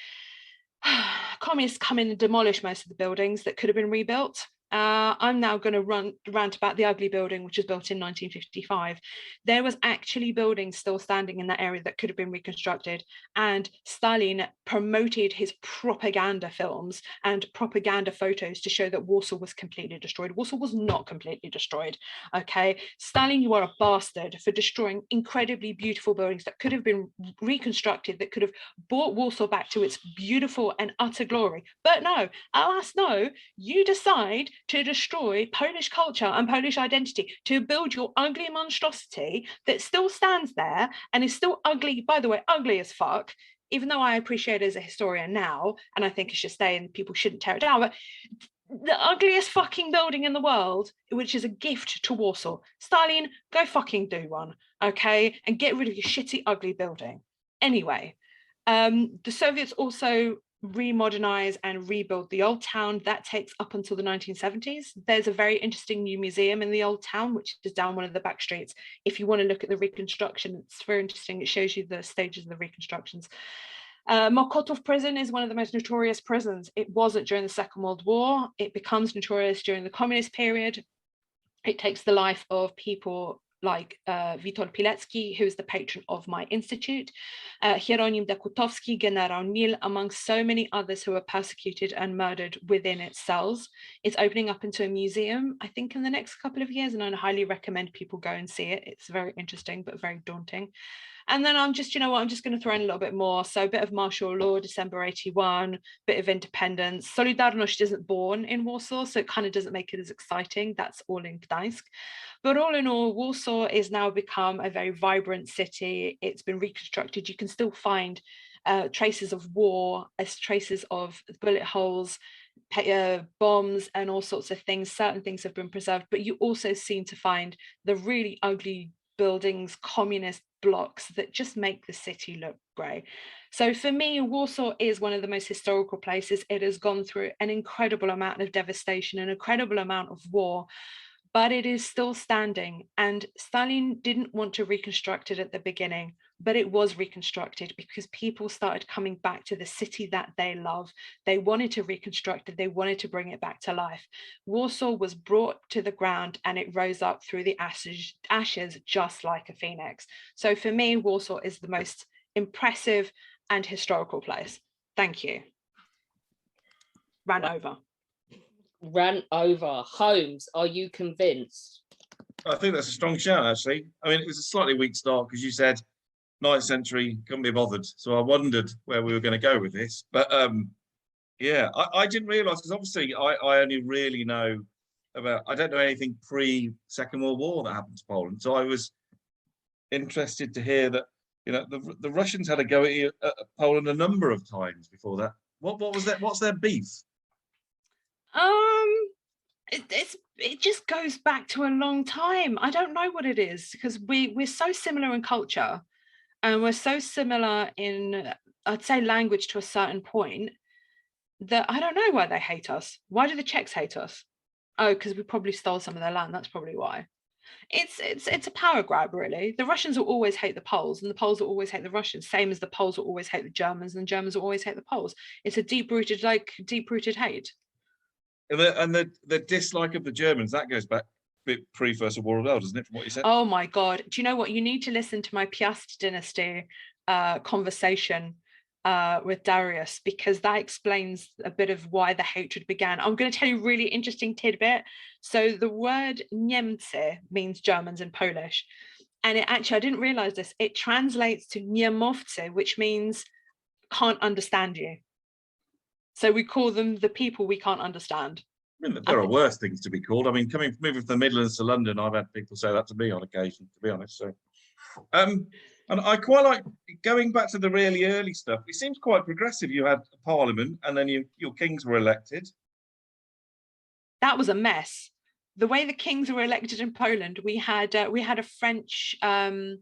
[SPEAKER 12] Communists come in and demolish most of the buildings that could have been rebuilt. I'm now going to rant about the ugly building, which was built in 1955. There was actually buildings still standing in that area that could have been reconstructed. And Stalin promoted his propaganda films and propaganda photos to show that Warsaw was completely destroyed. Warsaw was not completely destroyed. Okay, Stalin, you are a bastard for destroying incredibly beautiful buildings that could have been reconstructed, that could have brought Warsaw back to its beautiful and utter glory. But no, alas, no, you decide to destroy Polish culture and Polish identity, to build your ugly monstrosity that still stands there and is still ugly, by the way, ugly as fuck, even though I appreciate it as a historian now, and I think it should stay and people shouldn't tear it down, but the ugliest fucking building in the world, which is a gift to Warsaw. Stalin, go fucking do one, okay? And get rid of your shitty, ugly building. Anyway, the Soviets also remodernize and rebuild the old town. That takes up until the 1970s. There's a very interesting new museum in the old town, which is down one of the back streets. If you want to look at the reconstruction, it's very interesting. It shows you the stages of the reconstructions. Makotov Prison is one of the most notorious prisons. It wasn't during the Second World War. It becomes notorious during the communist period. It takes the life of people like Witold Pilecki, who is the patron of my institute, Hieronim Dekutowski, General Nil, amongst so many others who were persecuted and murdered within its cells. It's opening up into a museum, I think, in the next couple of years, and I highly recommend people go and see it. It's very interesting, but very daunting. And then I'm just, you know what, I'm just going to throw in a little bit more. So a bit of martial law, December 81, bit of independence. Solidarność isn't born in Warsaw, so it kind of doesn't make it as exciting. That's all in Gdańsk. But all in all, Warsaw is now become a very vibrant city. It's been reconstructed. You can still find traces of war, as traces of bullet holes, bombs and all sorts of things. Certain things have been preserved, but you also seem to find the really ugly buildings, communist blocks that just make the city look grey. So for me, Warsaw is one of the most historical places. It has gone through an incredible amount of devastation, an incredible amount of war, but it is still standing. And Stalin didn't want to reconstruct it at the beginning, but it was reconstructed because people started coming back to the city that they love. They wanted to reconstruct it. They wanted to bring it back to life. Warsaw was brought to the ground and it rose up through the ashes just like a phoenix. So for me, Warsaw is the most impressive and historical place. Thank you. Ran over.
[SPEAKER 1] Holmes, are you convinced?
[SPEAKER 8] I think that's a strong shout, actually. I mean, it was a slightly weak start because you said 9th century, couldn't be bothered. So I wondered where we were going to go with this. But yeah, I didn't realise, because obviously I only really know about, I don't know anything pre-Second World War that happened to Poland. So I was interested to hear that, you know, the Russians had a go at Poland a number of times before that. What was that? What's their beef?
[SPEAKER 12] It just goes back to a long time. I don't know what it is, because we're so similar in culture and we're so similar in, I'd say, language to a certain point, that I don't know why they hate us. Why do the Czechs hate us? Oh, because we probably stole some of their land. That's probably why. It's a power grab, really. The Russians will always hate the Poles, and the Poles will always hate the Russians, same as the Poles will always hate the Germans, and the Germans will always hate the Poles. It's a deep-rooted hate.
[SPEAKER 8] And the dislike of the Germans, that goes back a bit pre-First World War, doesn't it, from what you said?
[SPEAKER 12] Oh my God. Do you know what? You need to listen to my Piast dynasty conversation with Darius, because that explains a bit of why the hatred began. I'm going to tell you a really interesting tidbit. So the word Niemcy means Germans in Polish. And it actually, I didn't realize this, it translates to Niemowcy, which means can't understand you. So we call them the people we can't understand.
[SPEAKER 8] I mean, there are worse things to be called. I mean, moving from the Midlands to London, I've had people say that to me on occasion, to be honest. So, and I quite like going back to the really early stuff. It seems quite progressive. You had a parliament, and then your kings were elected.
[SPEAKER 12] That was a mess. The way the kings were elected in Poland, we had a French Dauphin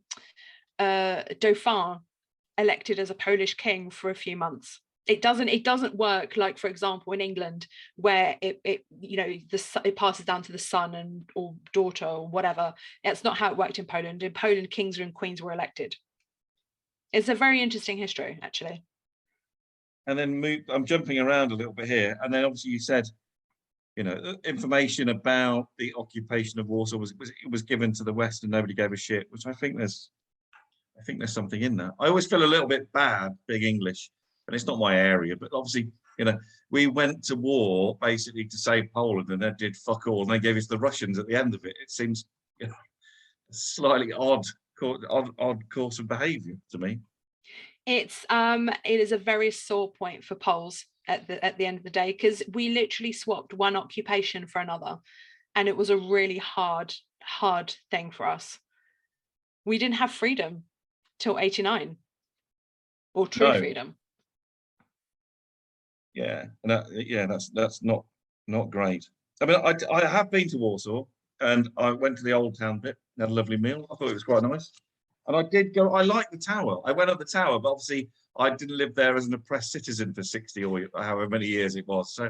[SPEAKER 12] elected as a Polish king for a few months. It doesn't work like, for example, in England, where it passes down to the son and or daughter or whatever. That's not how it worked in Poland. In Poland, kings and queens were elected. It's a very interesting history, actually.
[SPEAKER 8] And then I'm jumping around a little bit here, and then obviously you said, information about the occupation of Warsaw was given to the West and nobody gave a shit, which I think there's something in that. I always feel a little bit bad being English, and it's not my area, but obviously, we went to war basically to save Poland, and they did fuck all, and they gave us the Russians at the end of it. It seems a slightly odd course of behaviour to me.
[SPEAKER 12] It is a very sore point for Poles at the end of the day, because we literally swapped one occupation for another, and it was a really hard thing for us. We didn't have freedom till 89, or true freedom.
[SPEAKER 8] Yeah, and that's not great. I mean, I have been to Warsaw, and I went to the Old Town bit, had a lovely meal. I thought it was quite nice, and I did go. I liked the tower. I went up the tower, but obviously I didn't live there as an oppressed citizen for 60 or however many years it was. So,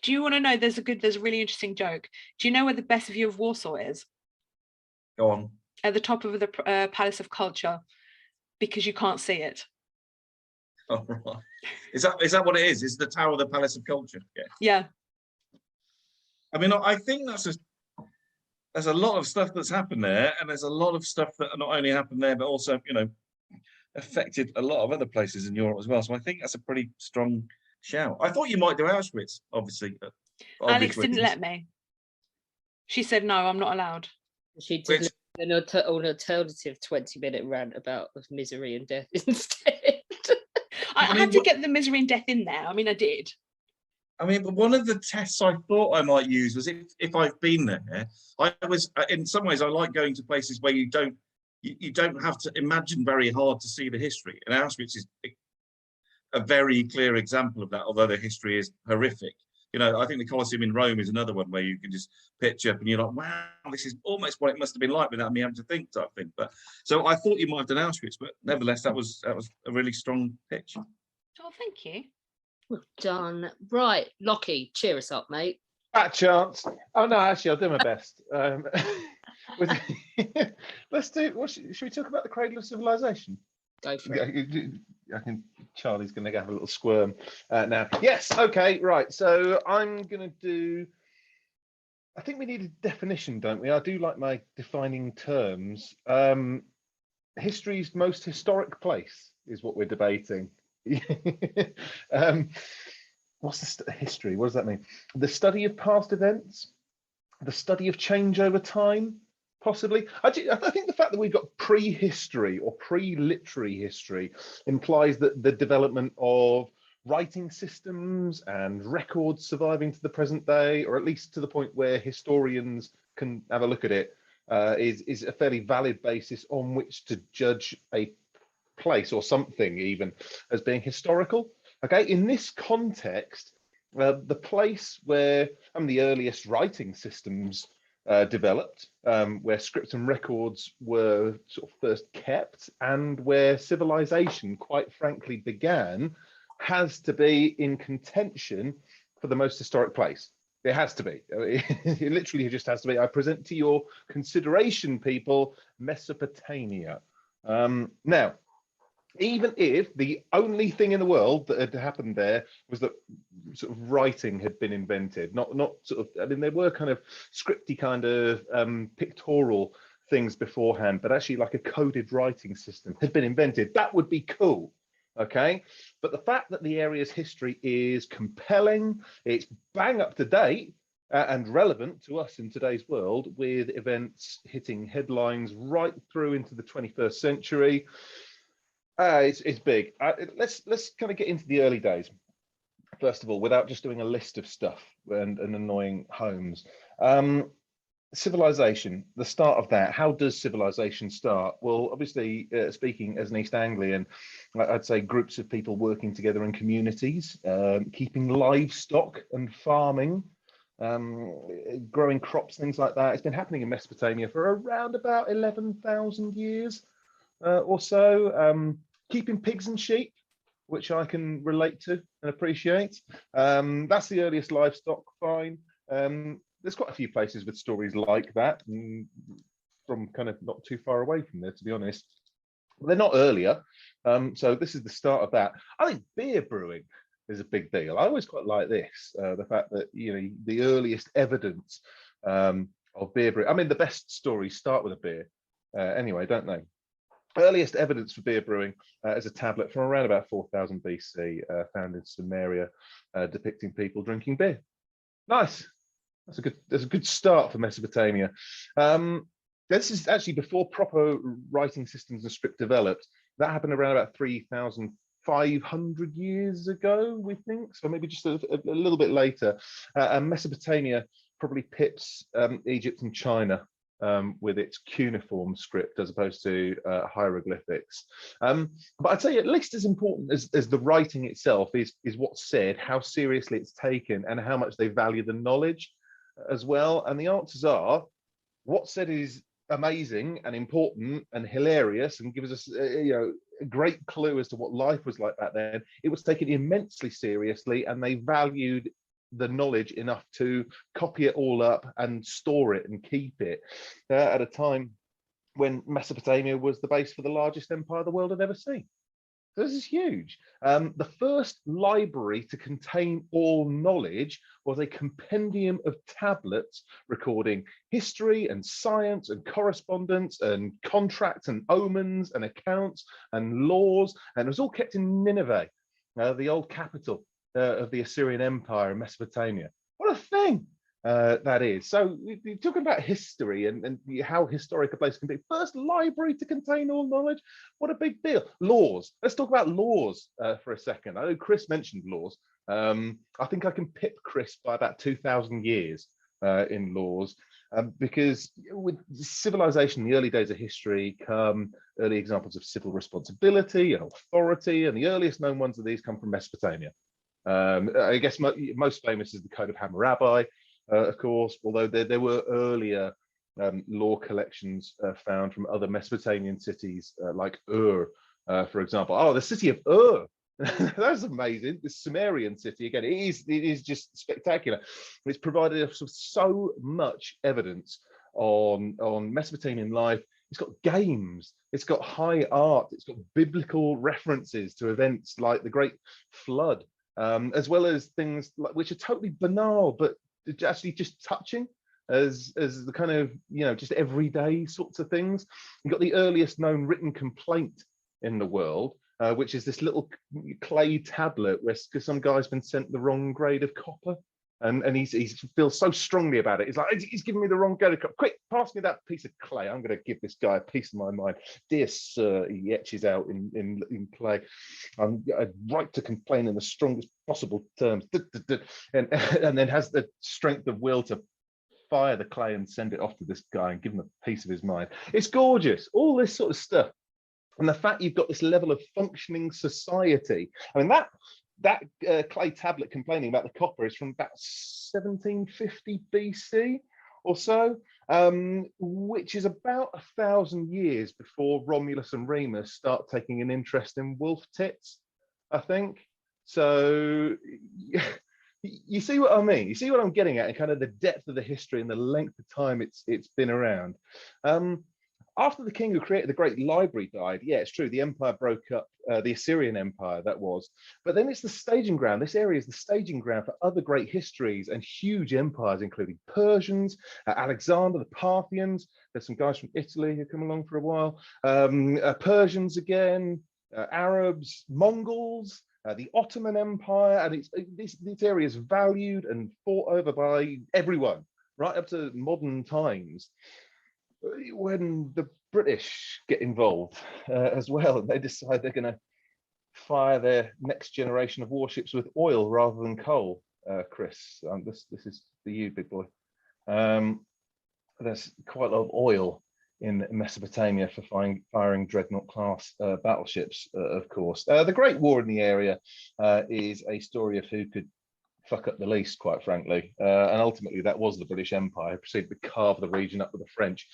[SPEAKER 12] do you want to know? There's a really interesting joke. Do you know where the best view of Warsaw is?
[SPEAKER 8] Go on.
[SPEAKER 12] At the top of the Palace of Culture, because you can't see it.
[SPEAKER 8] Oh, right. Is that what it is? Is the tower the Palace of Culture? Yeah.
[SPEAKER 12] Yeah.
[SPEAKER 8] I mean, I think there's a lot of stuff that's happened there, and there's a lot of stuff that not only happened there, but also, affected a lot of other places in Europe as well. So I think that's a pretty strong shout. I thought you might do Auschwitz, obviously.
[SPEAKER 12] Alex didn't let me. She said, no, I'm not allowed.
[SPEAKER 1] She did an alternative 20-minute rant about misery and death instead.
[SPEAKER 12] I had to get the misery and death in there. I mean, I did.
[SPEAKER 8] I mean, but one of the tests I thought I might use was if I've been there. I was, in some ways, I like going to places where you don't have to imagine very hard to see the history. And Auschwitz is a very clear example of that, although the history is horrific. I think the Colosseum in Rome is another one where you can just pitch up and you're like, wow, this is almost what it must have been like without me having to think type thing. But so I thought you might have done Auschwitz, but nevertheless, that was a really strong pitch.
[SPEAKER 12] Oh, thank you.
[SPEAKER 1] Well done. Right, Lockie, cheer us up, mate.
[SPEAKER 9] Fat chance. Oh no, actually, I'll do my best. Let's do. Should we talk about the cradle of civilization?
[SPEAKER 1] Go for it.
[SPEAKER 9] I think Charlie's going to have a little squirm now. Yes. Okay. Right. So I'm going to do. I think we need a definition, don't we? I do like my defining terms. History's most historic place is what we're debating. What's the history? What does that mean? The study of past events, the study of change over time, possibly. I think the fact that we've got prehistory or pre-literary history implies that the development of writing systems and records surviving to the present day, or at least to the point where historians can have a look at it, is a fairly valid basis on which to judge a place or something even as being historical. Okay, in this context, the place where the earliest writing systems developed, where scripts and records were sort of first kept, and where civilization, quite frankly, began, has to be in contention for the most historic place. It has to be. It literally just has to be. I present to your consideration, people, Mesopotamia. Now, even if the only thing in the world that had happened there was that sort of writing had been invented, not sort of, I mean, there were kind of scripty kind of pictorial things beforehand, but actually like a coded writing system had been invented. That would be cool. Okay, but the fact that the area's history is compelling, it's bang up to date and relevant to us in today's world, with events hitting headlines right through into the 21st century. It's big. Let's kind of get into the early days first of all, without just doing a list of stuff and annoying homes. Civilization, the start of that. How does civilization start? Well, obviously, speaking as an East Anglian, I'd say groups of people working together in communities, keeping livestock and farming, growing crops, things like that. It's been happening in Mesopotamia for around about 11,000 years or so. Keeping pigs and sheep, which I can relate to and appreciate. That's the earliest livestock, fine. There's quite a few places with stories like that, from kind of not too far away from there, to be honest. They're not earlier, so this is the start of that. I think beer brewing is a big deal. I always quite like this, the fact that, you know, the earliest evidence of beer brewing. I mean, the best stories start with a beer, anyway, don't they? Earliest evidence for beer brewing is a tablet from around about 4000 BC, found in Sumeria, depicting people drinking beer. Nice. That's a good start for Mesopotamia. This is actually before proper writing systems and script developed. That happened around about 3,500 years ago, we think. So maybe just a little bit later. And Mesopotamia probably pips Egypt and China with its cuneiform script as opposed to hieroglyphics. But I'd say at least as important as the writing itself is what's said, how seriously it's taken, and how much they value the knowledge as well. And the answers are, what's said is amazing and important and hilarious and gives us a great clue as to what life was like back then. It was taken immensely seriously, and they valued the knowledge enough to copy it all up and store it and keep it at a time when Mesopotamia was the base for the largest empire the world had ever seen. So this is huge. The first library to contain all knowledge was a compendium of tablets recording history and science and correspondence and contracts and omens and accounts and laws, and it was all kept in Nineveh, the old capital of the Assyrian Empire in Mesopotamia. What a thing that is. So you're talking about history and how historic a place can be. First library to contain all knowledge. What a big deal. Laws. Let's talk about laws for a second. I know Chris mentioned laws. I think I can pip Chris by about 2,000 years in laws, because with civilization, the early days of history come early examples of civil responsibility and authority, and the earliest known ones of these come from Mesopotamia. I guess most famous is the Code of Hammurabi, of course, although there were earlier law collections found from other Mesopotamian cities, like Ur, for example. Oh, the city of Ur. That's amazing. The Sumerian city, again, it is just spectacular. It's provided us with so much evidence on Mesopotamian life. It's got games, it's got high art, it's got biblical references to events like the Great Flood, as well as things which are totally banal, but actually just touching as the kind of, just everyday sorts of things. You've got the earliest known written complaint in the world, which is this little clay tablet where some guy's been sent the wrong grade of copper, and he feels so strongly about it. He's like, he's giving me the wrong grade of copper. Quick, pass me that piece of clay. I'm going to give this guy a piece of my mind. Dear sir, he etches out in clay. I'd right to complain in the strongest possible terms, and then has the strength of will to fire the clay and send it off to this guy and give him a piece of his mind. It's gorgeous, all this sort of stuff. And the fact you've got this level of functioning society. I mean, that clay tablet complaining about the copper is from about 1750 BC or so, which is about 1,000 years before Romulus and Remus start taking an interest in wolf tits, I think. So you see what I mean? You see what I'm getting at, and kind of the depth of the history and the length of time it's been around. after the king who created the great library died, yeah, it's true, the empire broke up, the Assyrian Empire, that was. But then it's the staging ground. This area is the staging ground for other great histories and huge empires, including Persians, Alexander, the Parthians. There's some guys from Italy who come along for a while. Persians again, Arabs, Mongols, the Ottoman Empire, and this area is valued and fought over by everyone, right up to modern times. When the British get involved as well, and they decide they're going to fire their next generation of warships with oil rather than coal, Chris, this is for you, big boy. There's quite a lot of oil in Mesopotamia for firing dreadnought class battleships, of course. The Great War in the area is a story of who could fuck up the least, quite frankly, and ultimately that was the British Empire, proceeded to carve the region up with the French,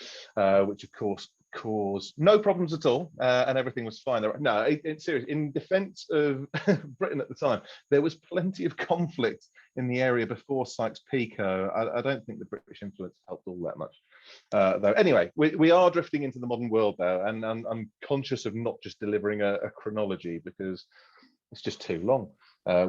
[SPEAKER 9] which of course caused no problems at all, and everything was fine. No, it's serious. In defense of Britain at the time, there was plenty of conflict in the area before Sykes-Picot. I don't think the British influence helped all that much, though. Anyway, we are drifting into the modern world now, and I'm conscious of not just delivering a chronology because it's just too long.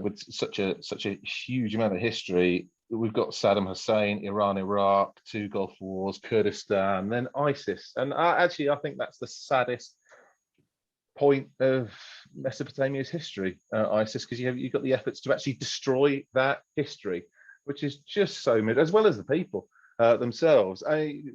[SPEAKER 9] With such a huge amount of history, we've got Saddam Hussein, Iran, Iraq, 2 Gulf Wars, Kurdistan, then ISIS. And actually, I think that's the saddest point of Mesopotamia's history, ISIS, because you've got the efforts to actually destroy that history, which is just so mid, as well as the people themselves.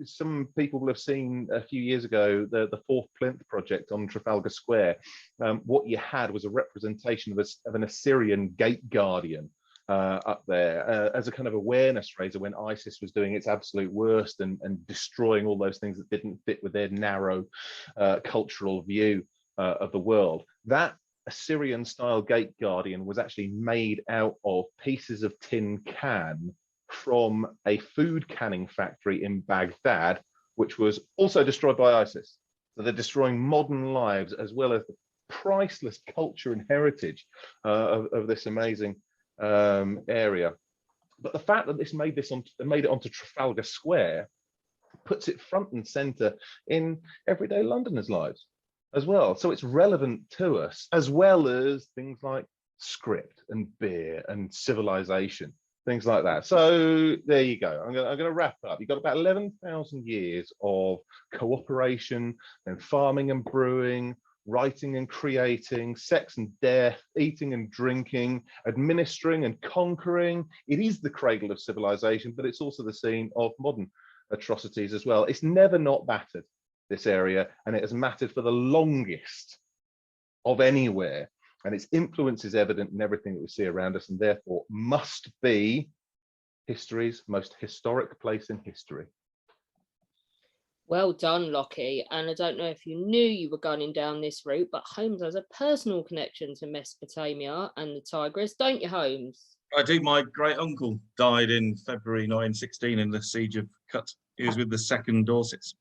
[SPEAKER 9] Some people will have seen a few years ago the Fourth Plinth project on Trafalgar Square. What you had was a representation of an Assyrian gate guardian up there as a kind of awareness raiser when ISIS was doing its absolute worst and destroying all those things that didn't fit with their narrow cultural view of the world. That Assyrian style gate guardian was actually made out of pieces of tin can from a food canning factory in Baghdad, which was also destroyed by ISIS. So they're destroying modern lives as well as the priceless culture and heritage of this amazing area. But the fact that this made it onto Trafalgar Square puts it front and center in everyday Londoners' lives as well. So it's relevant to us, as well as things like script and beer and civilization, things like that. So there you go. I'm going to wrap up. You've got about 11,000 years of cooperation and farming and brewing, writing and creating, sex and death, eating and drinking, administering and conquering. It is the cradle of civilization, but it's also the scene of modern atrocities as well. It's never not battered, this area, and it has mattered for the longest of anywhere. And its influence is evident in everything that we see around us, and therefore must be history's most historic place in history.
[SPEAKER 1] Well done, Lockie. And I don't know if you knew you were going down this route, but Holmes has a personal connection to Mesopotamia and the Tigris, don't you, Holmes?
[SPEAKER 8] I do. My great uncle died in February 1916 in the siege of Kut. He was with the 2nd Dorsets.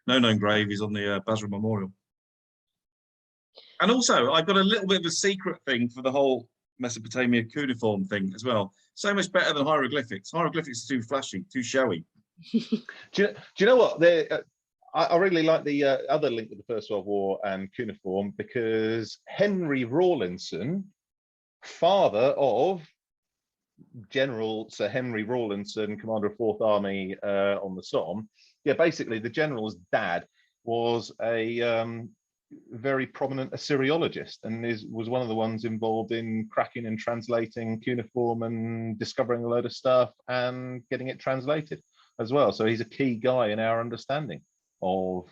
[SPEAKER 8] No known grave is on the Basra Memorial. And also, I've got a little bit of a secret thing for the whole Mesopotamia cuneiform thing as well. So much better than hieroglyphics. Hieroglyphics are too flashy, too showy.
[SPEAKER 9] Do you know what? I really like the other link with the First World War and cuneiform, because Henry Rawlinson, father of General Sir Henry Rawlinson, commander of 4th Army on the Somme, yeah, basically the general's dad was a very prominent Assyriologist, and was one of the ones involved in cracking and translating cuneiform and discovering a load of stuff and getting it translated as well. So he's a key guy in our understanding of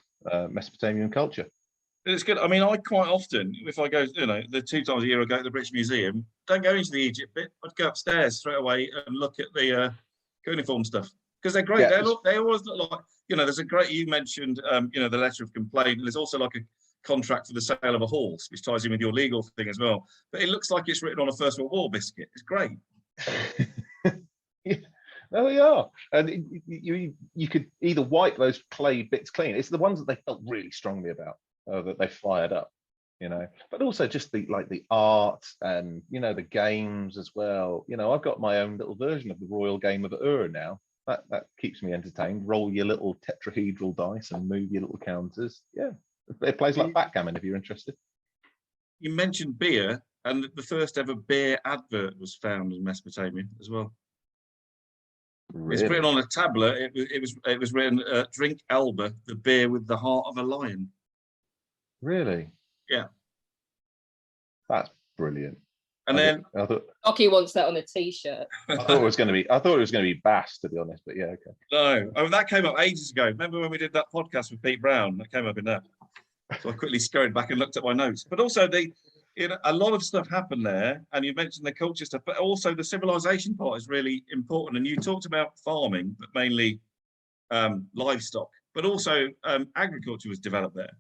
[SPEAKER 9] Mesopotamian culture.
[SPEAKER 8] It's good. I mean, I quite often, if I go, the 2 times a year I go to the British Museum, don't go into the Egypt bit. I'd go upstairs straight away and look at the cuneiform stuff, because they're great.
[SPEAKER 9] Yeah.
[SPEAKER 8] They always look like, there's a great, you mentioned, the letter of complaint. There's also like a contract for the sale of a horse, which ties in with your legal thing as well. But it looks like it's written on a First World War biscuit. It's great.
[SPEAKER 9] Yeah, there we are. And you could either wipe those clay bits clean. It's the ones that they felt really strongly about that they fired up, But also just the art and the games as well. I've got my own little version of the Royal Game of Ur now, That keeps me entertained. Roll your little tetrahedral dice and move your little counters. Yeah, it plays like backgammon if you're interested.
[SPEAKER 8] You mentioned beer, and the first ever beer advert was found in Mesopotamia as well.
[SPEAKER 9] Really?
[SPEAKER 8] It's written on a tablet. It was written, "Drink Elba, the beer with the heart of a lion."
[SPEAKER 9] Really?
[SPEAKER 8] Yeah.
[SPEAKER 9] That's brilliant.
[SPEAKER 8] And then
[SPEAKER 9] I thought
[SPEAKER 1] Ocky wants that on a t-shirt.
[SPEAKER 9] I thought it was going to be Bass, to be honest. But yeah, okay.
[SPEAKER 8] no, I mean, that came up ages ago. Remember when we did that podcast with Pete Brown? That came up in that. So I quickly scurried back and looked at my notes. But also a lot of stuff happened there, and you mentioned the culture stuff, but also the civilization part is really important. And you talked about farming, but mainly livestock, but also agriculture was developed there.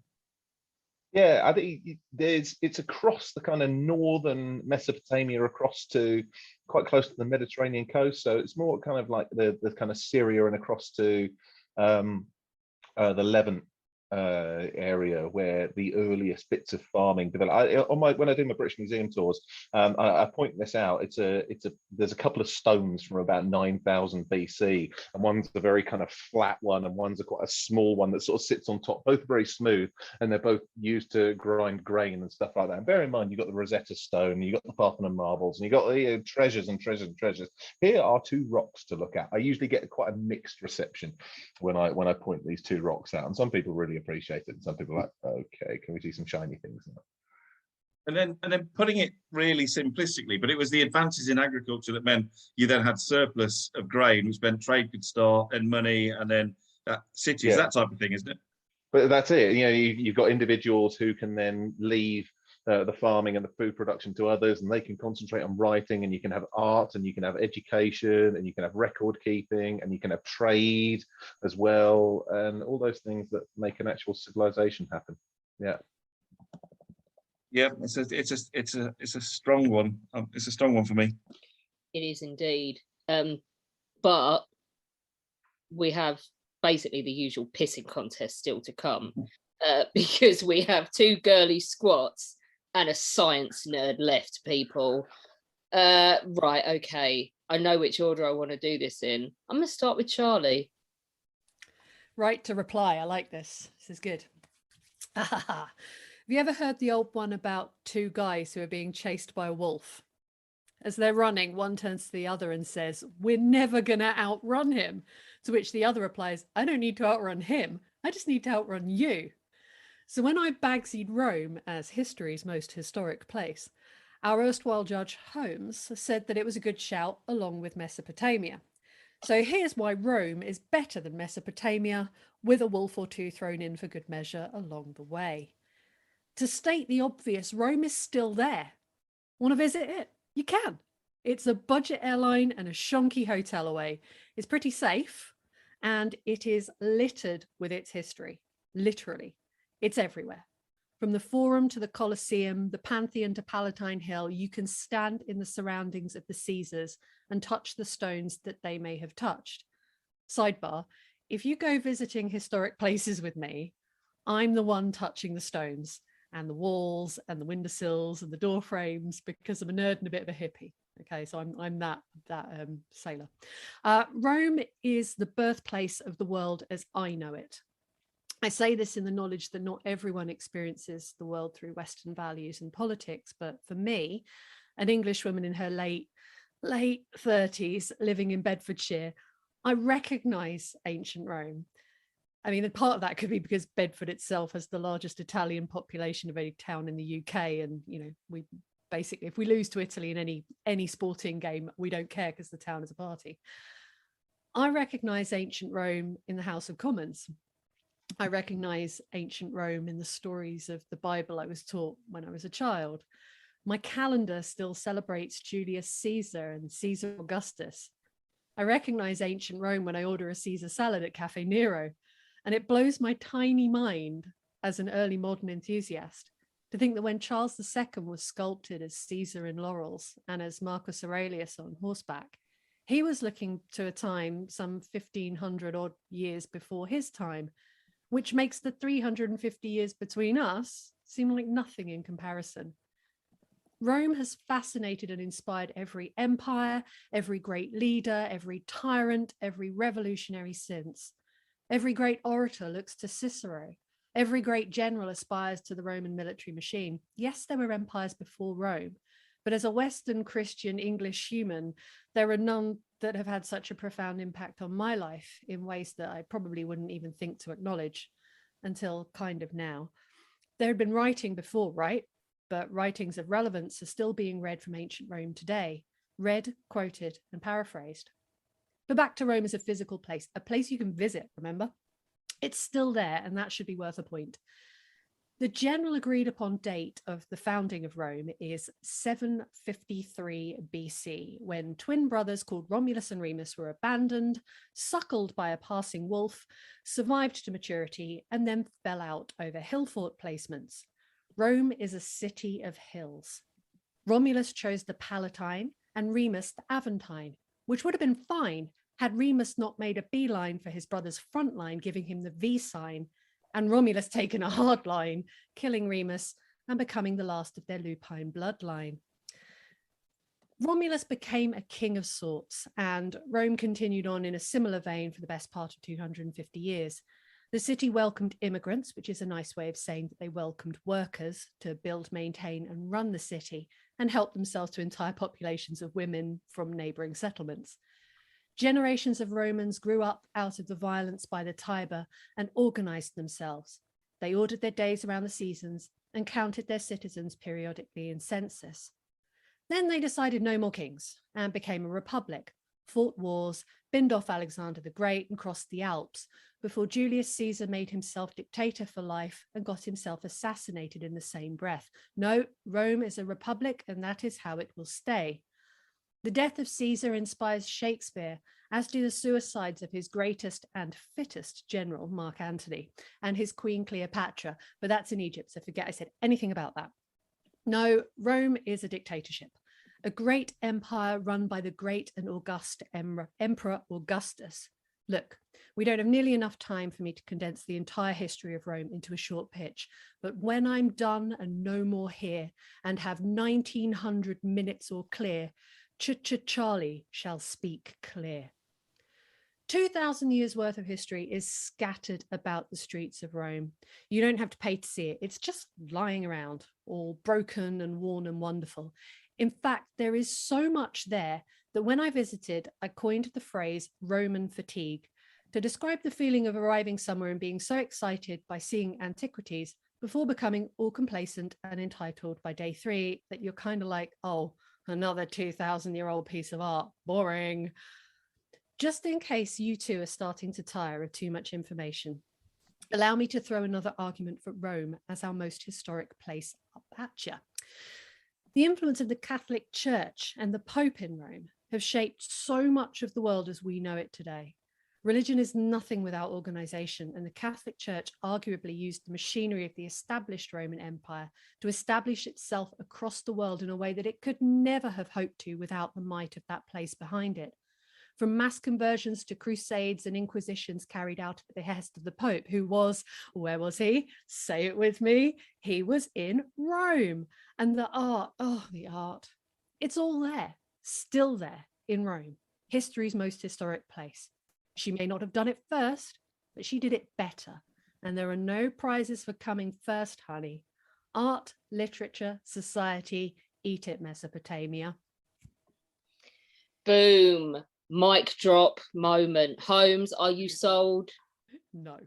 [SPEAKER 9] Yeah, I think it's across the kind of northern Mesopotamia, across to quite close to the Mediterranean coast. So it's more kind of like the kind of Syria and across to the Levant area where the earliest bits of farming developed. When I do my British Museum tours, I point this out. There's a couple of stones from about 9000 BC, and one's a very kind of flat one, and one's quite a small one that sort of sits on top. Both very smooth, and they're both used to grind grain and stuff like that. And bear in mind, you've got the Rosetta Stone, and you've got the Parthenon marbles, and you've got the treasures and treasures and treasures. Here are two rocks to look at. I usually get quite a mixed reception when I point these two rocks out, and some people really appreciate it, and some people are like, okay, can we do some shiny things now?
[SPEAKER 8] And then putting it really simplistically, but it was the advances in agriculture that meant you then had surplus of grain, which meant trade could start and money, and then cities, that type of thing, isn't it?
[SPEAKER 9] But that's it. You know, you've got individuals who can then leave the farming and the food production to others, and they can concentrate on writing, and you can have art, and you can have education, and you can have record keeping, and you can have trade as well, and all those things that make an actual civilization happen. Yeah.
[SPEAKER 8] Yeah, it's a strong one. It's a strong one for me.
[SPEAKER 1] It is indeed. But we have basically the usual pissing contest still to come, because we have two girly squats and a science nerd left, people. Right, okay. I know which order I want to do this in. I'm going to start with Charlie.
[SPEAKER 6] Right to reply. I like this. This is good. Have you ever heard the old one about two guys who are being chased by a wolf? As they're running, one turns to the other and says, "We're never going to outrun him." To which the other replies, "I don't need to outrun him. I just need to outrun you." So when I bagsied Rome as history's most historic place, our erstwhile judge Holmes said that it was a good shout along with Mesopotamia. So here's why Rome is better than Mesopotamia, with a wolf or two thrown in for good measure along the way. To state the obvious, Rome is still there. Want to visit it? You can. It's a budget airline and a shonky hotel away. It's pretty safe, and it is littered with its history. Literally. It's everywhere. From the Forum to the Colosseum, the Pantheon to Palatine Hill, you can stand in the surroundings of the Caesars and touch the stones that they may have touched. Sidebar, if you go visiting historic places with me, I'm the one touching the stones and the walls and the windowsills and the door frames, because I'm a nerd and a bit of a hippie. Okay, so I'm that sailor. Rome is the birthplace of the world as I know it. I say this in the knowledge that not everyone experiences the world through Western values and politics, but for me, an English woman in her late 30s living in Bedfordshire, I recognise ancient Rome. I mean, part of that could be because Bedford itself has the largest Italian population of any town in the UK, and we basically, if we lose to Italy in any sporting game, we don't care because the town is a party. I recognise ancient Rome in the House of Commons. I recognise ancient Rome in the stories of the Bible I was taught when I was a child. My calendar still celebrates Julius Caesar and Caesar Augustus. I recognise ancient Rome when I order a Caesar salad at Cafe Nero, and it blows my tiny mind as an early modern enthusiast to think that when Charles II was sculpted as Caesar in laurels and as Marcus Aurelius on horseback, he was looking to a time some 1500 odd years before his time, which makes the 350 years between us seem like nothing in comparison. Rome has fascinated and inspired every empire, every great leader, every tyrant, every revolutionary since. Every great orator looks to Cicero. Every great general aspires to the Roman military machine. Yes, there were empires before Rome, but as a Western Christian English human, there are none that have had such a profound impact on my life in ways that I probably wouldn't even think to acknowledge until kind of now. There had been writing before, right? But writings of relevance are still being read from ancient Rome today, read, quoted, and paraphrased. But back to Rome as a physical place, a place you can visit, remember? It's still there, and that should be worth a point. The general agreed upon date of the founding of Rome is 753 BC, when twin brothers called Romulus and Remus were abandoned, suckled by a passing wolf, survived to maturity, and then fell out over hill fort placements. Rome is a city of hills. Romulus chose the Palatine and Remus the Aventine, which would have been fine had Remus not made a beeline for his brother's front line, giving him the V sign, and Romulus taken a hard line, killing Remus and becoming the last of their lupine bloodline. Romulus became a king of sorts, and Rome continued on in a similar vein for the best part of 250 years. The city welcomed immigrants, which is a nice way of saying that they welcomed workers to build, maintain, and run the city, and help themselves to entire populations of women from neighboring settlements. Generations of Romans grew up out of the violence by the Tiber and organized themselves. They ordered their days around the seasons and counted their citizens periodically in census. Then they decided no more kings and became a republic, fought wars, binned off Alexander the Great and crossed the Alps before Julius Caesar made himself dictator for life and got himself assassinated in the same breath. No, Rome is a republic, and that is how it will stay. The death of Caesar inspires Shakespeare, as do the suicides of his greatest and fittest general, Mark Antony, and his queen Cleopatra, but that's in Egypt, so forget I said anything about that. No, Rome is a dictatorship, a great empire run by the great and august Emperor Augustus. Look, we don't have nearly enough time for me to condense the entire history of Rome into a short pitch, but when I'm done and no more here and have 1900 minutes or clear, Charlie shall speak clear. 2,000 years worth of history is scattered about the streets of Rome. You don't have to pay to see it. It's just lying around, all broken and worn and wonderful. In fact, there is so much there that when I visited, I coined the phrase Roman fatigue to describe the feeling of arriving somewhere and being so excited by seeing antiquities before becoming all complacent and entitled by day 3 that you're kind of like, oh, another 2,000-year-old piece of art, boring. Just in case you two are starting to tire of too much information, allow me to throw another argument for Rome as our most historic place up at you. The influence of the Catholic Church and the Pope in Rome have shaped so much of the world as we know it today. Religion is nothing without organization, and the Catholic Church arguably used the machinery of the established Roman Empire to establish itself across the world in a way that it could never have hoped to without the might of that place behind it. From mass conversions to crusades and inquisitions carried out at the behest of the Pope, who was, where was he? Say it with me. He was in Rome. And the art, it's all there, still there in Rome, history's most historic place. She may not have done it first, but she did it better. And there are no prizes for coming first, honey. Art, literature, society, eat it, Mesopotamia.
[SPEAKER 1] Boom. Mic drop moment. Holmes, are you sold?
[SPEAKER 6] No.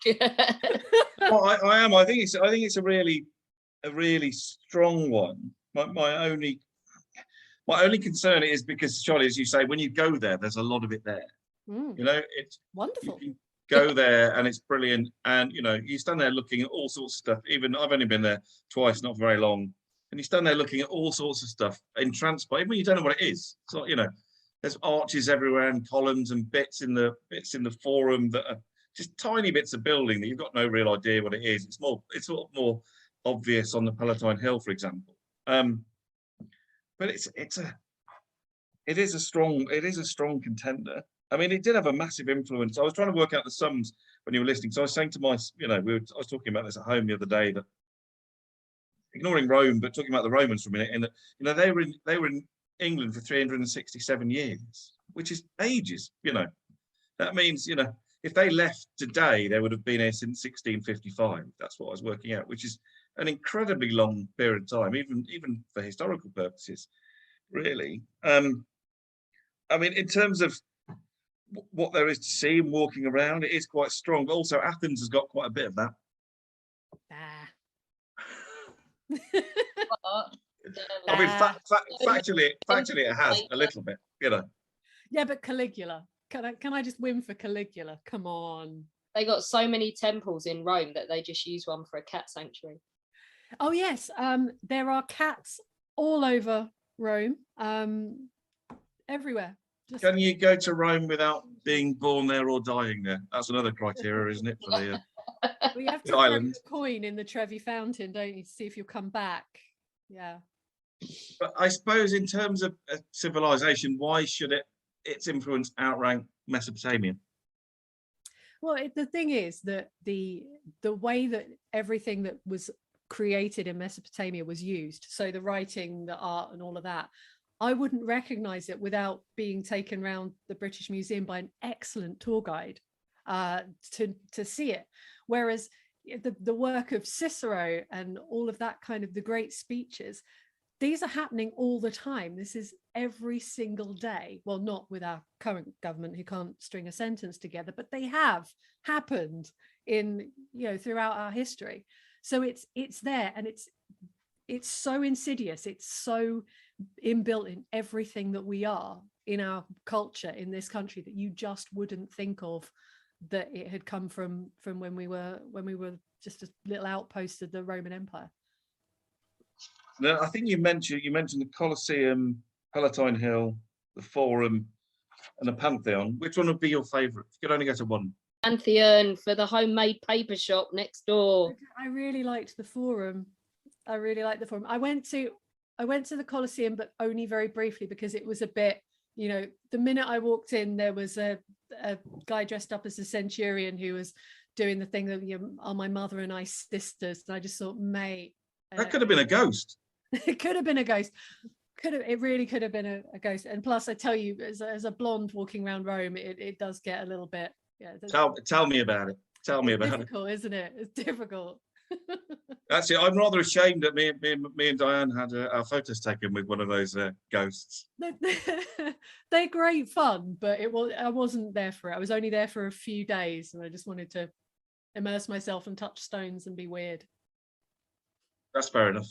[SPEAKER 8] Well, I am. I think it's a really strong one. My only concern is because, Charlie, as you say, when you go there, there's a lot of it there. You know, it's
[SPEAKER 6] wonderful.
[SPEAKER 8] You go there and it's brilliant, and you know, you stand there looking at all sorts of stuff. Even I've only been there twice, not very long, and you stand there looking at all sorts of stuff, entranced by, even when you don't know what it is. So you know, there's arches everywhere and columns and bits in the forum that are just tiny bits of building that you've got no real idea what it is. It's sort of more obvious on the Palatine Hill, for example. But it is a strong contender. I mean, it did have a massive influence. I was trying to work out the sums when you were listening. So I was saying to I was talking about this at home the other day, that ignoring Rome, but talking about the Romans for a minute, and you know, they were in England for 367 years, which is ages. You know, that means, you know, if they left today, they would have been here since 1655. That's what I was working out, which is an incredibly long period of time, even for historical purposes, really. I mean, in terms of what there is to see and walking around, it is quite strong. But also, Athens has got quite a bit of that. I mean, factually, it has a little bit, you know.
[SPEAKER 6] Yeah, but Caligula. Can I just win for Caligula? Come on.
[SPEAKER 1] They got so many temples in Rome that they just use one for a cat sanctuary.
[SPEAKER 6] Oh yes, there are cats all over Rome, everywhere.
[SPEAKER 8] Can you go to Rome without being born there or dying there? That's another criteria, isn't it, for the
[SPEAKER 6] well, you have to
[SPEAKER 8] island.
[SPEAKER 6] throw a coin in the Trevi Fountain, don't you, to see if you'll come back. Yeah.
[SPEAKER 8] But I suppose in terms of civilization, why should its influence outrank Mesopotamia?
[SPEAKER 6] Well, the thing is that the way that everything that was created in Mesopotamia was used, so the writing, the art, and all of that, I wouldn't recognize it without being taken around the British Museum by an excellent tour guide to see it. Whereas the work of Cicero and all of that kind of the great speeches, these are happening all the time. This is every single day. Well, not with our current government who can't string a sentence together, but they have happened in, you know, throughout our history. So it's there, and it's so insidious. It's so inbuilt in everything that we are, in our culture in this country, that you just wouldn't think of that it had come from when we were just a little outpost of the Roman Empire.
[SPEAKER 8] Now, I think you mentioned the Colosseum, Palatine Hill, the Forum, and the Pantheon. Which one would be your favourite? If you could only go to one.
[SPEAKER 1] Pantheon, for the homemade paper shop next door.
[SPEAKER 6] I really liked the Forum. I went to the Colosseum, but only very briefly, because it was a bit, you know, the minute I walked in, there was a guy dressed up as a centurion who was doing the thing that, you know, are my mother and I sisters, and I just thought, mate,
[SPEAKER 8] that could have been a ghost.
[SPEAKER 6] It could have been a ghost. It really could have been a ghost. And plus, I tell you, as a blonde walking around Rome, it does get a little bit. Yeah.
[SPEAKER 8] Tell me about it. Tell me about it.
[SPEAKER 6] It's difficult, isn't it? It's difficult.
[SPEAKER 8] That's it. I'm rather ashamed that me and Diane had our photos taken with one of those ghosts.
[SPEAKER 6] They're great fun, but I wasn't there for it. I was only there for a few days, and I just wanted to immerse myself and touch stones and be weird.
[SPEAKER 8] That's fair enough.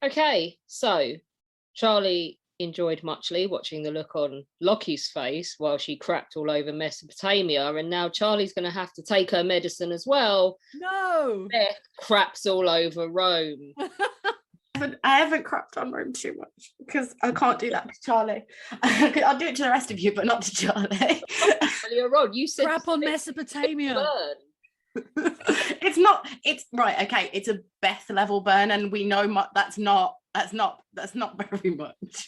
[SPEAKER 1] Okay, so Charlie enjoyed muchly watching the look on Lockie's face while she crapped all over Mesopotamia, and now Charlie's going to have to take her medicine as well.
[SPEAKER 6] No,
[SPEAKER 1] Beth craps all over Rome.
[SPEAKER 3] I haven't crapped on Rome too much, because I can't do that to Charlie. I'll do it to the rest of you, but not to Charlie.
[SPEAKER 1] Earlier on, you said
[SPEAKER 6] crap on Mesopotamia.
[SPEAKER 3] It's right, okay, it's a Beth level burn, and we know that's not very much.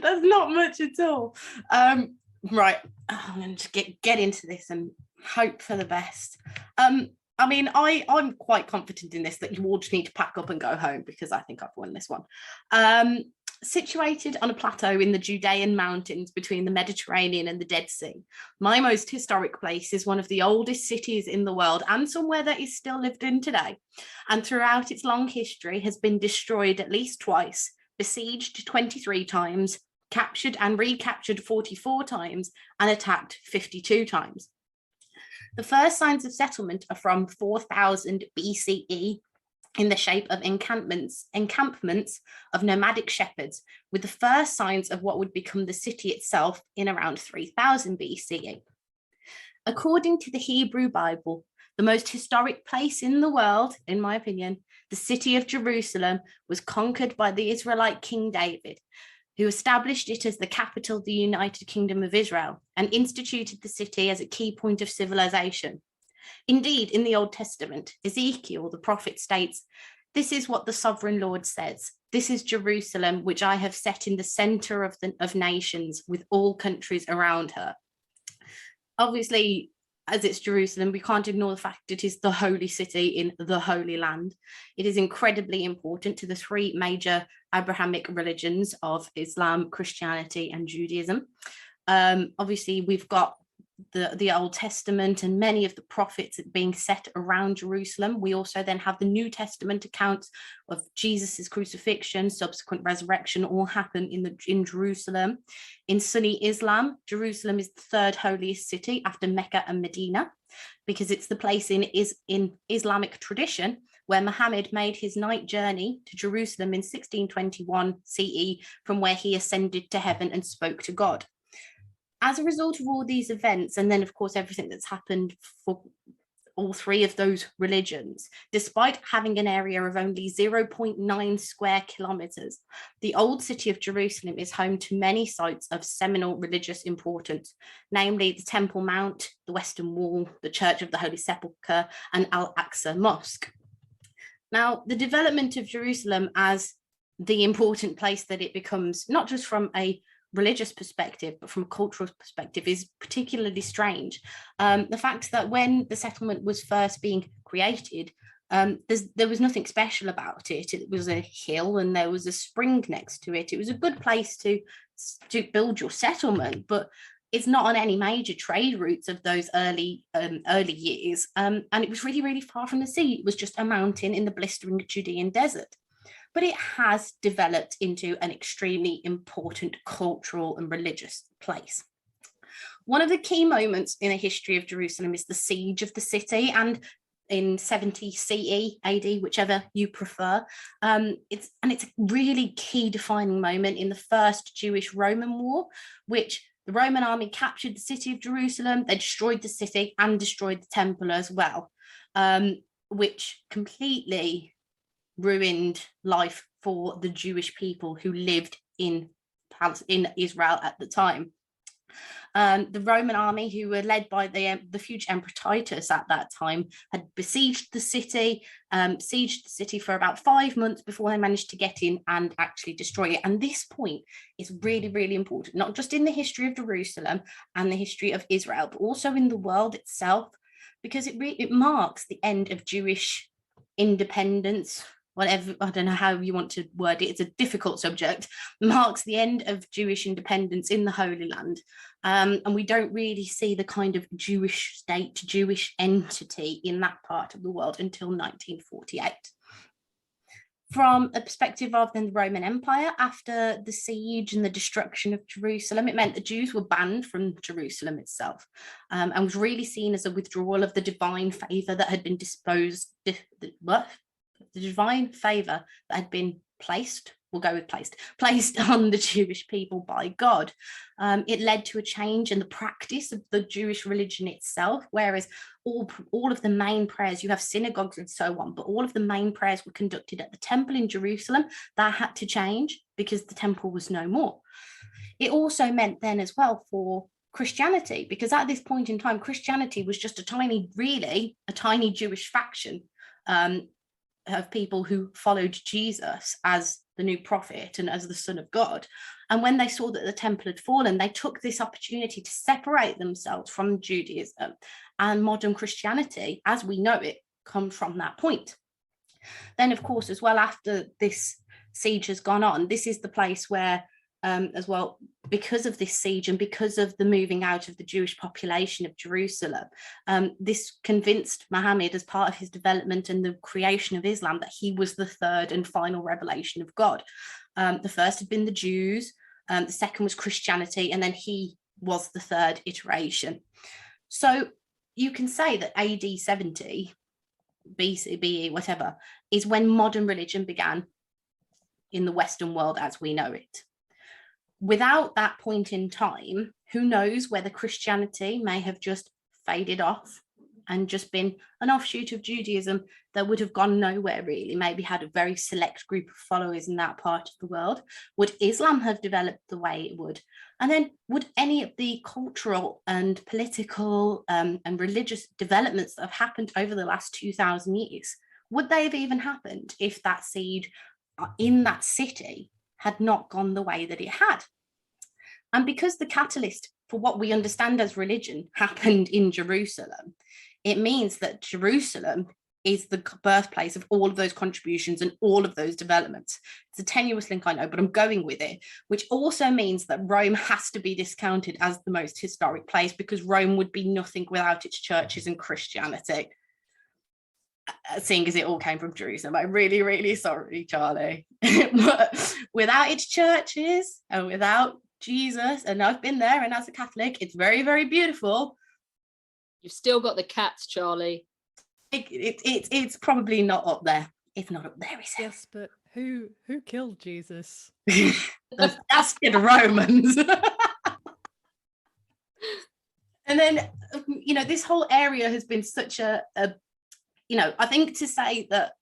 [SPEAKER 3] That's not much at all. Right, I'm going to get into this and hope for the best. I mean, I'm quite confident in this, that you all just need to pack up and go home, because I think I've won this one. Situated on a plateau in the Judean mountains between the Mediterranean and the Dead Sea, my most historic place is one of the oldest cities in the world, and somewhere that is still lived in today, and throughout its long history has been destroyed at least twice, besieged 23 times, captured and recaptured 44 times, and attacked 52 times. The first signs of settlement are from 4000 BCE, in the shape of encampments of nomadic shepherds, with the first signs of what would become the city itself in around 3000 BCE. According to the Hebrew Bible, the most historic place in the world, in my opinion, the city of Jerusalem, was conquered by the Israelite King David, who established it as the capital of the United Kingdom of Israel and instituted the city as a key point of civilization. Indeed, in the Old Testament, Ezekiel, the prophet, states, "This is what the sovereign Lord says. This is Jerusalem, which I have set in the center of nations, with all countries around her." Obviously, as it's Jerusalem, we can't ignore the fact it is the holy city in the Holy Land. It is incredibly important to the three major Abrahamic religions of Islam, Christianity, and Judaism. Obviously, we've got the Old Testament and many of the prophets being set around Jerusalem. We also then have the New Testament accounts of Jesus's crucifixion, subsequent resurrection, all happen in Jerusalem. In Sunni Islam, Jerusalem is the third holiest city after Mecca and Medina, because it's the place in Islamic tradition where Muhammad made his night journey to Jerusalem in 1621 CE, from where he ascended to heaven and spoke to God. As a result of all these events, and then of course everything that's happened for all three of those religions, despite having an area of only 0.9 square kilometers, the old city of Jerusalem is home to many sites of seminal religious importance, namely the Temple Mount, the Western Wall, the Church of the Holy Sepulchre, and Al-Aqsa Mosque. Now, the development of Jerusalem as the important place that it becomes, not just from a religious perspective, but from a cultural perspective, is particularly strange. The fact that when the settlement was first being created, there was nothing special about it. It was a hill and there was a spring next to it. It was a good place to build your settlement, but it's not on any major trade routes of those early years. And it was really, really far from the sea. It was just a mountain in the blistering Judean desert. But it has developed into an extremely important cultural and religious place. One of the key moments in the history of Jerusalem is the siege of the city, and in 70 CE, AD, whichever you prefer. It's a really key defining moment in the First Jewish-Roman War, which the Roman army captured the city of Jerusalem, they destroyed the city and destroyed the temple as well, which completely ruined life for the Jewish people who lived in Israel at the time. The Roman army, who were led by the future Emperor Titus at that time, had besieged the city for about 5 months before they managed to get in and actually destroy it. And this point is really, really important, not just in the history of Jerusalem and the history of Israel, but also in the world itself, because it marks the end of Jewish independence, whatever, I don't know how you want to word it, it's a difficult subject, marks the end of Jewish independence in the Holy Land. And we don't really see the kind of Jewish state, Jewish entity in that part of the world until 1948. From a perspective of then the Roman Empire, after the siege and the destruction of Jerusalem, it meant the Jews were banned from Jerusalem itself, and was really seen as a withdrawal of the divine favour that had been the divine favour that had been placed on the Jewish people by God. It led to a change in the practice of the Jewish religion itself, whereas all of the main prayers, you have synagogues and so on, but all of the main prayers were conducted at the temple in Jerusalem. That had to change because the temple was no more. It also meant then as well for Christianity, because at this point in time, Christianity was just a tiny Jewish faction of people who followed Jesus as the new prophet and as the Son of God. And when they saw that the temple had fallen, they took this opportunity to separate themselves from Judaism, and modern Christianity, as we know it, comes from that point. Then, of course, as well, after this siege has gone on, this is the place where as well, because of this siege and because of the moving out of the Jewish population of Jerusalem, this convinced Muhammad, as part of his development and the creation of Islam, that he was the third and final revelation of God. The first had been the Jews, the second was Christianity, and then he was the third iteration. So you can say that AD 70, BC, BE, whatever, is when modern religion began in the Western world as we know it. Without that point in time, who knows whether Christianity may have just faded off and just been an offshoot of Judaism that would have gone nowhere really, maybe had a very select group of followers in that part of the world. Would Islam have developed the way it would? And then would any of the cultural and political and religious developments that have happened over the last 2,000 years, would they have even happened if that siege in that city had not gone the way that it had? And because the catalyst for what we understand as religion happened in Jerusalem, it means that Jerusalem is the birthplace of all of those contributions and all of those developments. It's a tenuous link, I know, but I'm going with it, which also means that Rome has to be discounted as the most historic place, because Rome would be nothing without its churches and Christianity, seeing as it all came from Jerusalem. I'm really, really sorry, Charlie. But without its churches and without Jesus, and I've been there, and as a Catholic, it's very, very beautiful.
[SPEAKER 1] You've still got the cats, Charlie.
[SPEAKER 3] It's probably not up there. It's not up there, is it?
[SPEAKER 6] Yes, but who killed Jesus?
[SPEAKER 3] The bastard Romans. And then, you know, this whole area has been such a you know, I think to say that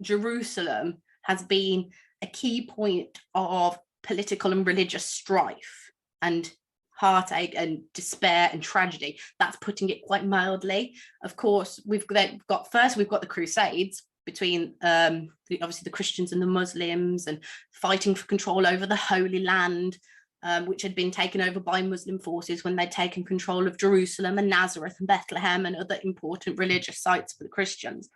[SPEAKER 3] Jerusalem has been a key point of political and religious strife and heartache and despair and tragedy, that's putting it quite mildly. Of course, we've got the Crusades between obviously the Christians and the Muslims, and fighting for control over the Holy Land, which had been taken over by Muslim forces when they'd taken control of Jerusalem and Nazareth and Bethlehem and other important religious sites for the Christians,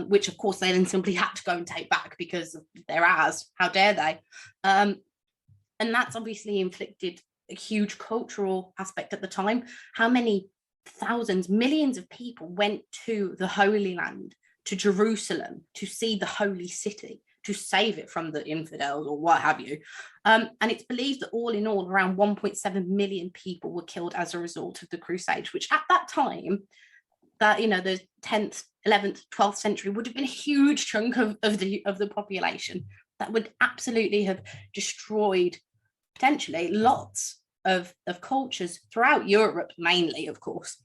[SPEAKER 3] which of course they then simply had to go and take back because they're ours. How dare they? And that's obviously inflicted a huge cultural aspect at the time. How many thousands, millions of people went to the Holy Land, to Jerusalem, to see the holy city, to save it from the infidels or what have you. And it's believed that all in all, around 1.7 million people were killed as a result of the Crusades, which at that time, that, you know, the 10th, 11th, 12th century would have been a huge chunk of the population that would absolutely have destroyed potentially lots of cultures throughout Europe, mainly, of course.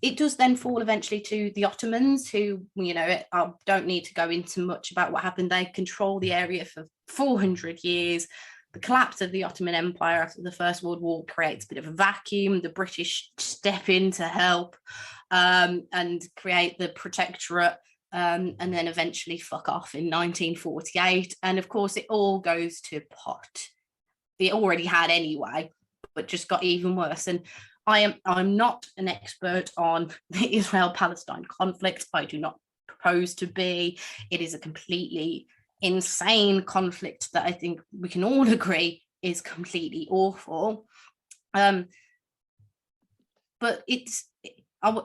[SPEAKER 3] It does then fall eventually to the Ottomans, who, you know, I don't need to go into much about what happened. They control the area for 400 years. The collapse of the Ottoman Empire after the First World War creates a bit of a vacuum. The British step in to help and create the Protectorate, and then eventually fuck off in 1948. And of course, it all goes to pot. It already had anyway, but just got even worse. And I'm not an expert on the Israel-Palestine conflict. I do not propose to be. It is a completely insane conflict that I think we can all agree is completely awful. But I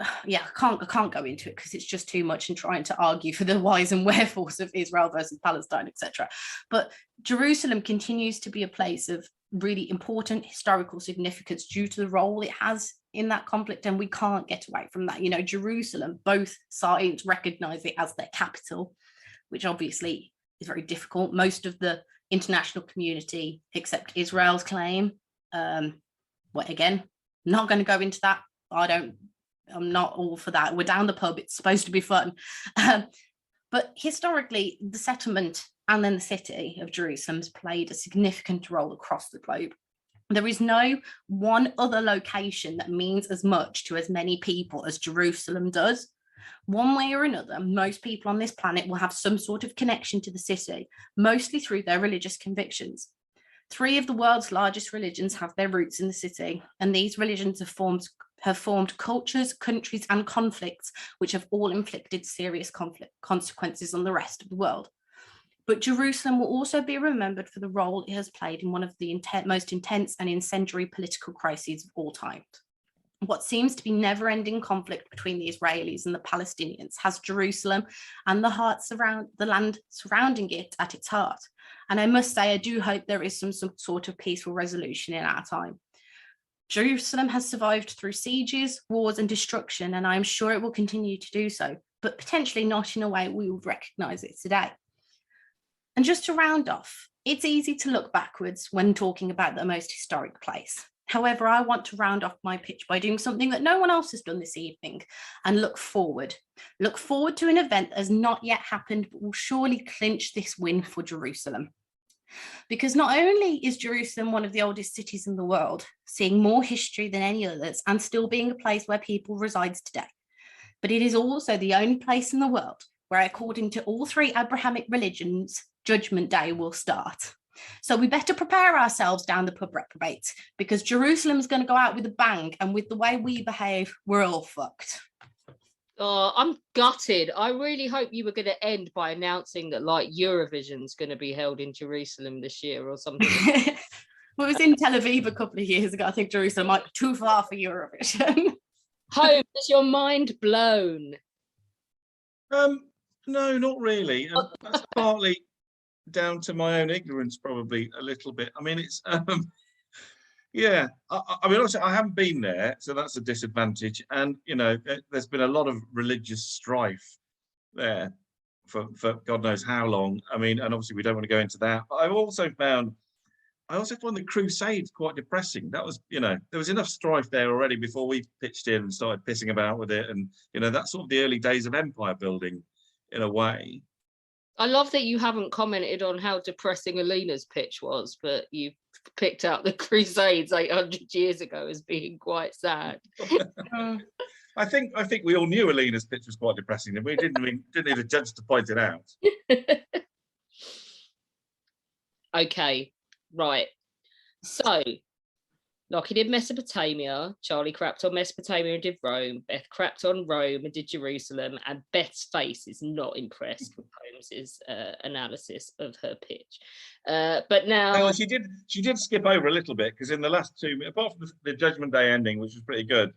[SPEAKER 3] can't go into it because it's just too much and trying to argue for the whys and wherefores of Israel versus Palestine, etc. But Jerusalem continues to be a place of really important historical significance due to the role it has in that conflict, and we can't get away from that. You know, Jerusalem, both sides recognize it as their capital, which obviously is very difficult. Most of the international community accept Israel's claim. Again, not going to go into that. I'm not all for that. We're down the pub. It's supposed to be fun. But historically, the settlement and then the city of Jerusalem has played a significant role across the globe. There is no one other location that means as much to as many people as Jerusalem does. One way or another, most people on this planet will have some sort of connection to the city, mostly through their religious convictions. 3 of the world's largest religions have their roots in the city, and these religions have formed cultures, countries, and conflicts, which have all inflicted serious consequences on the rest of the world. But Jerusalem will also be remembered for the role it has played in one of the most intense and incendiary political crises of all time. What seems to be never-ending conflict between the Israelis and the Palestinians has Jerusalem and the land surrounding it at its heart. And I must say, I do hope there is some sort of peaceful resolution in our time. Jerusalem has survived through sieges, wars, and destruction, and I am sure it will continue to do so, but potentially not in a way we would recognise it today. And just to round off, it's easy to look backwards when talking about the most historic place. However, I want to round off my pitch by doing something that no one else has done this evening and look forward. Look forward to an event that has not yet happened, but will surely clinch this win for Jerusalem. Because not only is Jerusalem one of the oldest cities in the world, seeing more history than any others and still being a place where people reside today, but it is also the only place in the world where, according to all 3 Abrahamic religions, Judgment Day will start. So we better prepare ourselves down the pub reprobates, because Jerusalem's going to go out with a bang, and with the way we behave, we're all fucked.
[SPEAKER 1] Oh, I'm gutted. I really hope you were going to end by announcing that like Eurovision's going to be held in Jerusalem this year or something.
[SPEAKER 3] Well, it was in Tel Aviv a couple of years ago. I think Jerusalem might be too far for Eurovision.
[SPEAKER 1] Home, is your mind blown?
[SPEAKER 8] No, not really. And that's partly down to my own ignorance, probably a little bit. I mean, it's yeah. I mean, also, I haven't been there, so that's a disadvantage. And you know, there's been a lot of religious strife there for God knows how long. I mean, and obviously we don't want to go into that. But I also found the Crusades quite depressing. That was, you know, there was enough strife there already before we pitched in and started pissing about with it. And, you know, that's sort of the early days of empire building in a way.
[SPEAKER 1] I love that you haven't commented on how depressing Alina's pitch was, but you picked out the Crusades 800 years ago as being quite sad.
[SPEAKER 8] I think we all knew Alina's pitch was quite depressing, and we didn't need a judge to point it out.
[SPEAKER 1] Okay. Right. So, Lockie did Mesopotamia, Charlie crapped on Mesopotamia and did Rome, Beth crapped on Rome and did Jerusalem, and Beth's face is not impressed with Holmes's analysis of her pitch. But now...
[SPEAKER 8] Well, she did skip over a little bit, because in the last two, apart from the Judgment Day ending, which was pretty good,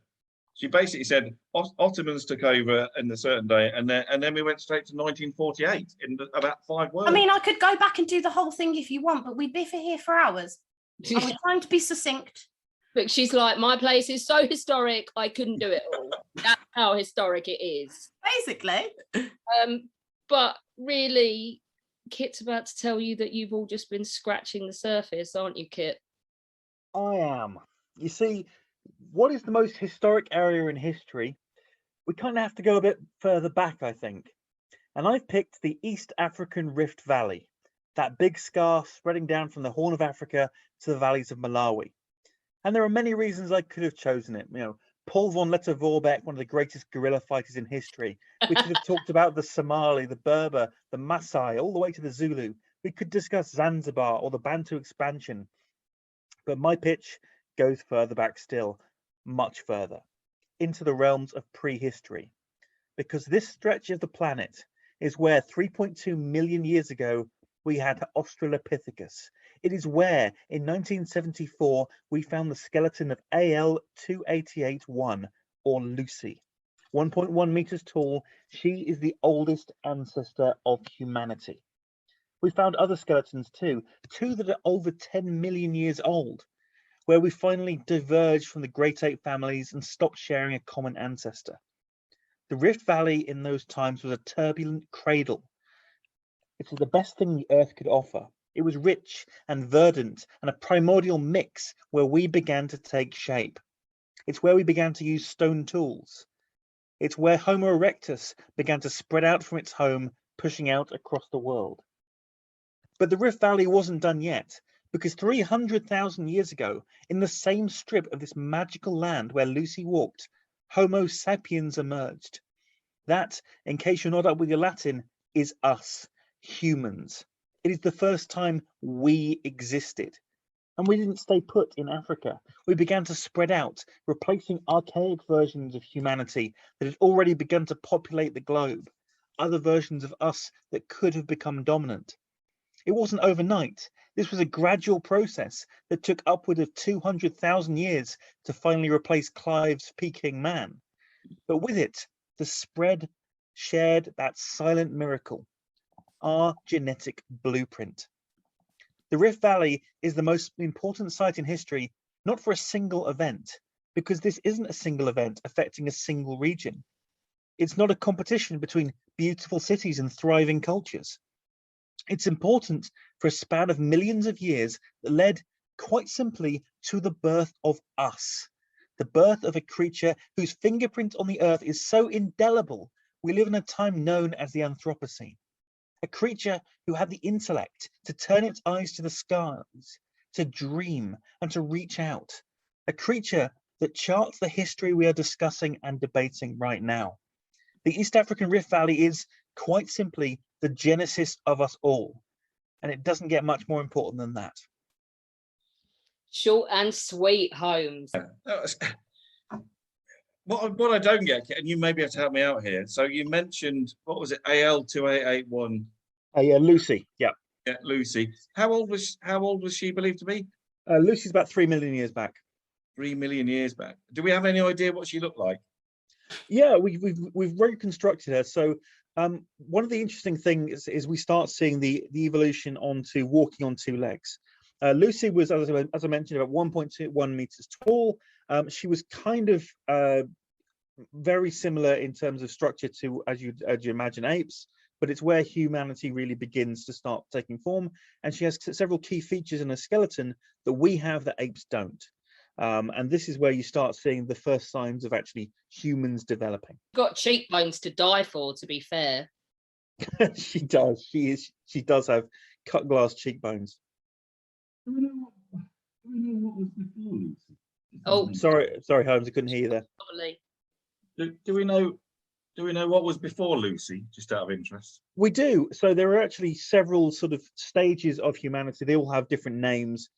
[SPEAKER 8] she basically said Ottomans took over in a certain day, and then we went straight to 1948 in about 5 words.
[SPEAKER 3] I mean, I could go back and do the whole thing if you want, but we'd be here for hours. And we're trying to be succinct.
[SPEAKER 1] But she's like, my place is so historic, I couldn't do it all. That's how historic it is.
[SPEAKER 3] Basically.
[SPEAKER 1] But really, Kit's about to tell you that you've all just been scratching the surface, aren't you, Kit?
[SPEAKER 2] I am. You see, what is the most historic area in history? We kind of have to go a bit further back, I think. And I've picked the East African Rift Valley, that big scar spreading down from the Horn of Africa to the valleys of Malawi. And there are many reasons I could have chosen it. You know, Paul von Lettow-Vorbeck, one of the greatest guerrilla fighters in history. We could have talked about the Somali, the Berber, the Maasai, all the way to the Zulu. We could discuss Zanzibar or the Bantu expansion. But my pitch goes further back still, much further, into the realms of prehistory. Because this stretch of the planet is where 3.2 million years ago we had Australopithecus. It is where, in 1974, we found the skeleton of AL-288-1, or Lucy. 1.1 meters tall, she is the oldest ancestor of humanity. We found other skeletons too, two that are over 10 million years old, where we finally diverged from the great ape families and stopped sharing a common ancestor. The Rift Valley in those times was a turbulent cradle. It was the best thing the earth could offer. It was rich and verdant and a primordial mix where we began to take shape. It's where we began to use stone tools. It's where Homo erectus began to spread out from its home, pushing out across the world. But the Rift Valley wasn't done yet, because 300,000 years ago, in the same strip of this magical land where Lucy walked, Homo sapiens emerged. That, in case you're not up with your Latin, is us, humans. It is the first time we existed. And we didn't stay put in Africa. We began to spread out, replacing archaic versions of humanity that had already begun to populate the globe, other versions of us that could have become dominant. It wasn't overnight. This was a gradual process that took upward of 200,000 years to finally replace Clive's Peking man. But with it, the spread shared that silent miracle, our genetic blueprint. The Rift Valley is the most important site in history, not for a single event, because this isn't a single event affecting a single region. It's not a competition between beautiful cities and thriving cultures. It's important for a span of millions of years that led, quite simply, to the birth of us, the birth of a creature whose fingerprint on the earth is so indelible we live in a time known as the Anthropocene. A creature who had the intellect to turn its eyes to the skies, to dream and to reach out. A creature that charts the history we are discussing and debating right now. The East African Rift Valley is, quite simply, the genesis of us all. And it doesn't get much more important than that.
[SPEAKER 1] Short and sweet, Holmes.
[SPEAKER 8] What I don't get, and you may be able to help me out here. So you mentioned, what was it, AL 2881?
[SPEAKER 2] Yeah, Lucy. Yeah.
[SPEAKER 8] Yeah, Lucy. How old was she believed to be?
[SPEAKER 2] Lucy's about 3 million years back.
[SPEAKER 8] 3 million years back. Do we have any idea what she looked like?
[SPEAKER 2] Yeah, we've reconstructed her. So one of the interesting things is we start seeing the evolution onto walking on two legs. Lucy was, as I mentioned, about 1.21 meters tall. She was kind of very similar in terms of structure to, as you imagine, apes, but it's where humanity really begins to start taking form. And she has several key features in her skeleton that we have that apes don't. And this is where you start seeing the first signs of actually humans developing.
[SPEAKER 1] Got cheekbones to die for, to be fair.
[SPEAKER 2] She does. She does have cut glass cheekbones.
[SPEAKER 8] Do we know what was before Lucy?
[SPEAKER 1] Oh,
[SPEAKER 2] sorry, Holmes, I couldn't hear you there.
[SPEAKER 1] Probably.
[SPEAKER 8] Do we know what was before Lucy, just out of interest?
[SPEAKER 2] We do. So there are actually several sort of stages of humanity. They all have different names,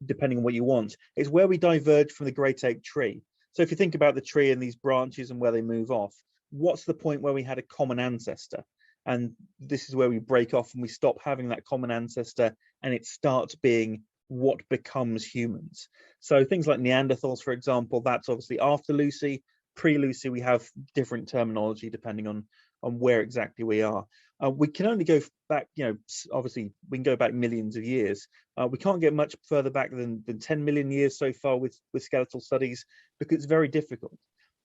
[SPEAKER 2] depending on what you want. It's where we diverge from the great ape tree. So if you think about the tree and these branches and where they move off, what's the point where we had a common ancestor? And this is where we break off and we stop having that common ancestor, and it starts being what becomes humans. So things like Neanderthals, for example, that's obviously after Lucy. Pre-Lucy, we have different terminology depending on where exactly we are. We can only go back, obviously we can go back millions of years. We can't get much further back than 10 million years so far with skeletal studies, because it's very difficult.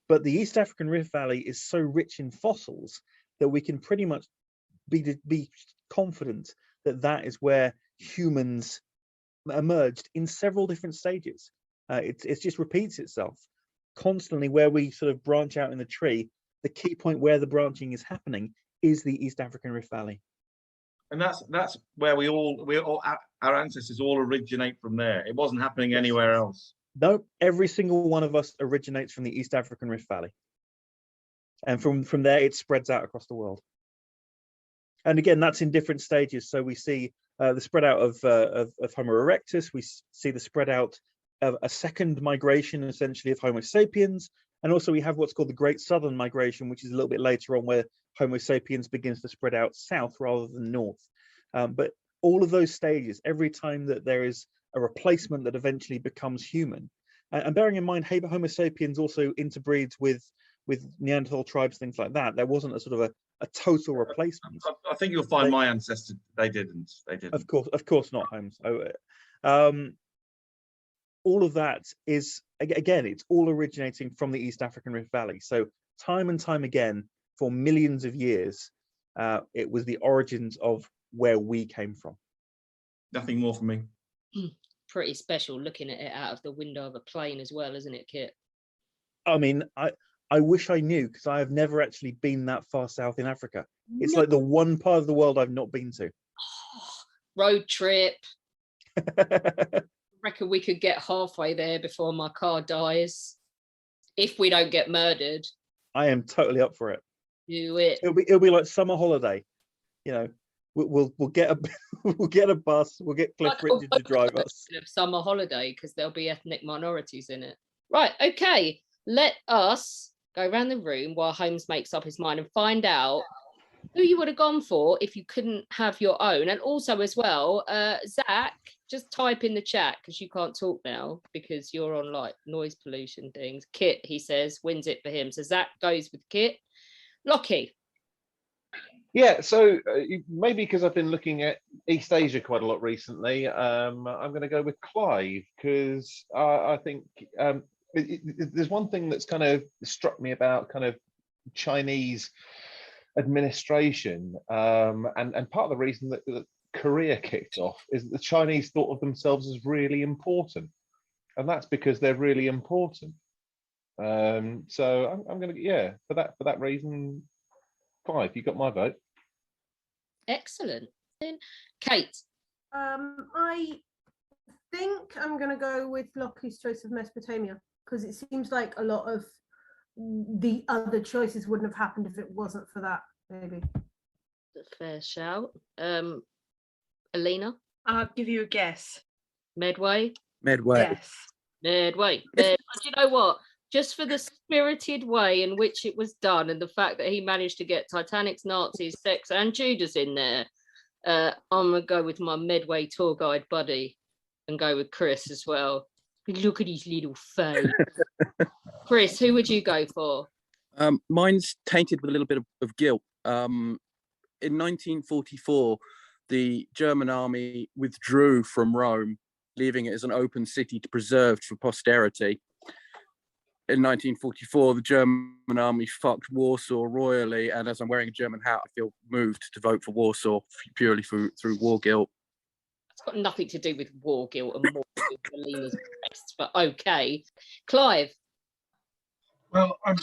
[SPEAKER 2] But the East African Rift Valley is so rich in fossils that we can pretty much be confident that that is where humans emerged in several different stages. It just repeats itself constantly. Where we sort of branch out in the tree, the key point where the branching is happening is the East African Rift Valley.
[SPEAKER 8] And that's where our ancestors all originate from there. It wasn't happening anywhere else.
[SPEAKER 2] No, every single one of us originates from the East African Rift Valley. And from there, it spreads out across the world. And again, that's in different stages. So we see the spread out of Homo erectus. We see the spread out of a second migration, essentially, of Homo sapiens. And also we have what's called the Great Southern Migration, which is a little bit later on, where Homo sapiens begins to spread out south rather than north. But all of those stages, every time that there is a replacement that eventually becomes human, and bearing in mind, Homo sapiens also interbreeds with Neanderthal tribes, things like that. There wasn't a sort of a total replacement.
[SPEAKER 8] I think you'll find my ancestors, they didn't.
[SPEAKER 2] Of course not, Holmes. All of that is, again, it's all originating from the East African Rift Valley. So time and time again, for millions of years, it was the origins of where we came from.
[SPEAKER 8] Nothing more for me.
[SPEAKER 1] Pretty special looking at it out of the window of a plane as well, isn't it, Kit?
[SPEAKER 2] I mean, I wish I knew, because I have never actually been that far south in Africa. It's like the one part of the world I've not been to.
[SPEAKER 1] Road trip. Reckon we could get halfway there before my car dies, if we don't get murdered.
[SPEAKER 2] I am totally up for it.
[SPEAKER 1] Do it.
[SPEAKER 2] It'll be like summer holiday. We'll get a we'll get a bus. We'll get Cliff Richard to drive us.
[SPEAKER 1] Summer holiday, because there'll be ethnic minorities in it. Right. Okay. Let us go around the room while Holmes makes up his mind and find out who you would have gone for if you couldn't have your own. And also as well, Zach, just type in the chat, because you can't talk now because you're on like noise pollution things. Kit, he says, wins it for him. So Zach goes with Kit. Lockie.
[SPEAKER 9] Yeah, so maybe because I've been looking at East Asia quite a lot recently, I'm going to go with Clive, because I think there's one thing that's kind of struck me about kind of Chinese administration, and part of the reason that Korea kicked off is that the Chinese thought of themselves as really important, and that's because they're really important. So I'm going to, for that reason, Clive, you got my vote.
[SPEAKER 1] Excellent. Then Kate.
[SPEAKER 11] I think I'm going to go with Lockie's choice of Mesopotamia, because it seems like a lot of the other choices wouldn't have happened if it wasn't for that, maybe.
[SPEAKER 1] A fair shout. Alina?
[SPEAKER 12] I'll give you a guess.
[SPEAKER 1] Medway?
[SPEAKER 5] Medway.
[SPEAKER 12] Yes.
[SPEAKER 1] Medway. Do you know what? Just for the spirited way in which it was done and the fact that he managed to get Titanic's Nazis, sex, and Judas in there, I'm going to go with my Medway tour guide buddy and go with Chris as well. Look at his little face. Chris, who would you go for?
[SPEAKER 5] Mine's tainted with a little bit of guilt. In 1944, the German army withdrew from Rome, leaving it as an open city to preserve for posterity. In 1944, the German army fucked Warsaw royally, and as I'm wearing a German hat, I feel moved to vote for Warsaw purely through war guilt.
[SPEAKER 1] It's got nothing to do with war guilt and more to do with Alina's breasts, but okay. Clive?
[SPEAKER 7] Well, when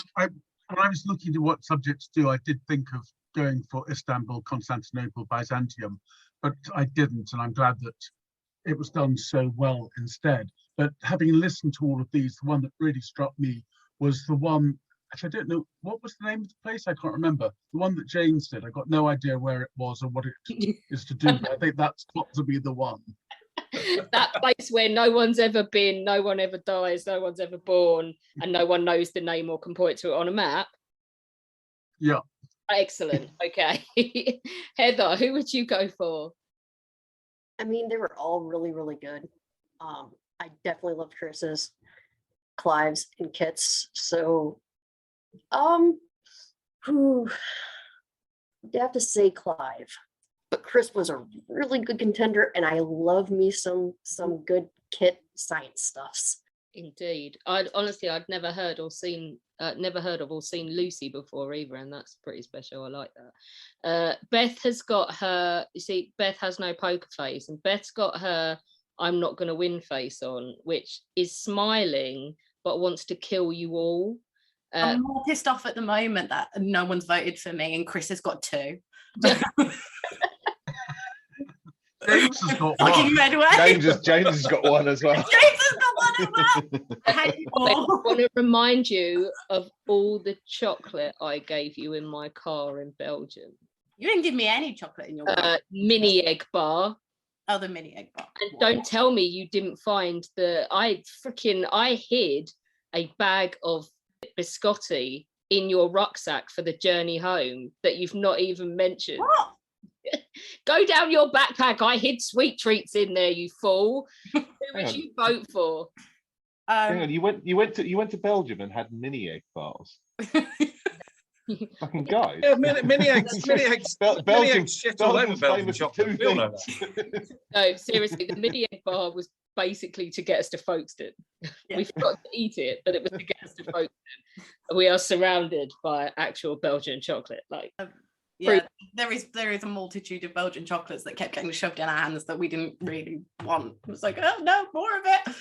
[SPEAKER 7] I was looking at what subjects to do, I did think of going for Istanbul, Constantinople, Byzantium, but I didn't, and I'm glad that it was done so well instead. But having listened to all of these, the one that really struck me was the one, actually I don't know, what was the name of the place? I can't remember. The one that James did. I got no idea where it was or what it is to do, but I think that's got to be the one.
[SPEAKER 1] That place where no one's ever been, no one ever dies, no one's ever born, and no one knows the name or can point to it on a map.
[SPEAKER 7] Yeah.
[SPEAKER 1] Excellent. Okay. Heather, who would you go for?
[SPEAKER 4] I mean, they were all really, really good. I definitely loved Chris's, Clive's, and Kit's. So, I'd have to say Clive. But Chris was a really good contender, and I love me some good Kit science stuffs.
[SPEAKER 1] Indeed. I'd never heard of or seen Lucy before either, and that's pretty special. I like that. Beth has got her, you see, Beth has no poker face, and Beth's got her I'm not going to win face on, which is smiling but wants to kill you all.
[SPEAKER 3] I'm more pissed off at the moment that no one's voted for me and Chris has got 2.
[SPEAKER 7] James has got
[SPEAKER 3] Fucking
[SPEAKER 7] one.
[SPEAKER 3] Medway.
[SPEAKER 9] James has got one as well.
[SPEAKER 3] James has got one as well.
[SPEAKER 1] I want to remind you of all the chocolate I gave you in my car in Belgium.
[SPEAKER 3] You didn't give me any chocolate in your
[SPEAKER 1] mini egg bar.
[SPEAKER 3] Oh, the mini egg bar.
[SPEAKER 1] And don't tell me you didn't find I hid a bag of biscotti in your rucksack for the journey home that you've not even mentioned.
[SPEAKER 3] What?
[SPEAKER 1] Go down your backpack. I hid sweet treats in there, you fool. Who would you vote for?
[SPEAKER 9] Hang on, you went to Belgium and had mini egg bars. Fucking guys.
[SPEAKER 8] Yeah, mini eggs.
[SPEAKER 9] Belgium
[SPEAKER 8] Shit all over Belgium
[SPEAKER 9] famous for
[SPEAKER 8] chocolate.
[SPEAKER 9] two
[SPEAKER 8] We all know
[SPEAKER 9] things.
[SPEAKER 1] No, seriously, the mini egg bar was basically to get us to Folkestone.
[SPEAKER 3] Yeah.
[SPEAKER 1] We forgot to eat it, but it was to get us to Folkestone. We are surrounded by actual Belgian chocolate.
[SPEAKER 3] Yeah, there is a multitude of Belgian chocolates that kept getting shoved in our hands that we didn't really want. It was like, oh no, more of it.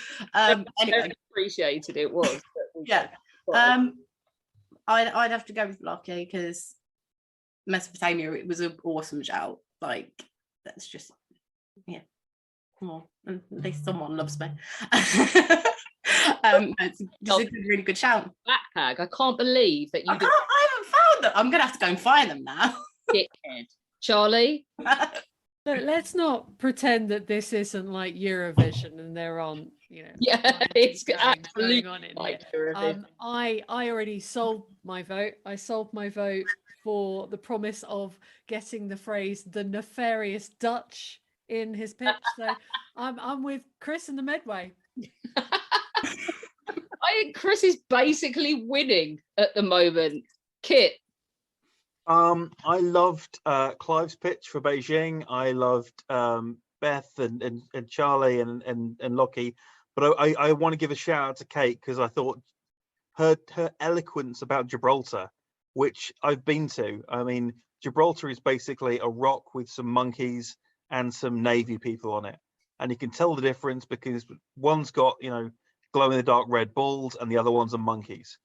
[SPEAKER 3] Anyway,
[SPEAKER 1] Appreciated it was.
[SPEAKER 3] Yeah. I'd have to go with Lucky because Mesopotamia, it was an awesome shout. Like, that's just, yeah. Well, at least someone loves me. It's a really good shout.
[SPEAKER 1] Backpack. I can't believe that you.
[SPEAKER 3] I haven't found them. I'm gonna have to go and find them now.
[SPEAKER 1] Dickhead. Charlie.
[SPEAKER 6] No, let's not pretend that this isn't like Eurovision and there aren't,
[SPEAKER 1] Yeah, it's absolutely
[SPEAKER 6] going on in
[SPEAKER 1] like
[SPEAKER 6] here.
[SPEAKER 1] Eurovision.
[SPEAKER 6] I already sold my vote. I sold my vote for the promise of getting the phrase "the nefarious Dutch" in his pitch. So I'm with Chris and the Medway.
[SPEAKER 1] I think Chris is basically winning at the moment. Kit.
[SPEAKER 2] I loved Clive's pitch for Beijing. I loved Beth and Charlie and Lockie, but I want to give a shout out to Kate because I thought her eloquence about Gibraltar, which I've been to. I mean, Gibraltar is basically a rock with some monkeys and some navy people on it, and you can tell the difference because one's got glow in the dark red balls and the other ones are monkeys.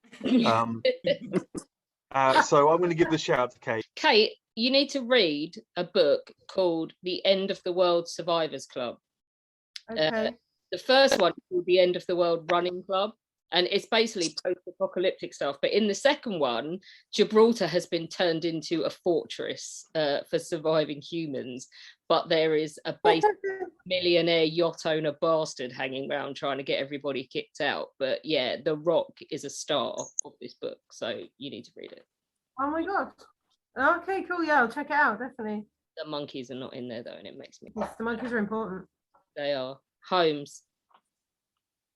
[SPEAKER 2] So I'm going to give the shout out to Kate.
[SPEAKER 1] Kate, you need to read a book called The End of the World Survivors Club.
[SPEAKER 11] Okay.
[SPEAKER 1] The first one is called The End of the World Running Club. And it's basically post-apocalyptic stuff. But in the second one, Gibraltar has been turned into a fortress for surviving humans. But there is a millionaire yacht owner bastard hanging around trying to get everybody kicked out. But yeah, The Rock is a star of this book, so you need to read it.
[SPEAKER 11] Oh my god. Okay, cool. Yeah, I'll check it out, definitely.
[SPEAKER 1] The monkeys are not in there though, and it makes me.
[SPEAKER 11] Yes, the monkeys are important.
[SPEAKER 1] They are. Holmes.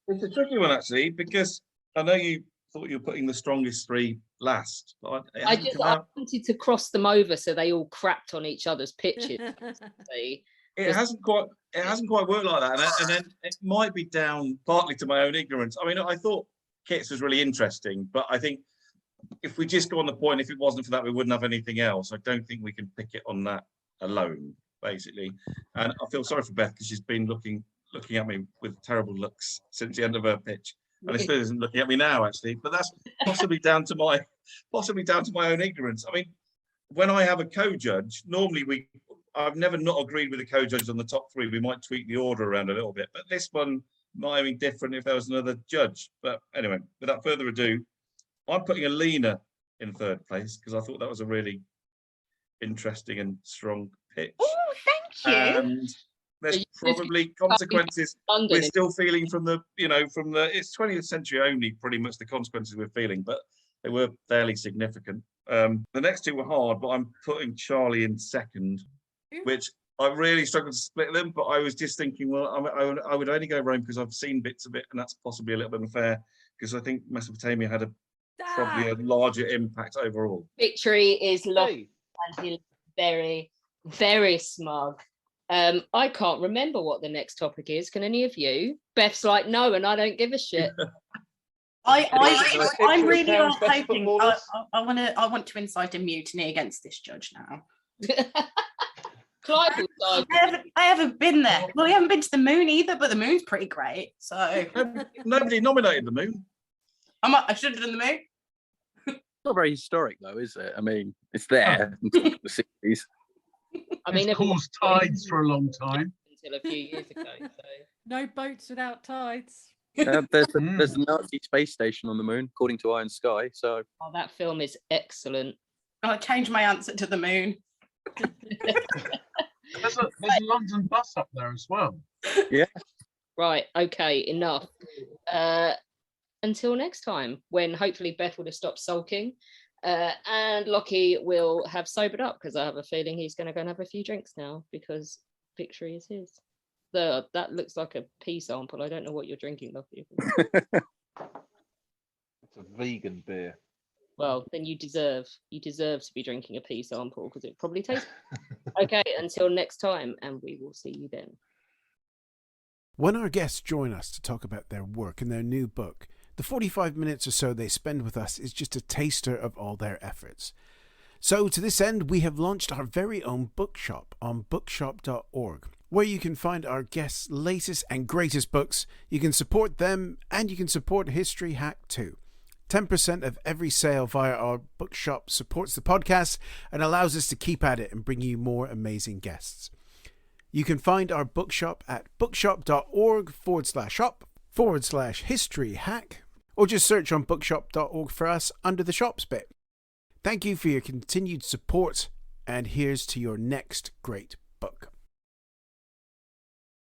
[SPEAKER 8] It's a tricky one actually, because I know you thought you were putting the strongest three last. But
[SPEAKER 1] I wanted to cross them over so they all crapped on each other's pitches.
[SPEAKER 8] It hasn't quite worked like that, and then it might be down partly to my own ignorance. I mean, I thought Kit's was really interesting, but I think if we just go on the point, if it wasn't for that, we wouldn't have anything else. I don't think we can pick it on that alone, basically. And I feel sorry for Beth because she's been looking at me with terrible looks since the end of her pitch, and it still isn't looking at me now, actually. But that's possibly down to my own ignorance. I mean, when I have a co-judge, normally I've never not agreed with the co-judge on the top three. We might tweak the order around a little bit, but this one might be different if there was another judge. But anyway, without further ado, I'm putting Alina in third place because I thought that was a really interesting and strong pitch.
[SPEAKER 3] Oh, thank you.
[SPEAKER 8] And there's probably consequences we're still feeling from the it's 20th century only, pretty much the consequences we're feeling, but they were fairly significant. The next two were hard, but I'm putting Charlie in second, which I really struggled to split them, but I was just thinking, well, I would only go Rome because I've seen bits of it, and that's possibly a little bit unfair because I think Mesopotamia had probably a larger impact overall.
[SPEAKER 1] Victory is lovely, and he's very, very smug. I can't remember what the next topic is. Can any of you? Beth's like, no, and I don't give a shit.
[SPEAKER 3] I'm really hoping. I want to incite a mutiny against this judge now.
[SPEAKER 1] Clive will die.
[SPEAKER 3] I haven't been there. Well, we haven't been to the moon either, but the moon's pretty great. So
[SPEAKER 8] nobody nominated the moon.
[SPEAKER 3] I should have done the moon.
[SPEAKER 5] Not very historic though, is it? I mean, it's there until the 60s.
[SPEAKER 1] I mean,
[SPEAKER 7] it's caused tides for a long time.
[SPEAKER 1] Until a few years ago. So.
[SPEAKER 6] No boats without tides.
[SPEAKER 5] There's the Nazi space station on the moon, according to Iron Sky. So
[SPEAKER 1] that film is excellent.
[SPEAKER 3] I'll change my answer to the moon.
[SPEAKER 7] There's a London bus up there as well.
[SPEAKER 5] Yeah.
[SPEAKER 1] Right. Okay. Enough. Until next time, when hopefully Beth would have stopped sulking, and Lockie will have sobered up because I have a feeling he's going to go and have a few drinks now because victory is his. That looks like a pea sample. I don't know what you're drinking, Lockie.
[SPEAKER 9] It's a vegan beer.
[SPEAKER 1] Well, then you deserve to be drinking a pea sample because it probably tastes. Okay, until next time, and we will see you then.
[SPEAKER 14] When our guests join us to talk about their work and their new book, the 45 minutes or so they spend with us is just a taster of all their efforts. So to this end, we have launched our very own bookshop on bookshop.org, where you can find our guests' latest and greatest books. You can support them, and you can support History Hack too. 10% of every sale via our bookshop supports the podcast and allows us to keep at it and bring you more amazing guests. You can find our bookshop at bookshop.org/shop/history hack, or just search on bookshop.org for us under the shops bit. Thank you for your continued support, and here's to your next great